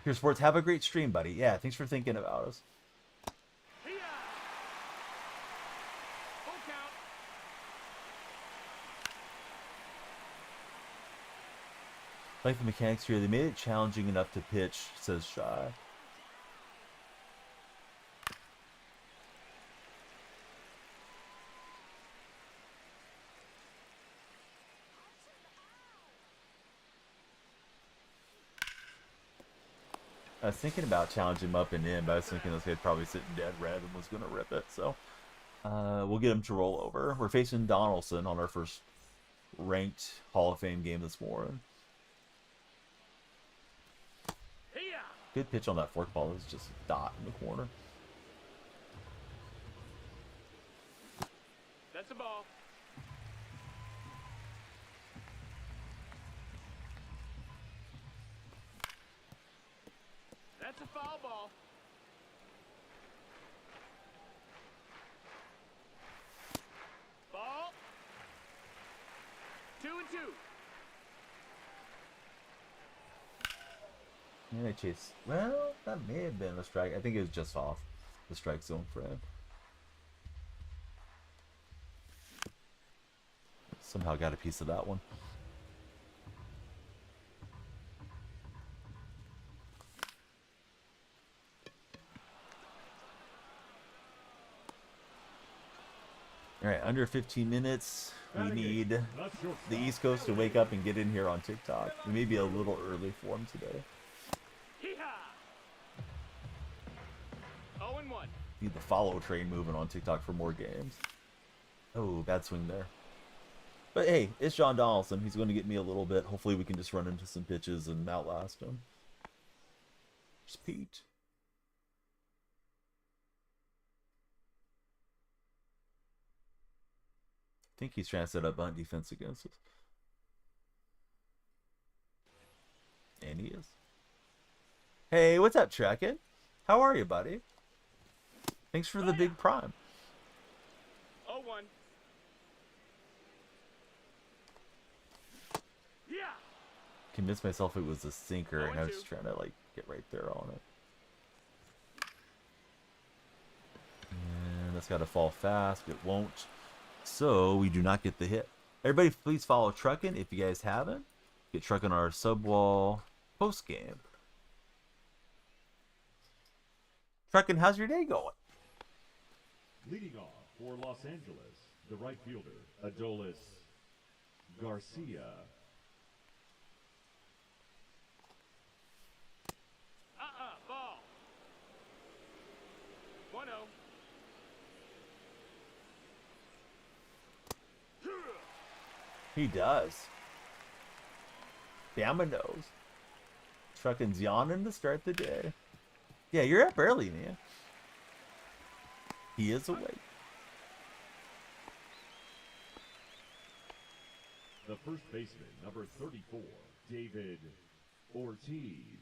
Here, Sports, have a great stream, buddy. Yeah, thanks for thinking about us. Full count. Like the mechanics here, they made it challenging enough to pitch, says Shy. I was thinking about challenging him up and in, but I was thinking this guy'd probably sitting dead red and was going to rip it. So we'll get him to roll over. We're facing Donaldson on our first ranked Hall of Fame game this morning. Good pitch on that fork ball. It's just a dot in the corner. That's the ball. That's a foul ball. Ball. 2-2. And I chase. Well, that may have been a strike. I think it was just off the strike zone for him. Somehow got a piece of that one. All right, under 15 minutes. We need the East Coast to wake up and get in here on TikTok. We may be a little early for them today. 0-1. Need the follow train moving on TikTok for more games. Oh, bad swing there. But hey, it's John Donaldson. He's going to get me a little bit. Hopefully we can just run into some pitches and outlast him. It's Pete. I think he's trying to set up bunt defense against us. And he is. Hey, what's up, Trekkin? How are you, buddy? Thanks for the big prime. 0-1. Yeah. Convinced myself it was a sinker, and I was 0-2. trying to like get right there on it. And that's got to fall fast. It won't. So we do not get the hit. Everybody, please follow Truckin' if you guys haven't. Get Truckin' our Subwall post game. Truckin', how's your day going? Leading off for Los Angeles, the right fielder, Adolis Garcia. Ball. 1-0. He does. Bama knows. Truckin's yawning to start the day. Yeah, you're up early, man. He is awake. The first baseman, number 34, David Ortiz.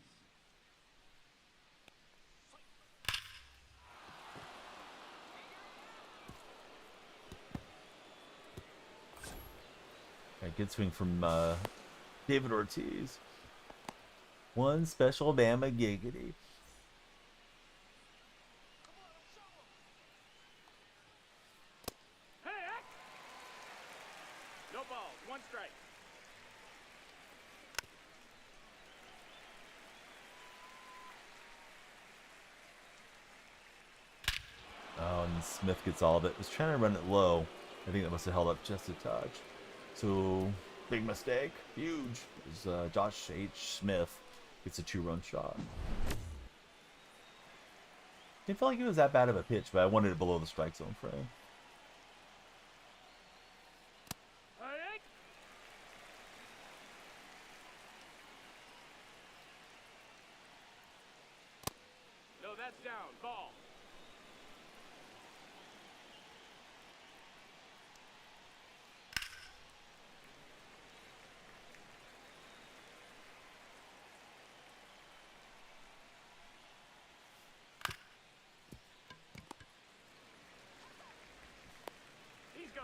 Good swing from David Ortiz. One special Bama giggity. Hey, heck! No balls, one strike. Oh, and Smith gets all of it. Was trying to run it low. I think that must have held up just a touch. So, big mistake. Huge. It was, Josh H. Smith gets a 2-run shot. Didn't feel like it was that bad of a pitch, but I wanted it below the strike zone frame. Hey, heck! No, that's down. Ball. He's go.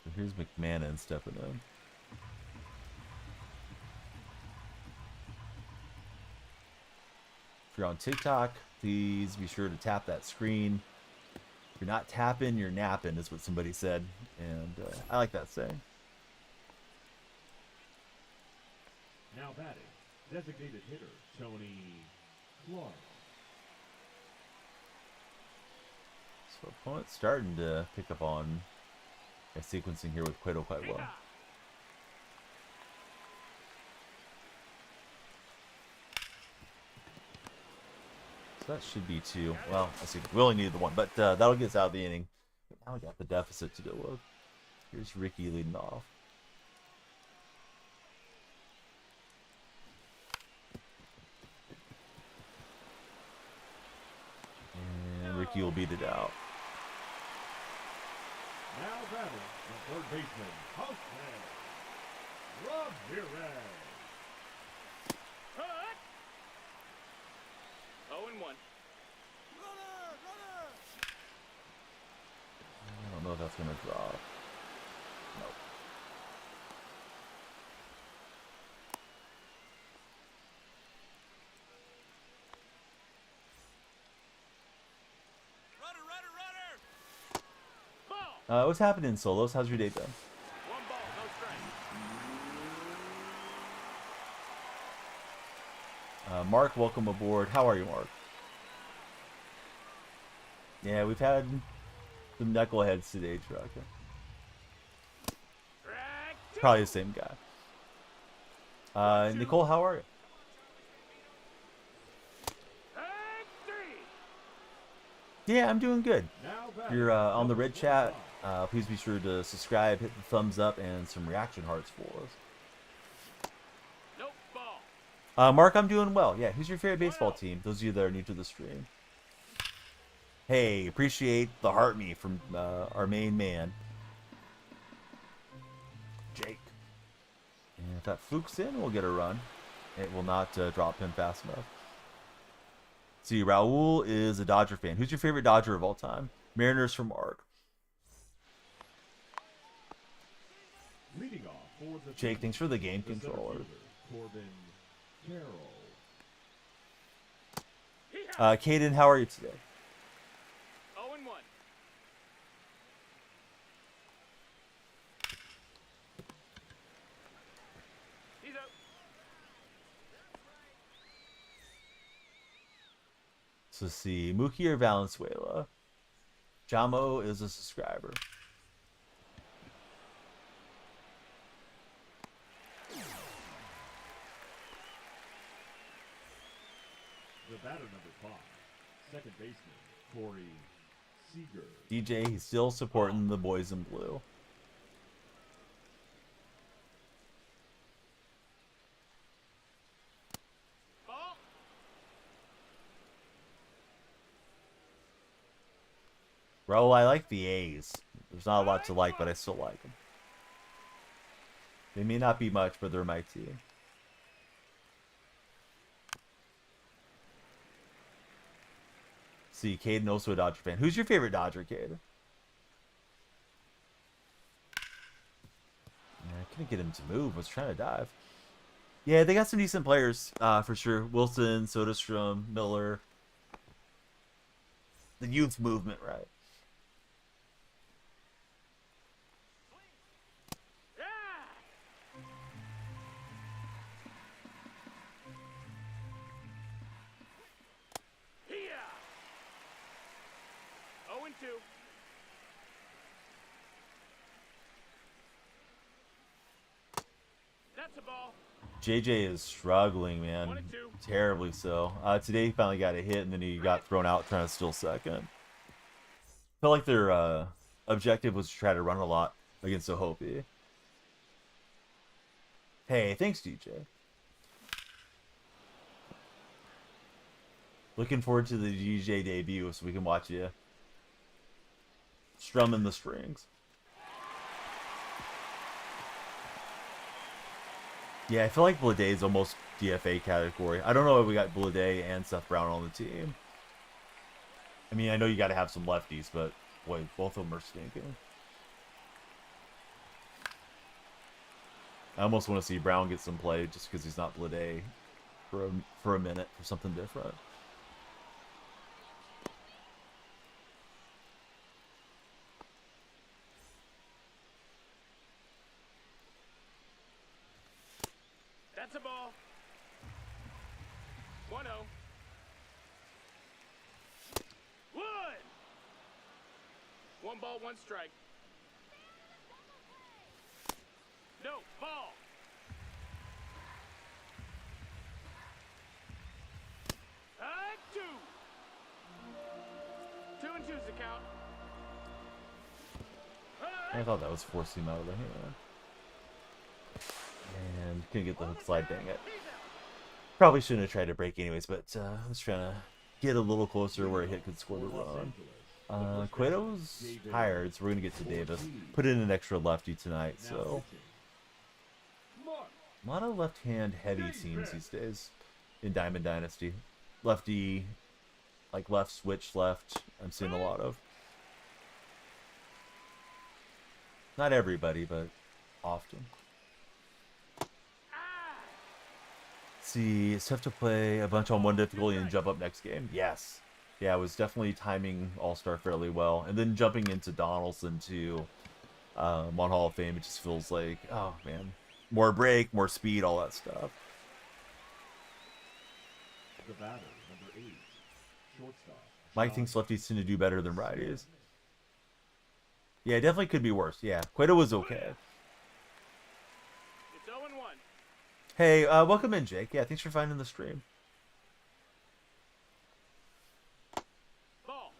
So here's McMahon stepping in. If you're on TikTok, please be sure to tap that screen. If you're not tapping, you're napping, is what somebody said. And I like that saying. Now batting, designated hitter Tony Clark. So opponent's starting to pick up on a sequencing here with Cueto quite well. So that should be 2. Well, I see. We only needed the 1, but that'll get us out of the inning. But now we got the deficit to deal with. Here's Ricky leading off. And Ricky will beat it out. Now batting, the third baseman, Houseman Ramirez. Hut! 0-1. I don't know if that's going to drop. Nope. Ball. What's happening, Solos? How's your day been? 1 ball, no strike. Mark, welcome aboard. How are you, Mark? Yeah, we've had some knuckleheads today, Trucker. Strike 2. Probably the same guy. Nicole, how are you? Strike 3. Yeah, I'm doing good. Now If batting, you're on the number red chat, 25. please be sure to subscribe, hit the thumbs up, and some reaction hearts for us. Nope, ball. Mark, I'm doing well. Yeah, who's your favorite baseball team? Those of you that are new to the stream. Hey, appreciate the heart me from our main man, Jake. And if that flukes in, we'll get a run. It will not drop him fast enough. See, Raul is a Dodger fan. Who's your favorite Dodger of all time? Mariners from Mark. Leading off for the Jake, thanks for the game the center controller. fielder, Corbin Carroll. Caden, how are you today? 0-1. He's out. So let's see, Mookie or Valenzuela? Jamo is a subscriber. The batter number 5, second baseman Corey Seager. DJ, he's still supporting the boys in blue. Ball. Raul, I like the A's. There's not a lot to like, but I still like them. They may not be much, but they're my team. see, Caden also a Dodger fan. Who's your favorite Dodger, Cade? Yeah, I couldn't get him to move. I was trying to dive. Yeah, they got some decent players, for sure. Wilson, Soderstrom, Miller. The youth movement, right? Here. 0-2. That's a ball. JJ is struggling, man. 1-2. Terribly so. Today he finally got a hit, and then he got thrown out trying to steal second. Felt like their objective was to try to run a lot against Ohopi. Hey, thanks, DJ. Looking forward to the DJ debut so we can watch you strumming the strings. Yeah, I feel like Blade is almost DFA category. I don't know if we got Blade and Seth Brown on the team. I mean, I know you got to have some lefties, but boy, both of them are stinking. I almost want to see Brown get some play just because he's not Blade for a minute for something different. That's a ball. 1-0. Wood. 1 ball, 1 strike. No, ball. Two. 2-2's the count. I thought that was forcing him out of the hand. And couldn't get the hook slide, dang it. Probably shouldn't have tried to break anyways, but I was trying to get a little closer where a hit could score the run. Cueto's tired, so we're going to get to Davis. Put in an extra lefty tonight, so... A lot of left-hand heavy teams these days in Diamond Dynasty. Lefty, like left switch left, I'm seeing a lot of. Not everybody, but often. See, it's tough to play a bunch on one difficulty and jump up next game. Yes. Yeah, I was definitely timing All-Star fairly well. And then jumping into Donaldson to on Hall of Fame, it just feels like, oh, man. More break, more speed, all that stuff. The batter, number 8, shortstop. Mike thinks lefties tend to do better than righties. Yeah, it definitely could be worse. Yeah, Cueto was okay. It's 0-1. Hey, welcome in, Jake. Yeah, thanks for finding the stream. Ball.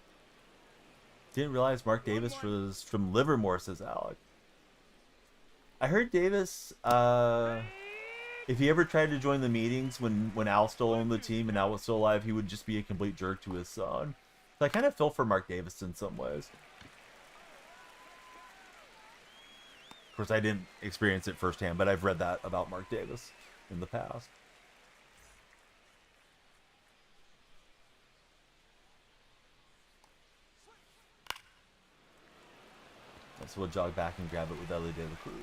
Didn't realize Mark Davis was from Livermore, says Alec. I heard Davis, if he ever tried to join the meetings when Al still owned the team and Al was still alive, he would just be a complete jerk to his son. So I kind of feel for Mark Davis in some ways. Of course, I didn't experience it firsthand, but I've read that about Mark Davis in the past. So we'll jog back and grab it with Ellie De La Cruz.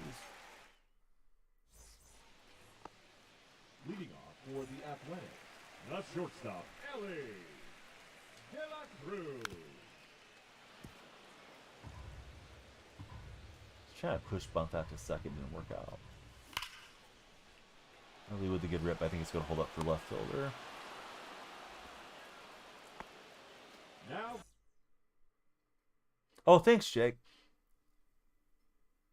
Leading off for the Athletics, the shortstop, Ellie De La Cruz. Trying to push bunt that to second, didn't work out. Ellie with a good rip. I think it's going to hold up for left fielder. Now, Oh, thanks, Jake.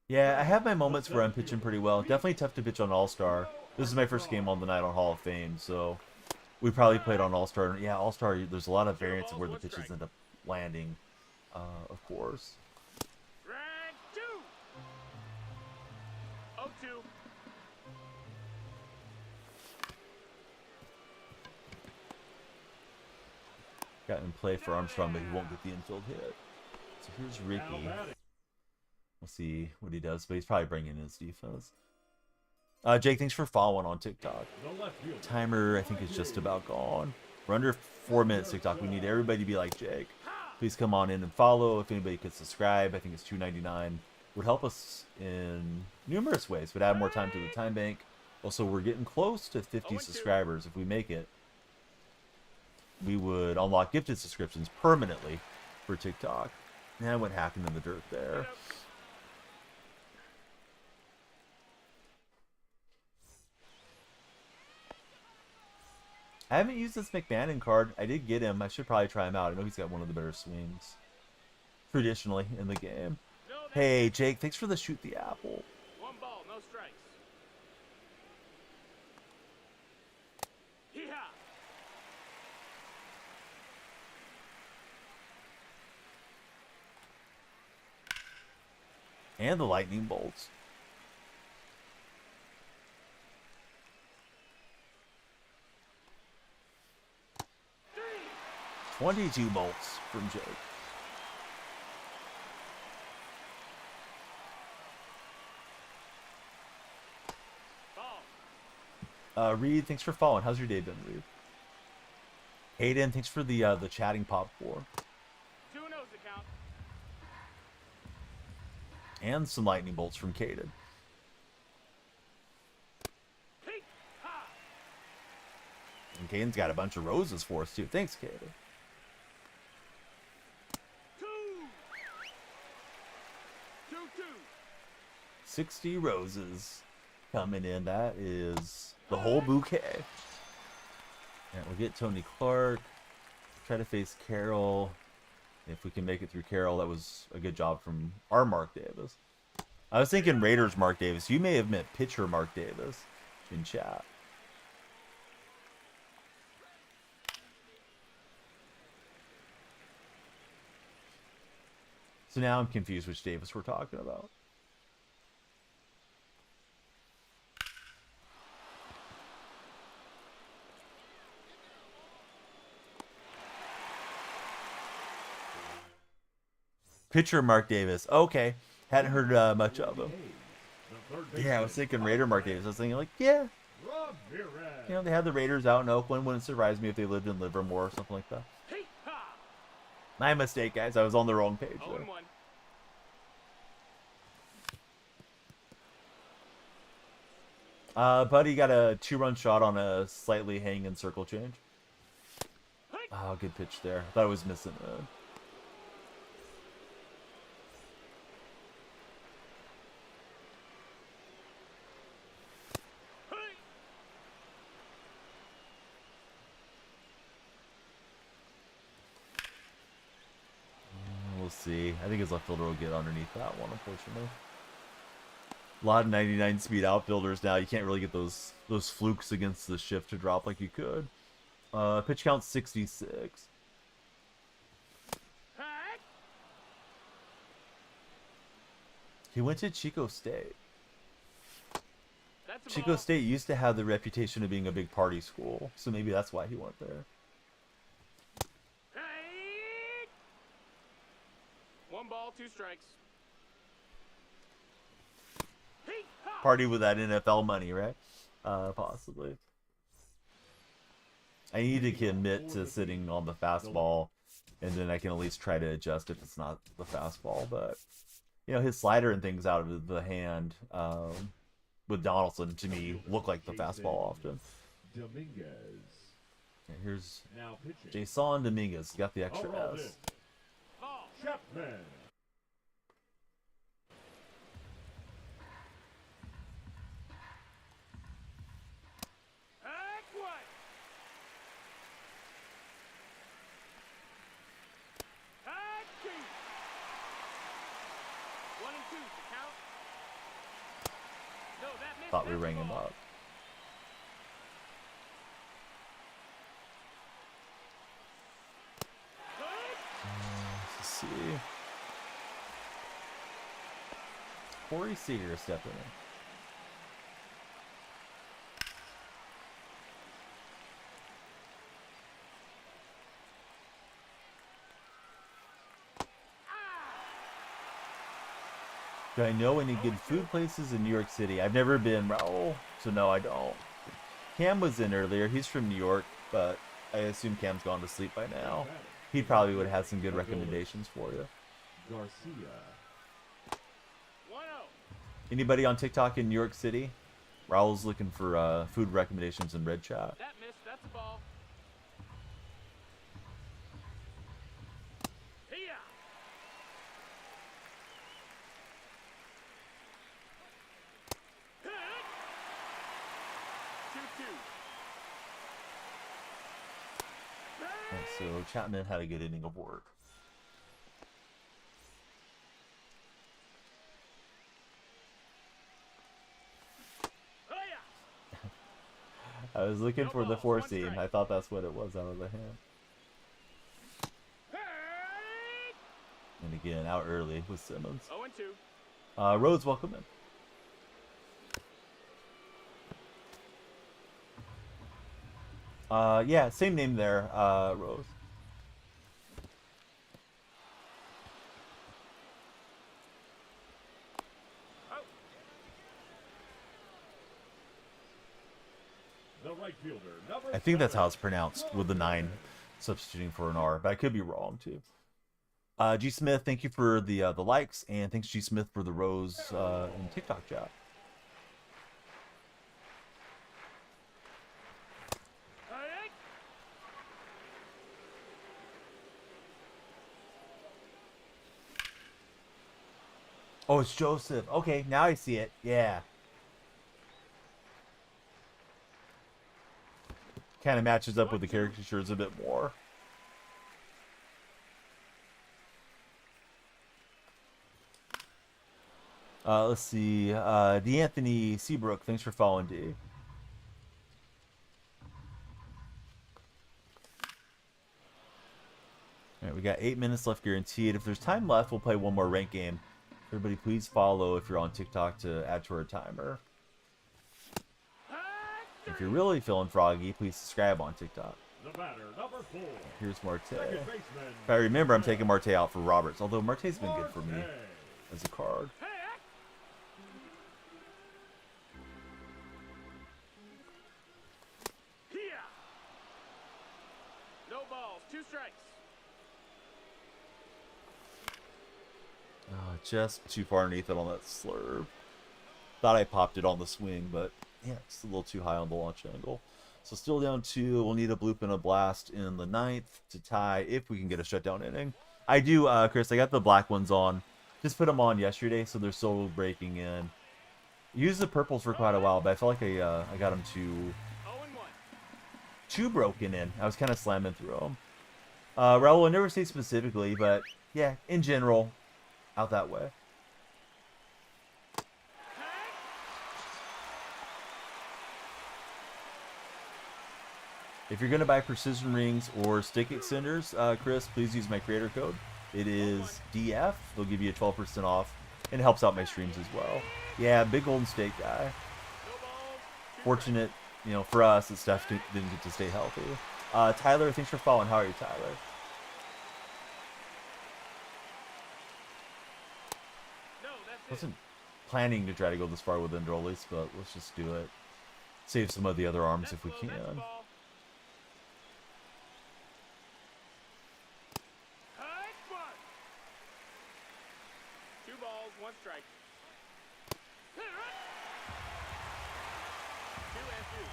Yeah, I have my moments where I'm pitching pretty well. Definitely tough to pitch on All-Star. This is my first game on the night on Hall of Fame, so we probably played on All-Star. Yeah, All-Star, there's a lot of variance of where the pitches end up landing, of course. Drag 2. 0-2. Got in play for Armstrong, but he won't get the infield hit. So here's Ricky. We'll see what he does, but he's probably bringing in his defense. Jake, thanks for following on TikTok. the left fielder, Timer, I think, is just about gone. We're under 4 minutes TikTok. We need everybody to be like Jake. Please come on in and follow. If anybody could subscribe, I think it's $2.99. Would help us in numerous ways. Would add more time to the time bank. Also, we're getting close to 50 subscribers. If we make it, we would unlock gifted subscriptions permanently for TikTok. And I went hacking in the dirt there. I haven't used this McMahon card. I did get him. I should probably try him out. I know he's got one of the better swings traditionally in the game. Hey, Jake, thanks for the shoot the apple. 1 ball, no strikes. Hee-haw! And the lightning bolts. Three. 22 bolts from Jake. Ball. Reed, thanks for following. How's your day been, Reed? Hayden, thanks for the chatting pop 4. 2-0's the count. And some lightning bolts from Caden. Hee-haw! And Caden's got a bunch of roses for us, too. Thanks, Caden. 2. 2-2. 60 roses coming in. That is the whole bouquet. And we'll get Tony Clark. Try to face Carroll. If we can make it through Carroll, that was a good job from our Mark Davis. I was thinking Raiders Mark Davis. You may have meant pitcher Mark Davis in chat. So now I'm confused which Davis we're talking about. Pitcher Mark Davis. Okay. Hadn't heard much of him. Yeah, I was thinking Raider Mark Davis. I was thinking, like, yeah. You know, they had the Raiders out in Oakland. Wouldn't surprise me if they lived in Livermore or something like that. Hee-haw! My mistake, guys. I was on the wrong page. 0-1. Buddy got a 2-run shot on a slightly hanging circle change. Oh, good pitch there. I thought I was missing it. We'll see. I think his left fielder will get underneath that one, unfortunately. A lot of 99 speed outfielders now. You can't really get those flukes against the shift to drop like you could. Pitch count 66. Heck! He went to Chico State. That's a Chico ball. State used to have the reputation of being a big party school, so maybe that's why he went there. Hey! 1 ball, 2 strikes. Hee-haw! Party with that NFL money, right? Possibly. I need to commit to sitting on the fastball, and then I can at least try to adjust if it's not the fastball. But, you know, his slider and things out of the hand with Donaldson, to me, look like the fastball often. Dominguez. Okay, here's Now pitching. Jason Dominguez. Got the extra S. Ball. Chapman. Heck what? Heck two. 1 and 2 to count. No, that missed. Thought we That's a rang him ball. up. Let's see. Corey Seager stepping in. Do I know any good food places in New York City? I've never been, Raul, so no, I don't. Cam was in earlier. He's from New York, but I assume Cam's gone to sleep by now. He probably would have had some good recommendations for you. Garcia. 1-0. Anybody on TikTok in New York City? Raul's looking for food recommendations in Red Chat. That missed. That's a ball. Here. Hit. 2-2. So Chapman had a good inning of work. I was looking for the four seam. I thought that's what it was out of the hand. And again, out early with Simmons. 0-2. Rhodes, welcome in. Yeah, same name there, Rose. The right fielder, number I think that's 7. how it's pronounced, with the 9 substituting for an R, but I could be wrong too. G Smith, thank you for the likes, and thanks G Smith for the rose in TikTok chat. Oh, it's Joseph. Okay, now I see it. Yeah. Kind of matches up with the caricatures a bit more. Let's see. D'Anthony Seabrook, thanks for following, D. Alright, we got 8 minutes left guaranteed. If there's time left, we'll play one more rank game. Everybody, please follow if you're on TikTok to add to our timer. If you're really feeling froggy, please subscribe on TikTok. The batter, number 4. Here's Marte. Second If baseman. I remember, I'm taking Marte out for Roberts, although Marte's been good for me as a card. No balls. 2 strikes. Just too far underneath it on that slurve. Thought I popped it on the swing, but yeah, it's a little too high on the launch angle. So still down 2. We'll need a bloop and a blast in the 9th to tie if we can get a shutdown inning. I do, Chris, I got the black ones on. Just put them on yesterday, so they're still breaking in. Used the purples for quite a while, but I felt like I got them too broken in. I was kind of slamming through them. Raul, I never say specifically, but yeah, in general, out that way. If you're going to buy precision rings or stick extenders, Chris, please use my creator code. It is DF. They'll give you a 12% off, and it helps out my streams as well. Yeah, big Golden State guy. Fortunate, you know, for us that Steph didn't get to stay healthy. Tyler, thanks for following. How are you, Tyler? Wasn't planning to try to go this far with Androlis, but let's just do it. Save some of the other arms if we can. 2 balls, 1 strike. 2 and 2.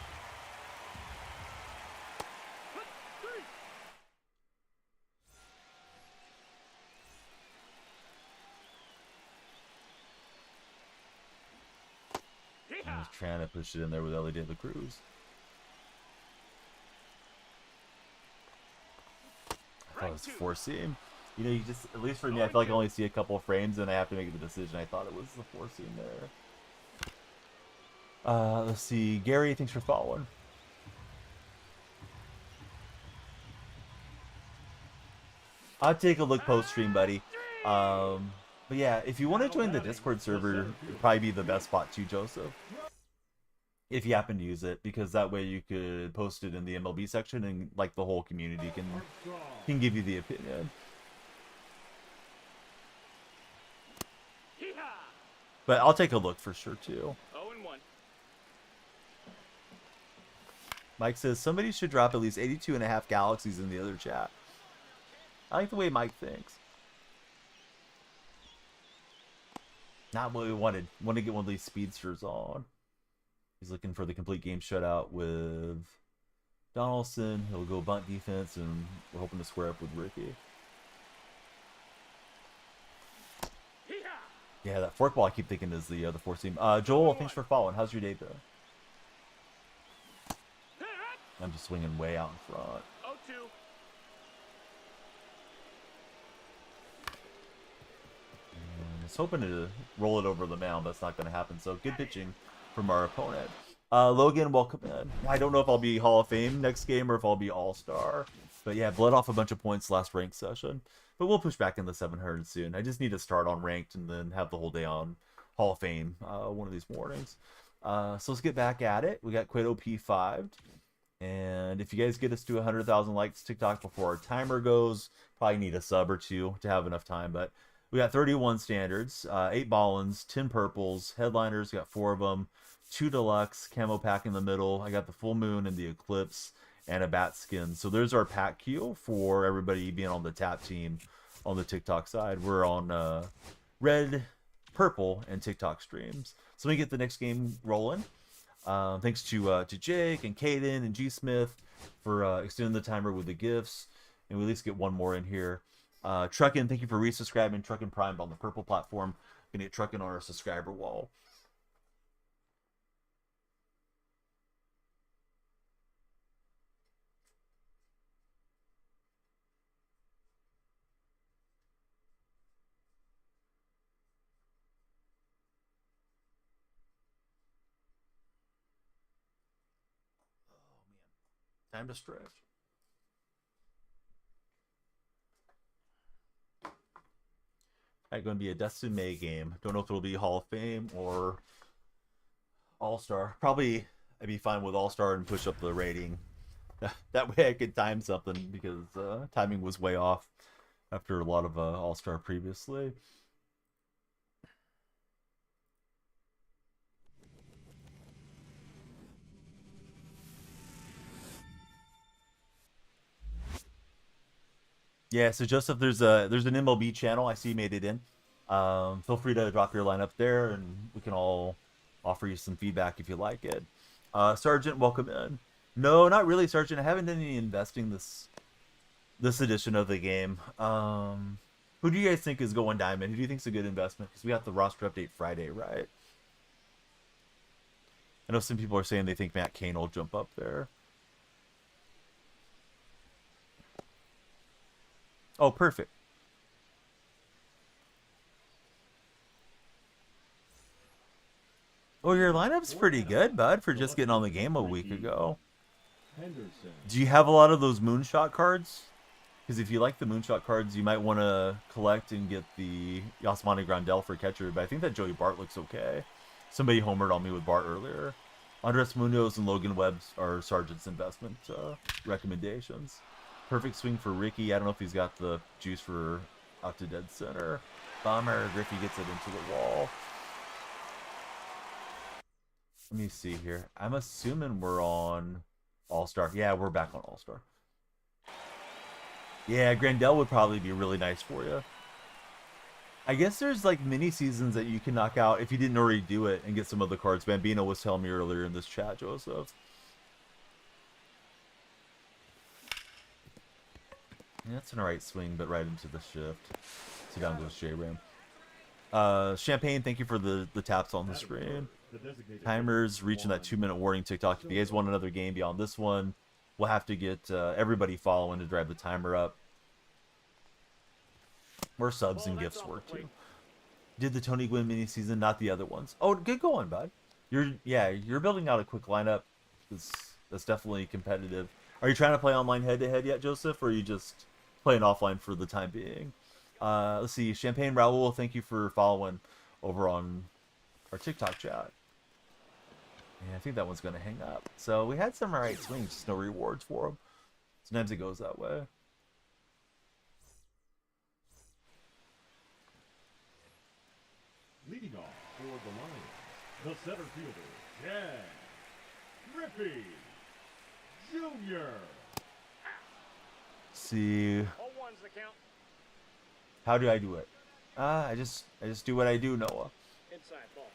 3. I was trying to push it in there with LED of the Cruz. I thought it was 4-seam. You know, you just, at least for me, I feel like I only see a couple of frames and I have to make the decision. I thought it was the 4-seam there. Let's see. Gary, thanks for following. I'll take a look post-stream, buddy. But yeah, if you want to join the Discord server, it'd probably be the best spot too, Joseph. If you happen to use it, because that way you could post it in the MLB section and like the whole community can give you the opinion. But I'll take a look for sure too. 0 and 1. Mike says somebody should drop at least 82.5 galaxies in the other chat. I like the way Mike thinks. Not what we wanted. Want to get one of these speedsters on. He's looking for the complete game shutout with Donaldson. He'll go bunt defense, and we're hoping to square up with Ricky. Yeah, that forkball I keep thinking is the four seam. Joel, thanks for following. How's your day been? I'm just swinging way out in front. 0-2. I was hoping to roll it over the mound. That's not going to happen. So good pitching from our opponent. Logan, welcome in. I don't know if I'll be Hall of Fame next game or if I'll be All-Star. But yeah, bled off a bunch of points last ranked session. But we'll push back in the 700 soon. I just need to start on ranked and then have the whole day on Hall of Fame one of these mornings. So let's get back at it. We got Cueto P5'd. And if you guys get us to 100,000 likes TikTok before our timer goes, probably need a sub or two to have enough time. But we got 31 standards, 8 Ballins, 10 purples, headliners, got 4 of them, 2 deluxe, camo pack in the middle. I got the full moon and the eclipse and a bat skin. So there's our pack queue for everybody being on the tap team on the TikTok side. We're on red, purple, and TikTok streams. So let me get the next game rolling. Thanks to Jake and Caden and G Smith for extending the timer with the gifts, and we at least get one more in here. Truckin', thank you for resubscribing. Truckin' primed on the purple platform. Gonna get Truckin' on our subscriber wall. Time to stretch. Alright, going to be a Dustin May game. Don't know if it'll be Hall of Fame or All-Star. Probably I'd be fine with All-Star and push up the rating. That way I could time something because timing was way off after a lot of All-Star previously. Yeah, so Joseph, there's an MLB channel. I see you made it in. Feel free to drop your lineup there, and we can all offer you some feedback if you like it. Sergeant, welcome in. No, not really, Sergeant. I haven't done any investing this edition of the game. Who do you guys think is going diamond? Who do you think is a good investment? Because we got the roster update Friday, right? I know some people are saying they think Matt Cain will jump up there. Oh, perfect. Oh, your lineup's pretty good, bud, for just getting on the game a week ago. Do you have a lot of those moonshot cards? Because if you like the moonshot cards, you might want to collect and get the Yasmani Grandel for catcher, but I think that Joey Bart looks okay. Somebody homered on me with Bart earlier. Andres Munoz and Logan Webb are Sergeant's investment recommendations. Perfect swing for Ricky. I don't know if he's got the juice for out to dead center. Bummer. Griffey gets it into the wall. Let me see here. I'm assuming we're on All-Star. Yeah, we're back on All-Star. Yeah, Grandel would probably be really nice for you. I guess there's like mini seasons that you can knock out if you didn't already do it and get some of the cards. Bambino was telling me earlier in this chat, Joseph. Yeah, that's an alright swing, but right into the shift. So down goes J-Ram. Champagne, thank you for the taps on the screen. Timer's reaching that 2-minute warning TikTok. If you guys want another game beyond this one, we'll have to get everybody following to drive the timer up. More subs and gifts work too. Did the Tony Gwynn mini season, not the other ones. Oh, good going, bud. You're building out a quick lineup. That's definitely competitive. Are you trying to play online head-to-head yet, Joseph, or are you just playing offline for the time being? Let's see. Champagne Raul, thank you for following over on our TikTok chat. Yeah, I think that one's going to hang up. So we had some alright swings, just no rewards for them. Sometimes it goes that way. Leading off for the Lions, the center fielder, Jack Griffey. Jr. See, All one's the count. how do I do it? I just do what I do, Noah. Inside ball.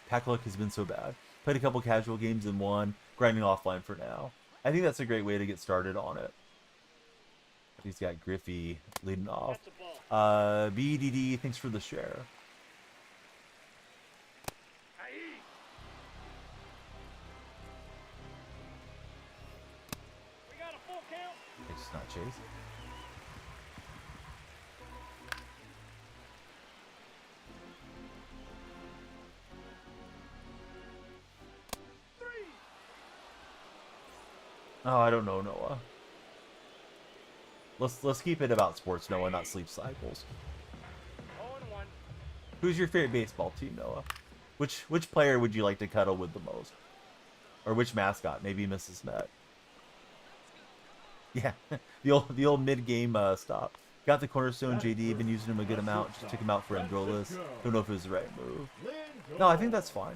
Pack luck has been so bad. Played a couple casual games and won. Grinding offline for now. I think that's a great way to get started on it. He's got Griffey leading off. That's a ball. BDD, thanks for the share. Aye. We got a full count. It's not Chase. Three. Oh, I don't know, Noah. Let's keep it about sports, Noah, not sleep cycles. 0-1. Who's your favorite baseball team, Noah? Which player would you like to cuddle with the most? Or which mascot? Maybe Mrs. Met. Yeah, the old mid game stop. Got the cornerstone JD. Been using him a good amount. Just took him out for Androlas. Don't know if it was the right move. No, I think that's fine.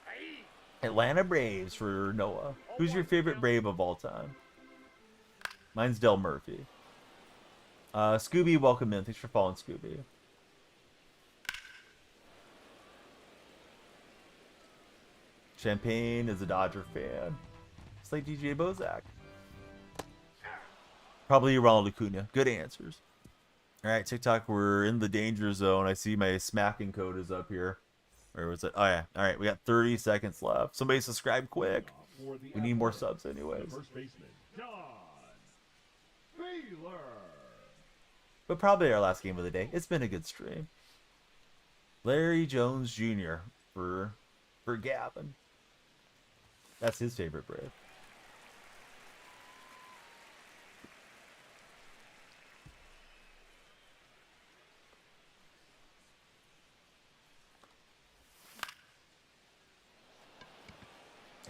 Aye. Atlanta Braves for Noah. Who's your favorite Brave of all time? Mine's Del Murphy. Scooby, welcome in. Thanks for following, Scooby. Champagne is a Dodger fan. It's like DJ Bozak. Probably Ronald Acuna. Good answers. All right, TikTok, we're in the danger zone. I see my smacking code is up here. Where was it? Oh, yeah. All right, we got 30 seconds left. Somebody subscribe quick. We need more subs anyways. First baseman, John Baylor. But probably our last game of the day. It's been a good stream. Larry Jones Jr. for Gavin. That's his favorite Brave.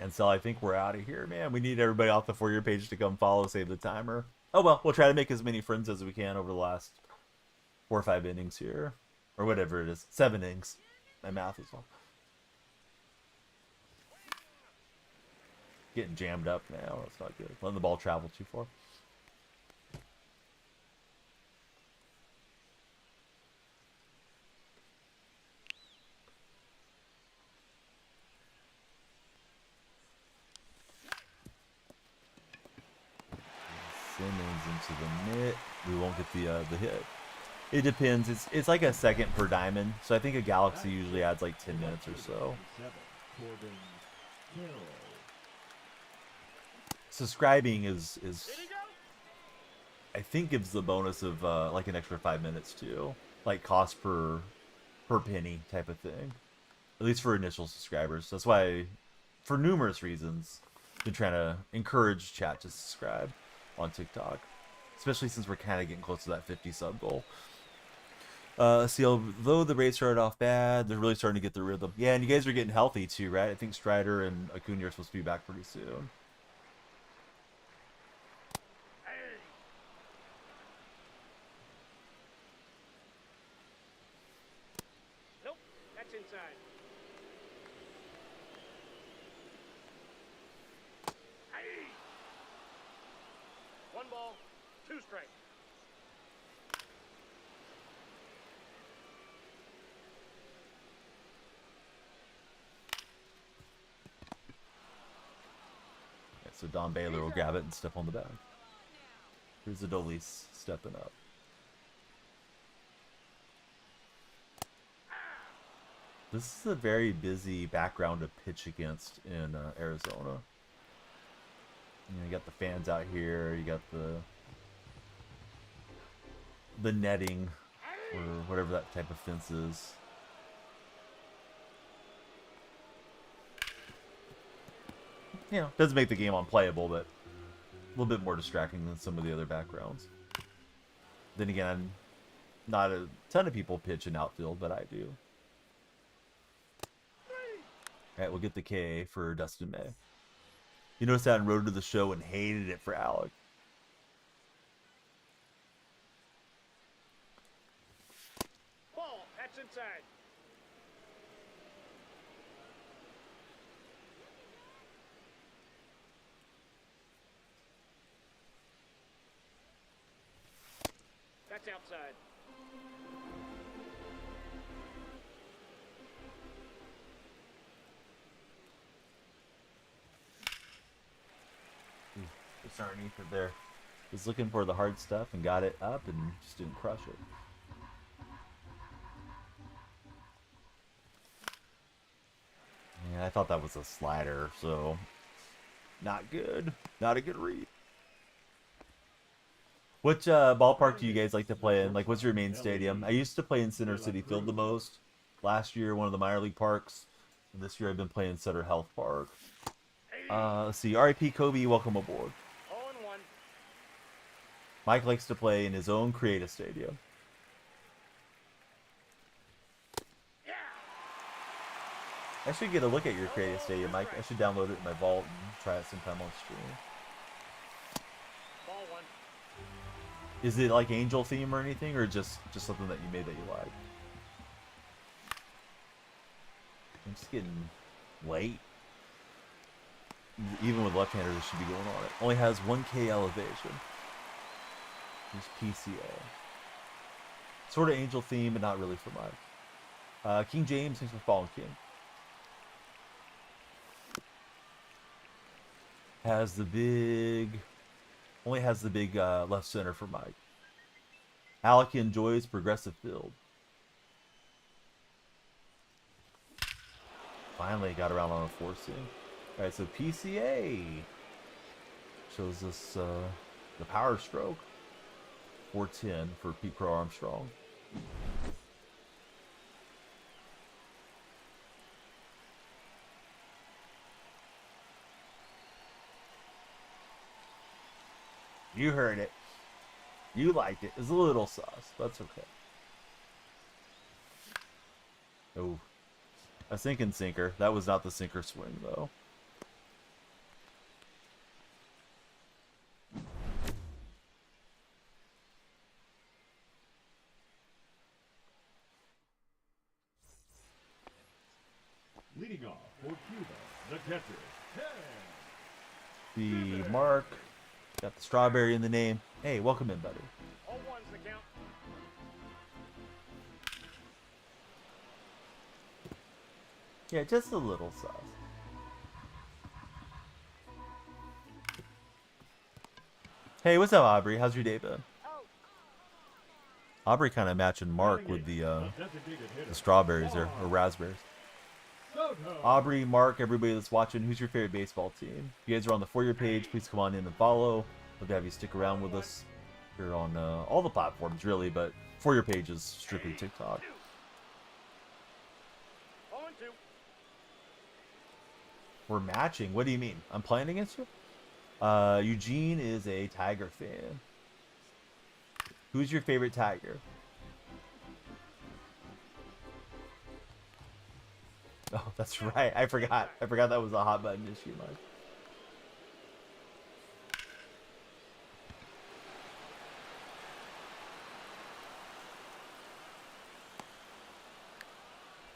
And so I think we're out of here, man. We need everybody off the For Your page to come follow, save the timer. Oh, well, we'll try to make as many friends as we can over the last 4 or 5 innings here. Or whatever it is. 7 innings. My math is off. Getting jammed up now. That's not good. Letting the ball travel too far. Simmons into the mitt. We won't get the hit. It depends. It's like a second per diamond. So I think a Galaxy usually adds like 10 minutes or so. Subscribing is I think gives the bonus of like an extra 5 minutes too. Like cost per penny type of thing. At least for initial subscribers. That's why, for numerous reasons, I've been trying to encourage chat to subscribe on TikTok, especially since we're kind of getting close to that 50 sub goal. See, although the Braves started off bad, they're really starting to get the rhythm. Yeah, and you guys are getting healthy too, right? I think Strider and Acuna are supposed to be back pretty soon. Nope, that's inside. Aye. 1 ball, 2 strikes. Yeah, so Don Baylor will grab it and step on the bag. Here's Adolis stepping up. This is a very busy background to pitch against in Arizona. You got the fans out here. You got the netting, or whatever that type of fence is. You know, doesn't make the game unplayable, but a little bit more distracting than some of the other backgrounds. Then again, not a ton of people pitch in outfield, but I do. Alright, we'll get the K for Dustin May. You noticed that on Road to the Show and hated it for Alec. Ball, that's inside. That's outside. Just underneath it there. Was looking for the hard stuff and got it up and just didn't crush it. Yeah, I thought that was a slider, so not good. Not a good read. Which ballpark do you guys like to play in? Like, what's your main stadium? I used to play in Center City Field the most. Last year, one of the minor league parks. And this year, I've been playing Center Health Park. Let's see. RIP Kobe, welcome aboard. 0-1. Mike likes to play in his own creative stadium. Yeah. I should get a look at your creative stadium, Mike. I should download it in my vault and try it sometime on stream. Ball 1. Is it like Angel theme or anything, or just something that you made that you like? I'm just getting late. Even with left-handers, it should be going on it. Only has 1K elevation. Here's PCA. Sort of Angel theme, but not really for Mike. King James, thanks for following King. Has the big... Only has the big left center for Mike. Alec enjoys progressive build. Finally got around on a forcing. Alright, so PCA shows us the power stroke. 410 for Pete Crow Armstrong. You heard it. You liked it. It's a little sauce. That's okay. Oh. A sinking sinker. That was not the sinker swing, though. Leading off for Cuba, the catcher, The mark. Got the strawberry in the name. Hey, welcome in, buddy. 0-1's the count. Yeah, just a little sauce. Hey, what's up, Aubrey? How's your day been? Aubrey kind of matching Mark with the strawberries or raspberries. Aubrey, Mark, everybody that's watching, who's your favorite baseball team? If you guys are on the For Your page, please come on in and follow. Love to have you stick around with us here on all the platforms, really, but For Your page is strictly TikTok. 0-2. We're matching? What do you mean? I'm playing against you? Eugene is a Tiger fan. Who's your favorite Tiger? Oh, that's right. I forgot. I forgot that was a hot button issue, Mike.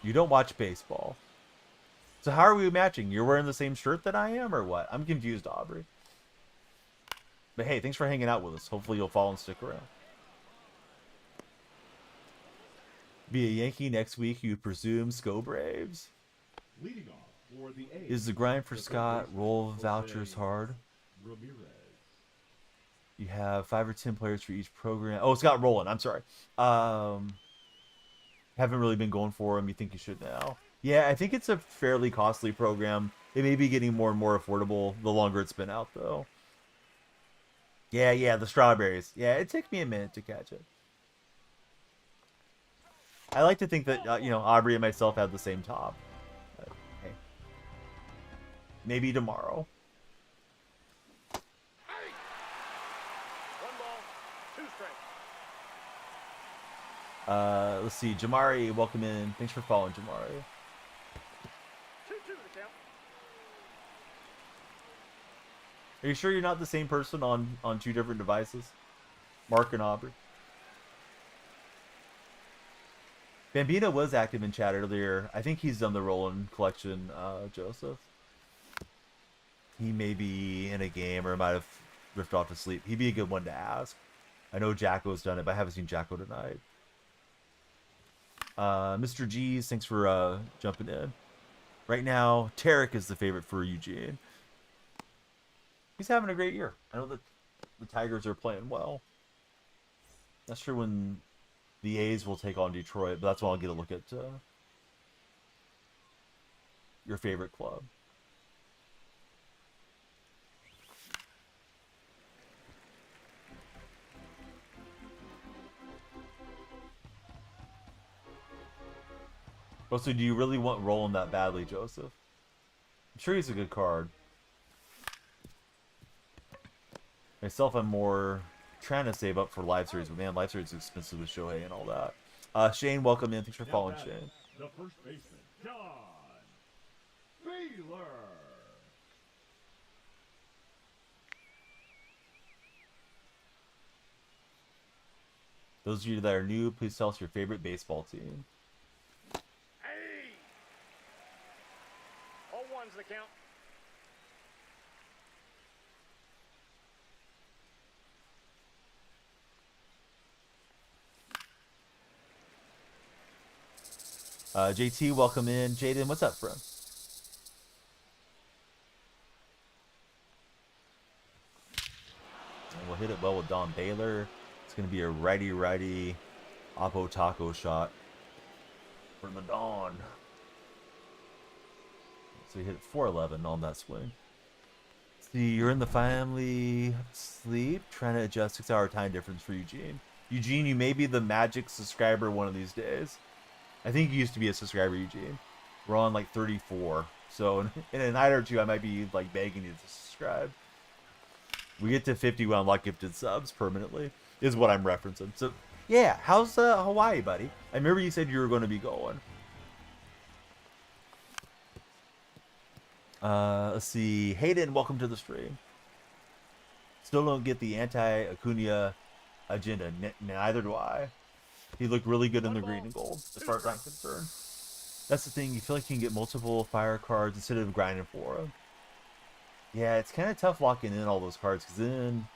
You don't watch baseball. So how are we matching? You're wearing the same shirt that I am, or what? I'm confused, Aubrey. But hey, thanks for hanging out with us. Hopefully you'll follow and stick around. Be a Yankee next week, you presume. Go Braves. leading off for the A's. Is the grind for the Scott third roll baseman, vouchers Jose hard? Ramirez. You have 5 or 10 players for each program. Oh, Scott Rowland. I'm sorry. Haven't really been going for him. You think you should now? Yeah, I think it's a fairly costly program. It may be getting more and more affordable the longer it's been out, though. Yeah, the strawberries. Yeah, it took me a minute to catch it. I like to think that, Aubrey and myself have the same top. But, hey. Maybe tomorrow. 1 ball, 2 strikes. Let's see. Jamari, welcome in. Thanks for following, Jamari. 2-2 the count. Are you sure you're not the same person on 2 different devices? Mark and Aubrey. Bambino was active in chat earlier. I think he's done the Roland collection, Joseph. He may be in a game or might have drifted off to sleep. He'd be a good one to ask. I know Jacko's done it, but I haven't seen Jacko tonight. Mr. G's, thanks for jumping in. Right now, Tarek is the favorite for Eugene. He's having a great year. I know that the Tigers are playing well. Not sure when the A's will take on Detroit, but that's when I'll get a look at your favorite club. Oh, so do you really want Roland that badly, Joseph? I'm sure he's a good card. Myself, I'm more trying to save up for live series, but man, live series is expensive with Shohei and all that. Shane, welcome in. Thanks for following, Shane. The first baseman, John Baylor. Those of you that are new, please tell us your favorite baseball team. Hey! 0-1's the count. JT, welcome in. Jaden, what's up, friend? And we'll hit it well with Don Baylor. It's going to be a righty-righty Oppo Taco shot for the Don. So he hit it 411 on that swing. See, you're in the family sleep, trying to adjust 6-hour time difference for Eugene. Eugene, you may be the magic subscriber one of these days. I think you used to be a subscriber, Eugene. We're on like 34. So in a night or two, I might be like begging you to subscribe. We get to 50 when unlock gifted subs permanently, is what I'm referencing. So yeah, how's Hawaii, buddy? I remember you said you were going to be going. Let's see. Hayden, welcome to the stream. Still don't get the anti-Acuna agenda. Neither do I. He looked really good in the green and gold, as far as I'm concerned. That's the thing. You feel like you can get multiple fire cards instead of grinding for them. Yeah, it's kind of tough locking in all those cards, because then,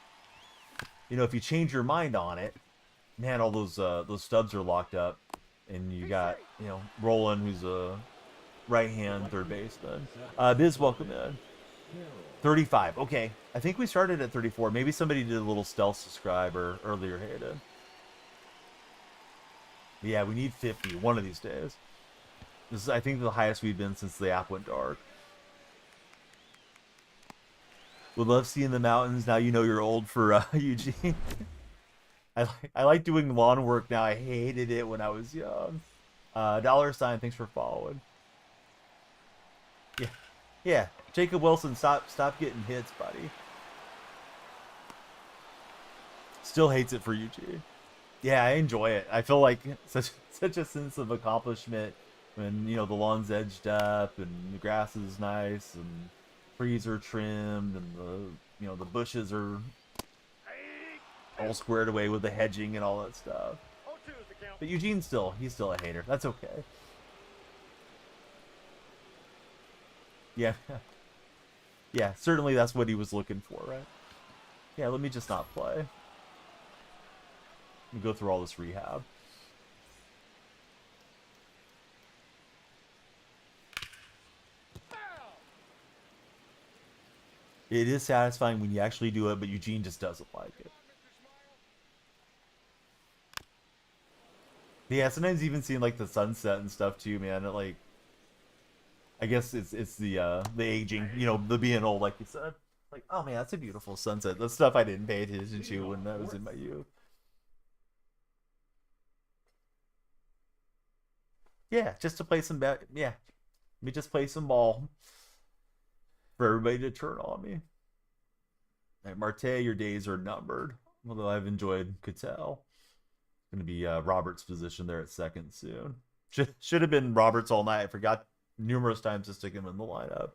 you know, if you change your mind on it, man, all those stubs are locked up, and you got, you know, Roland, who's a right-hand third baseman. Biz, welcome in. 35. Okay, I think we started at 34. Maybe somebody did a little stealth subscriber earlier, Hayden. Yeah, we need 50 one of these days. This is, I think, the highest we've been since the app went dark. Would love seeing the mountains. Now you know you're old for Eugene. I like doing lawn work now. I hated it when I was young. $, thanks for following. Yeah. Jacob Wilson, stop getting hits, buddy. Still hates it for Eugene. Yeah, I enjoy it. I feel like such a sense of accomplishment when, you know, the lawn's edged up and the grass is nice and trees are trimmed and the, you know, the bushes are all squared away with the hedging and all that stuff. 0-2 is the count. But he's still a hater. That's okay. Yeah. Yeah, certainly that's what he was looking for, right? Yeah, let me just not play. Let me go through all this rehab. It is satisfying when you actually do it, but Eugene just doesn't like it. Yeah, sometimes even seeing like the sunset and stuff too, man. It, like, I guess it's the aging, you know, the being old, like you said. Like, oh man, that's a beautiful sunset. That's stuff I didn't pay attention to when I was in my youth. Yeah, just to play some let me just play some ball for everybody to turn on me. All right, Marte, your days are numbered. Although I've enjoyed Cattell. Going to be Robert's position there at second soon. Should have been Roberts all night. I forgot numerous times to stick him in the lineup.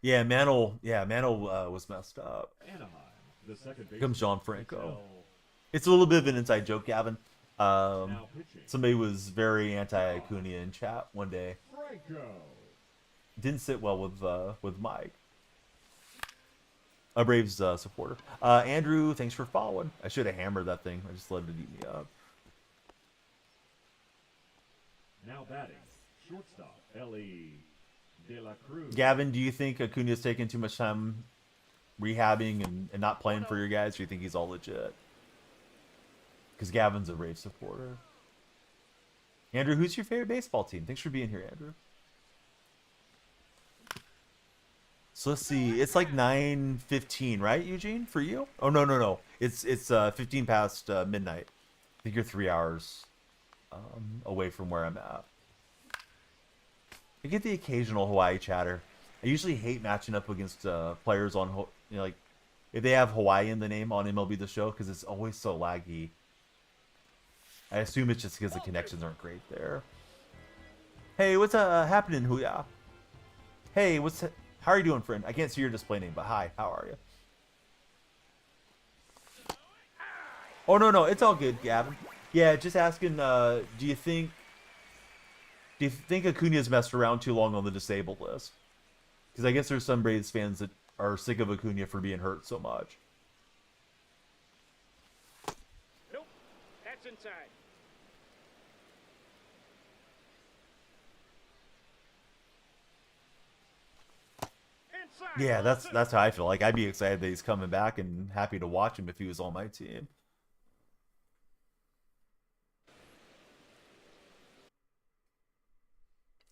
Yeah, Mantle was messed up. Anaheim, the second baseman, Comes John Franco. Cattell. It's a little bit of an inside joke, Gavin. Now pitching, Somebody was very anti-Acuna in chat one day. Franco. Didn't sit well with Mike. A Braves supporter. Andrew, thanks for following. I should have hammered that thing. I just let it eat me up. Now batting, shortstop, Ellie De La Cruz. Gavin, do you think Acuna's taking too much time rehabbing and not playing for your guys? Or do you think he's all legit? Because Gavin's a Braves supporter. Andrew, who's your favorite baseball team? Thanks for being here, Andrew. So let's see. It's like 9:15, right, Eugene? For you? Oh no. It's 15 past midnight. I think you're 3 hours away from where I'm at. I get the occasional Hawaii chatter. I usually hate matching up against players on, like if they have Hawaii in the name on MLB The Show because it's always so laggy. I assume it's just because the connections aren't great there. Hey, what's happening, Huya? Hey, how are you doing, friend? I can't see your display name, but hi, how are you? Oh no, it's all good, Gavin. Yeah, just asking. Do you think Acuna's messed around too long on the disabled list? Because I guess there's some Braves fans that are sick of Acuna for being hurt so much. Nope, that's inside. Inside. Yeah, that's how I feel. Like I'd be excited that he's coming back and happy to watch him if he was on my team.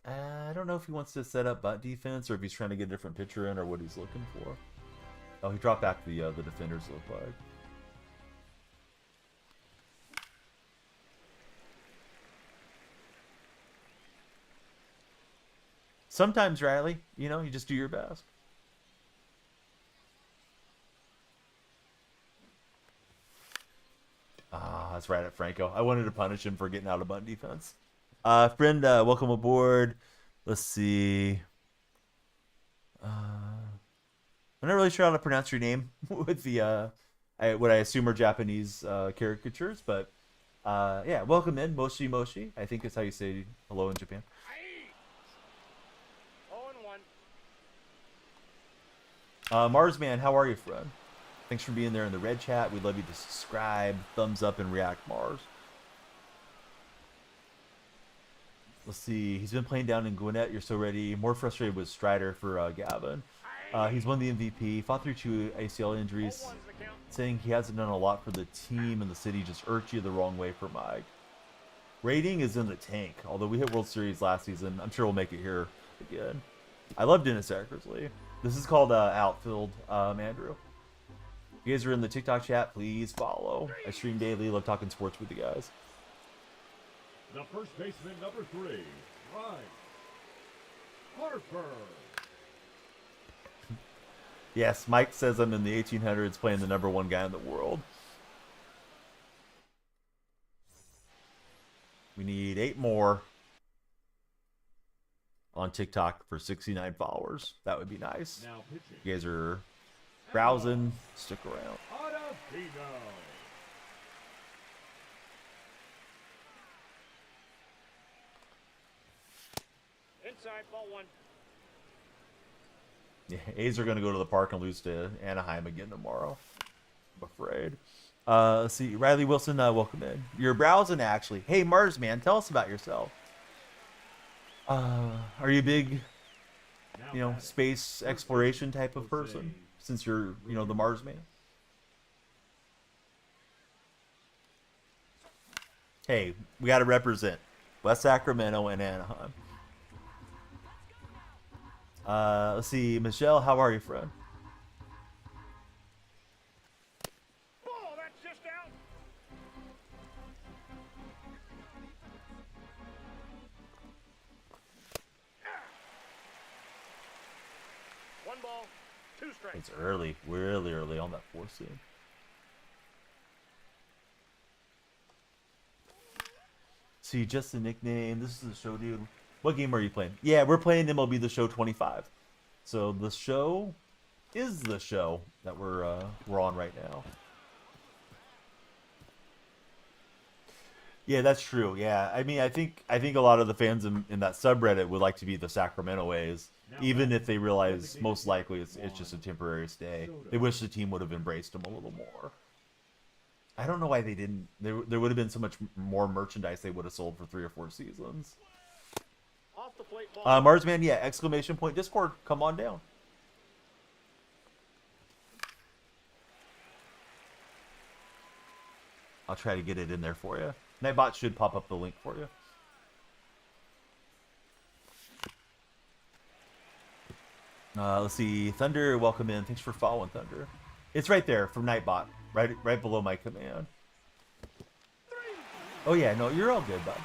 I don't know if he wants to set up butt defense or if he's trying to get a different pitcher in or what he's looking for. Oh, he dropped back the defenders look like. Sometimes, Riley, you just do your best. Ah, that's right at Franco. I wanted to punish him for getting out of bunt defense. Friend, welcome aboard. Let's see. I'm not really sure how to pronounce your name with the what I assume are Japanese caricatures, but yeah, welcome in, Moshi Moshi. I think that's how you say hello in Japan. 0-1. Marsman, how are you, friend? Thanks for being there in the red chat. We'd love you to subscribe, thumbs up, and react, Mars. Let's see. He's been playing down in Gwinnett. You're so ready. More frustrated with Strider for Gavin. He's won the MVP. Fought through 2 ACL injuries. Saying he hasn't done a lot for the team and the city. Just irked you the wrong way for Mike. Rating is in the tank. Although we hit World Series last season, I'm sure we'll make it here again. I love Dennis Eckersley. This is called Outfield, Andrew. If you guys are in the TikTok chat, please follow. I stream daily. Love talking sports with you guys. The first baseman, number 3, Ryan Harper. Yes, Mike says I'm in the 1800s playing the #1 guy in the world. We need 8 more on TikTok for 69 followers. That would be nice. Now pitching. You guys are browsing. Stick around. Ottavino. Inside, ball 1. Yeah, A's are going to go to the park and lose to Anaheim again tomorrow. I'm afraid. Let's see. Riley Wilson, welcome in. You're browsing, actually. Hey, Mars, man, tell us about yourself. Are you a big, space exploration type of person? Since you're, the Mars man? Hey, we got to represent West Sacramento and Anaheim. Let's see. Michelle, how are you, friend? Oh, that's just out. One ball, 2 strikes. It's early. We're really early on that 4th seam. See, just a nickname. This is the show, dude. What game are you playing? Yeah, we're playing MLB The Show 25. So the show is the show that we're on right now. Yeah, that's true. Yeah, I mean, I think a lot of the fans in that subreddit would like to be the Sacramento A's, even if they realize most likely it's just a temporary stay. They wish the team would have embraced him a little more. I don't know why they didn't. There would have been so much more merchandise they would have sold for 3 or 4 seasons. Off the plate ball. Marsman, yeah, exclamation point Discord, come on down. I'll try to get it in there for you. Nightbot should pop up the link for you. Let's see. Thunder, welcome in. Thanks for following, Thunder. It's right there from Nightbot, right below my command. Oh yeah, no, you're all good, bud.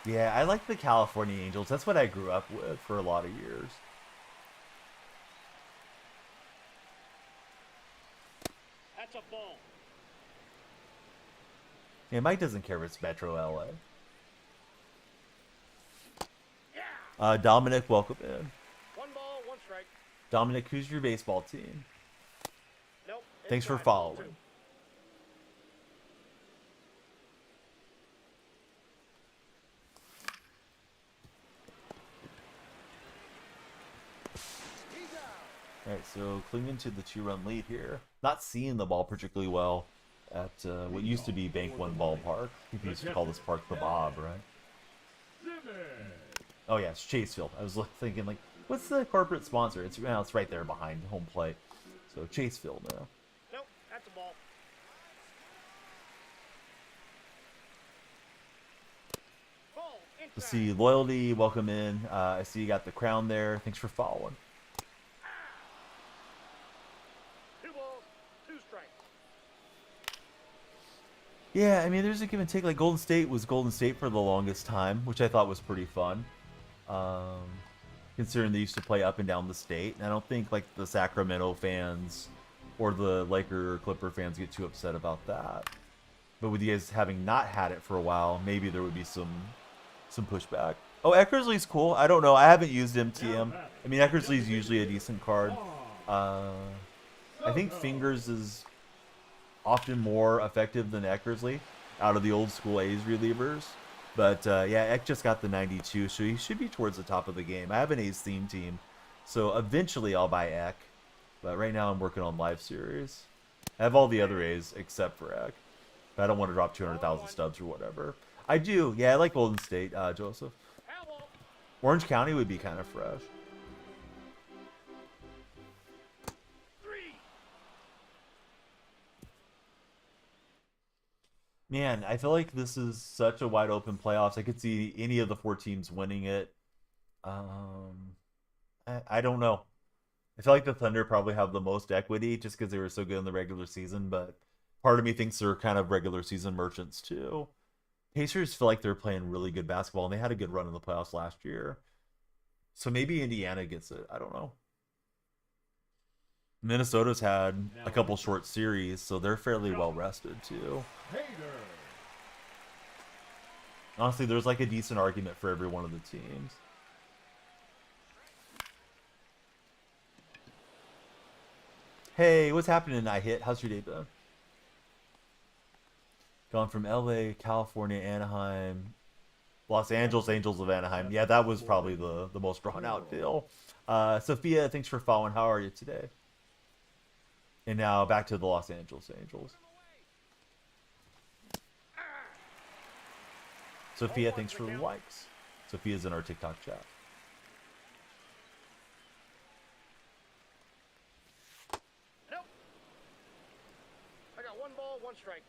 Yeah, I like the California Angels. That's what I grew up with for a lot of years. That's a ball. Yeah, Mike doesn't care if it's Metro LA. Dominic, welcome in. 1 ball, 1 strike. Dominic, who's your baseball team? Nope. Thanks for inside. following. 2. Alright, so clinging to the 2-run lead here. Not seeing the ball particularly well at what used to be Bank One Ballpark. People used to call this park the Bob, right? Oh yeah, it's Chasefield. I was thinking, like, what's the corporate sponsor? It's right there behind home plate. So Chasefield now. Nope. That's a ball. Ball. Inside. Let's see, Loyalty, welcome in. I see you got the crown there. Thanks for following. 2 balls, 2 strikes. Yeah, I mean, there's a give and take. Like, Golden State was Golden State for the longest time, which I thought was pretty fun. Considering they used to play up and down the state. And I don't think, like, the Sacramento fans or the Laker or Clipper fans get too upset about that. But with you guys having not had it for a while, maybe there would be some pushback. Oh, Eckersley's cool. I don't know. I haven't used MTM. I mean, Eckersley's usually a decent card. I think Fingers is often more effective than Eckersley out of the old school A's relievers. But yeah, Eck just got the 92, so he should be towards the top of the game. I have an A's theme team, so eventually I'll buy Eck. But right now I'm working on Live Series. I have all the other A's except for Eck. But I don't want to drop 200,000 stubs or whatever. I do. Yeah, I like Golden State, Joseph. Foul. Orange County would be kind of fresh. 3. Man, I feel like this is such a wide open playoffs. I could see any of the 4 teams winning it. I don't know. I feel like the Thunder probably have the most equity just because they were so good in the regular season, but part of me thinks they're kind of regular season merchants too. Pacers feel like they're playing really good basketball, and they had a good run in the playoffs last year. So maybe Indiana gets it. I don't know. Minnesota's had a couple short series, so they're fairly well rested too. Honestly, there's like a decent argument for every one of the teams. Hey, what's happening? I hit. How's your day been? Gone from LA, California, Anaheim, Los Angeles, Angels of Anaheim. Yeah, that was probably the most drawn out deal. Sophia, thanks for following. How are you today? And now back to the Los Angeles Angels. Sophia, thanks for the likes. Sophia's in our TikTok chat. Nope. I got 1 ball, 1 strike.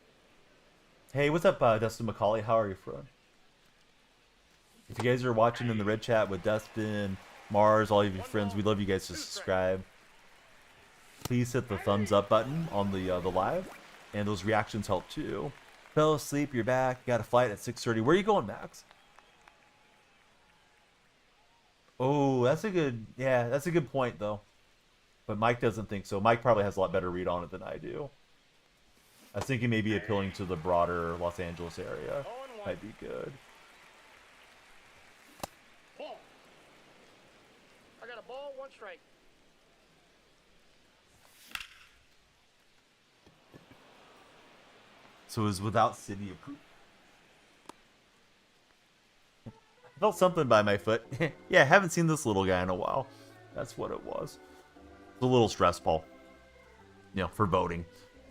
Hey, what's up, Dustin McCauley? How are you, friend? If you guys are watching in the red chat with Dustin, Mars, all of your friends, we love you guys to subscribe. Please hit the thumbs up button on the live, and those reactions help too. Fell asleep, you're back. Got a flight at 6:30. Where are you going, Max? Oh, that's a good point though. But Mike doesn't think so. Mike probably has a lot better read on it than I do. I was thinking maybe appealing to the broader Los Angeles area might be good. Ball. I got a ball, 1 strike. So it was without city approval. Felt something by my foot. Yeah, haven't seen this little guy in a while. That's what it was. It's a little stress ball. You know, for voting.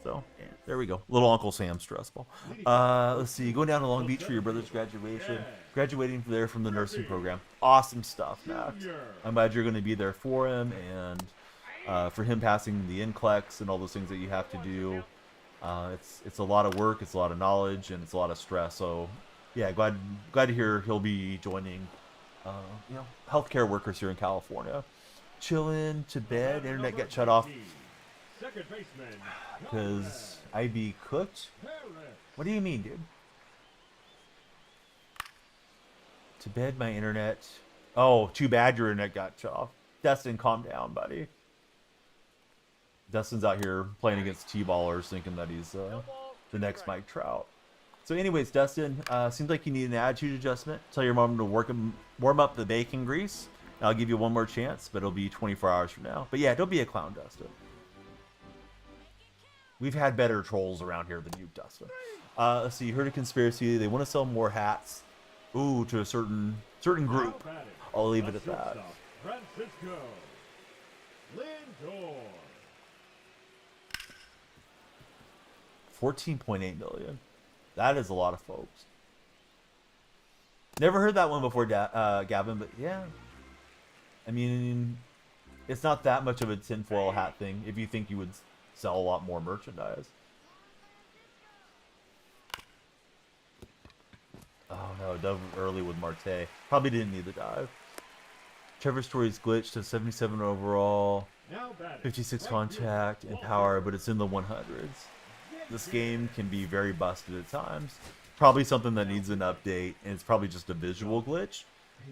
So, yeah, there we go. Little Uncle Sam stress ball. Let's see. Going down to Long Beach for your brother's graduation. Graduating there from the nursing program. Awesome stuff, Max. I'm glad you're going to be there for him and for him passing the NCLEX and all those things that you have to do. It's a lot of work, it's a lot of knowledge, and it's a lot of stress. So, yeah, glad to hear he'll be joining, you know, healthcare workers here in California. Chilling to bed. Internet got shut off because I be cooked. What do you mean, dude? To bed, my internet. Oh, too bad your internet got shut off. Dustin, calm down, buddy. Dustin's out here playing against T-ballers, thinking that he's the next Mike Trout. So anyways, Dustin, seems like you need an attitude adjustment. Tell your mom to warm up the bacon grease. I'll give you one more chance, but it'll be 24 hours from now. But yeah, don't be a clown, Dustin. We've had better trolls around here than you, Dustin. Let's see, you heard a conspiracy. They want to sell more hats. Ooh, to a certain group. I'll leave it at that. Francisco Lindor. 14.8 million. That is a lot of folks. Never heard that one before, Gavin, but yeah. I mean, it's not that much of a tinfoil hat thing if you think you would sell a lot more merchandise. Oh no, dove early with Marte. Probably didn't need the dive. Trevor Story's glitched to 77 overall, 56 contact and power, but it's in the 100s. This game can be very busted at times. Probably something that needs an update, and it's probably just a visual glitch.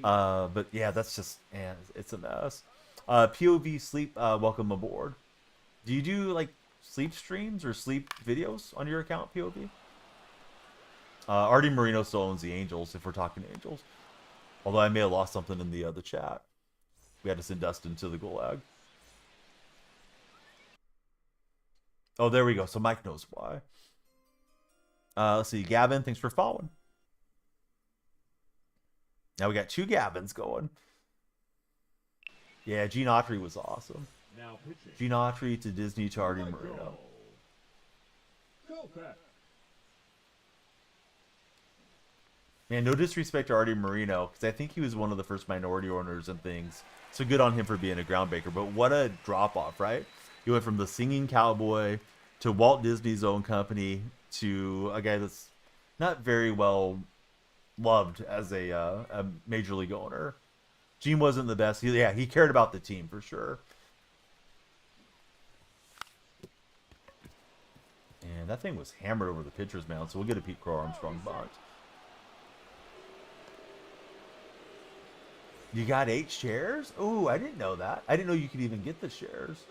But yeah, that's just, man, it's a mess. POV Sleep, welcome aboard. Do you do like sleep streams or sleep videos on your account, POV? Artie Marino still owns the Angels, if we're talking Angels. Although I may have lost something in the chat. We had to send Dustin to the gulag. Oh, there we go. So Mike knows why. Let's see. Gavin, thanks for following. Now we got two Gavins going. Yeah, Gene Autry was awesome. Gene Autry to Disney to Artie Marino. Man, no disrespect to Artie Marino, because I think he was one of the first minority owners and things. So good on him for being a groundbreaker. But what a drop-off, right? He went from the singing cowboy to Walt Disney's own company to a guy that's not very well loved as a major league owner. Gene wasn't the best. He cared about the team for sure. And that thing was hammered over the pitcher's mound, so we'll get a Pete Crow Armstrong bunt. You got 8 shares? Oh, I didn't know that. I didn't know you could even get the shares.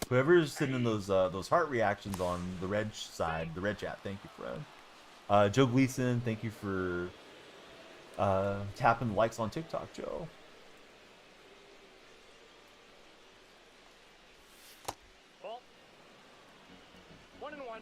Whoever's sending those heart reactions on the red side, the red chat, thank you, friend. Joe Gleason, thank you for tapping the likes on TikTok, Joe. Ball. 1-1.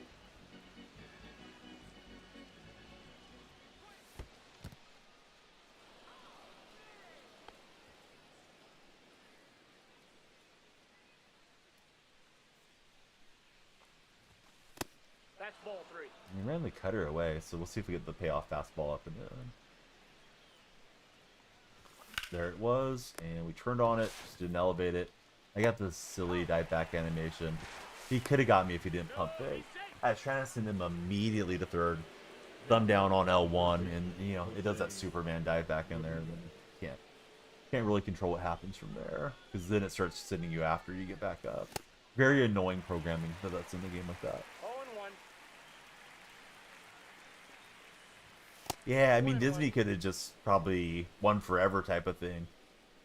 That's ball 3. He ran the cutter away, so we'll see if we get the payoff fastball up and in. There it was, and we turned on it, just didn't elevate it. I got this silly dive back animation. He could have got me if he didn't pump big. I was trying to send him immediately to third. Thumb down on L1, and you know, it does that Superman dive back in there, and then can't really control what happens from there, because then it starts sending you after you get back up. Very annoying programming that's in the game like that. 0-1. Yeah, I mean, Disney could have just probably won forever type of thing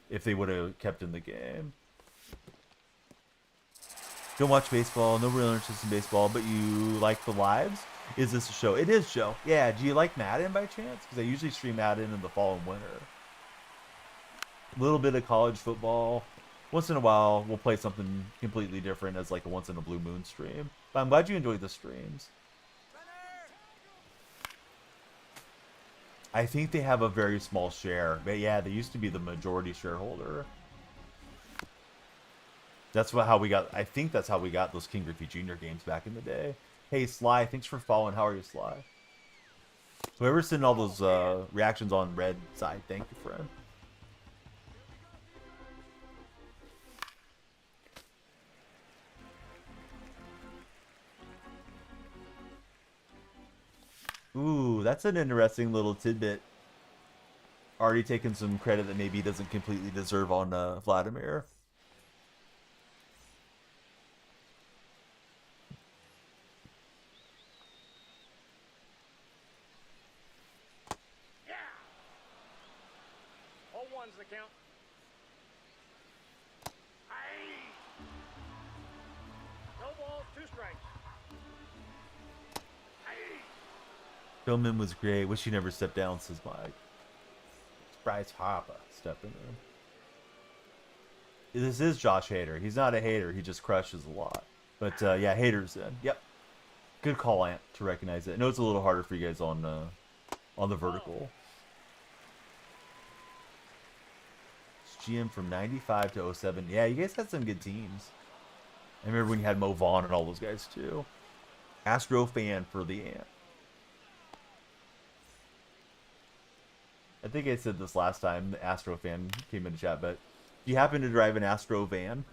if they would have kept in the game. Don't watch baseball, no real interest in baseball, but you like the lives? Is this a show? It is show. Yeah, do you like Madden by chance? Because I usually stream Madden in the fall and winter. A little bit of college football. Once in a while, we'll play something completely different as like a once in a blue moon stream. But I'm glad you enjoyed the streams. I think they have a very small share. But yeah, they used to be the majority shareholder. That's how we got. I think that's how we got those King Griffey Jr. games back in the day. Hey Sly, thanks for following. How are you, Sly? Whoever's sending all those reactions on red side, thank you, friend. Ooh, that's an interesting little tidbit. Already taking some credit that maybe he doesn't completely deserve on Vladimir. Yeah. All ones the count. Aye. No balls, 2 strikes. Aye. Philman was great. Wish he never stepped down, says Mike. Bryce Harper stepping in. This is Josh Hader. He's not a hater. He just crushes a lot. But yeah, Hader's in. Yep. Good call, Ant, to recognize it. I know it's a little harder for you guys on the vertical. It's GM from 95 to 07. Yeah, you guys had some good teams. I remember when you had Mo Vaughn and all those guys too. Astro fan for the Ant. I think I said this last time, the Astro fan came into chat, but do you happen to drive an Astro van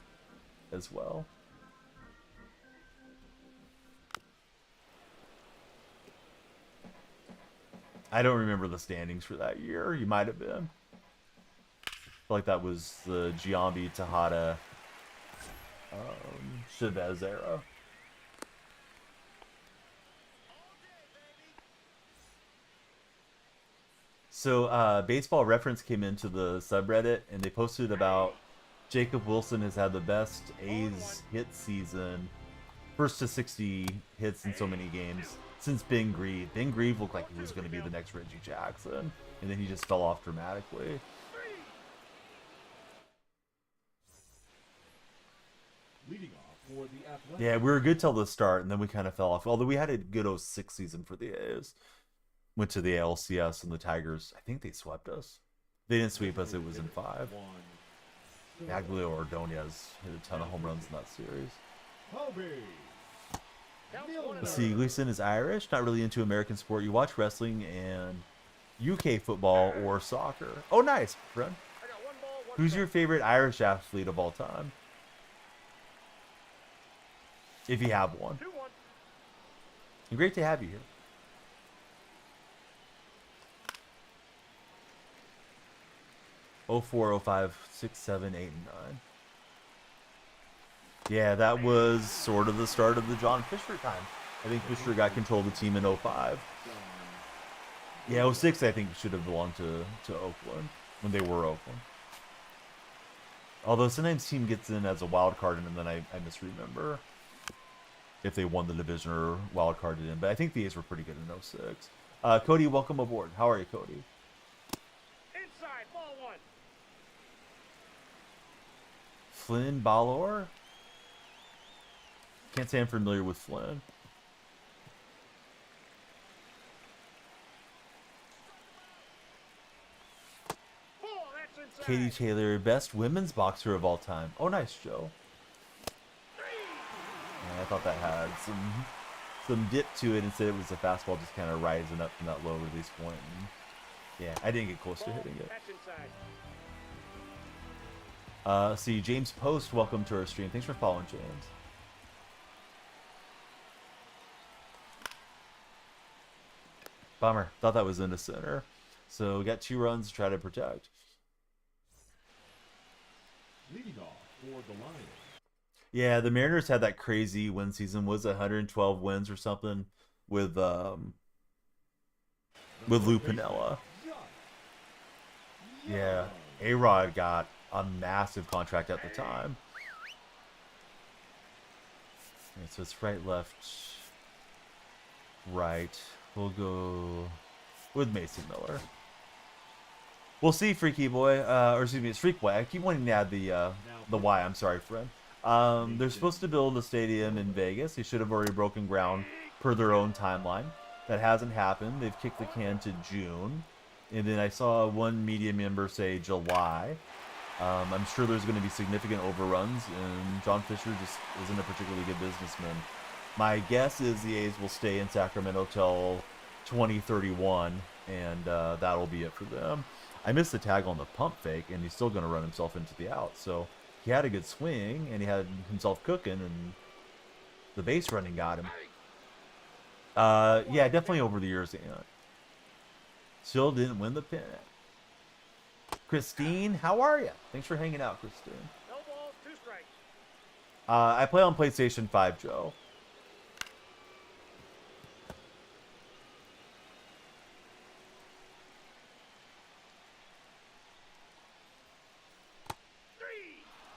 as well? I don't remember the standings for that year. You might have been. I feel like that was the Giambi, Tejada, Chavez era. So Baseball Reference came into the subreddit and they posted about Jacob Wilson has had the best A's hit season, first to 60 hits in so many games since Ben Grieve. Ben Grieve looked like he was going to be the next Reggie Jackson, and then he just fell off dramatically. Leading off for the Athletics. Yeah, we were good till the start, and then we kind of fell off. Although we had a good 06 season for the A's. Went to the ALCS, and the Tigers, I think they swept us. They didn't sweep us, it was in 5. Aguilera Ordonez hit a ton of home runs in that series. Let's see, Gleason is Irish, not really into American sport. You watch wrestling and UK football or soccer. Oh, nice, friend. Who's your favorite Irish athlete of all time? If you have one. Great to have you here. Oh 04, 05, 6, 7, 8, and 9. Yeah, that was sort of the start of the John Fisher time. I think Fisher got control of the team in 05. Yeah, 06 I think should have belonged to Oakland when they were Oakland. Although sometimes team gets in as a wild card and then I misremember if they won the division or wild carded in. But I think the A's were pretty good in 06. Cody, welcome aboard. How are you, Cody? Inside, ball 1. Flynn Balor? Can't say I'm familiar with Flynn. Oh, that's inside. Katie Taylor, best women's boxer of all time. Oh, nice, Joe. Yeah, I thought that had some dip to it and said it was a fastball just kind of rising up from that low release point. And yeah, I didn't get close to hitting it. That's inside. See, James Post, welcome to our stream. Thanks for following, James. Bummer. Thought that was in the center. So we got 2 runs to try to protect. Leading off for the Lions. Yeah, the Mariners had that crazy win season. Was it 112 wins or something with Lou Piniella? Yeah, A-Rod got a massive contract at the time. Okay, so it's right, left, right. We'll go with Mason Miller. We'll see, Freaky Boy. Or excuse me, it's Freak Boy. I keep wanting to add the Y. I'm sorry, friend. They're supposed to build a stadium in Vegas. They should have already broken ground per their own timeline. That hasn't happened. They've kicked the can to June. And then I saw one media member say July. I'm sure there's going to be significant overruns, and John Fisher just isn't a particularly good businessman. My guess is the A's will stay in Sacramento till 2031, and that'll be it for them. I missed the tag on the pump fake, and he's still going to run himself into the out. So he had a good swing, and he had himself cooking, and the base running got him. Yeah, definitely over the years. Still didn't win the pin. Christine, how are you? Thanks for hanging out, Christine. No balls, 2 strikes. I play on PlayStation 5, Joe.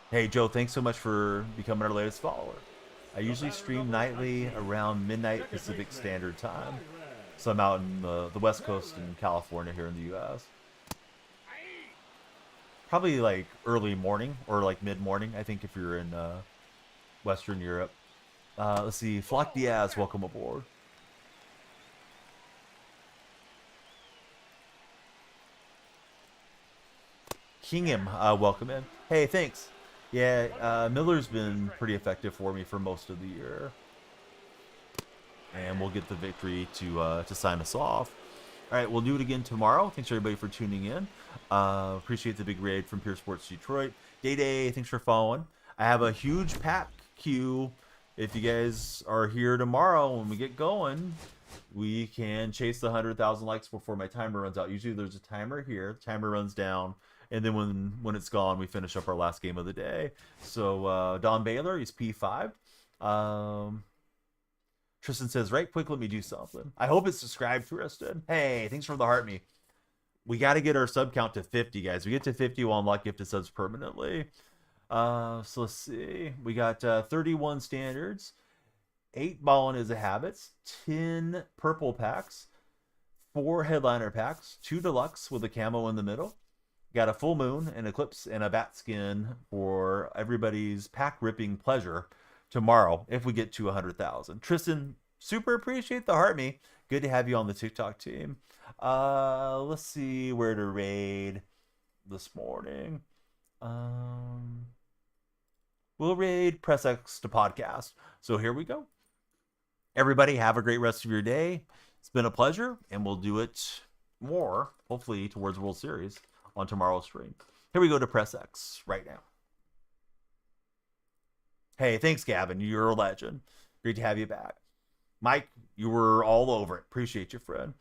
Hey, Joe, thanks so much for becoming our latest follower. I usually stream nightly around midnight Pacific Standard Time. So I'm out in the West Coast in California here in the U.S. Probably like early morning or like mid-morning, I think, if you're in Western Europe. Let's see. Flock Diaz, welcome aboard. Kingham, welcome in. Hey, thanks. Yeah, Miller's been pretty effective for me for most of the year. And we'll get the victory to sign us off. All right, we'll do it again tomorrow. Thanks, everybody, for tuning in. Appreciate the big raid from Pure Sports Detroit. Day, thanks for following. I have a huge pack queue. If you guys are here tomorrow when we get going, we can chase the 100,000 likes before my timer runs out. Usually there's a timer here. The timer runs down. And then when it's gone, we finish up our last game of the day. So Don Baylor, he's P5. Tristan says, right quick, let me do something. I hope it's subscribed, Tristan. Hey, thanks for the heart me. We got to get our sub count to 50, guys. We get to 50, we'll unlock gifted subs permanently. So let's see. We got 31 standards. 8 ballin' is a habits. 10 purple packs. 4 headliner packs. 2 deluxe with a camo in the middle. Got a full moon, an eclipse, and a bat skin for everybody's pack ripping pleasure tomorrow if we get to 100,000. Tristan, super appreciate the heart me. Good to have you on the TikTok team. Let's see where to raid this morning. We'll raid Press X to podcast. So here we go. Everybody have a great rest of your day. It's been a pleasure, and we'll do it more, hopefully, towards World Series on tomorrow's stream. Here we go to Press X right now. Hey, thanks, Gavin. You're a legend. Great to have you back. Mike, you were all over it. Appreciate you, friend.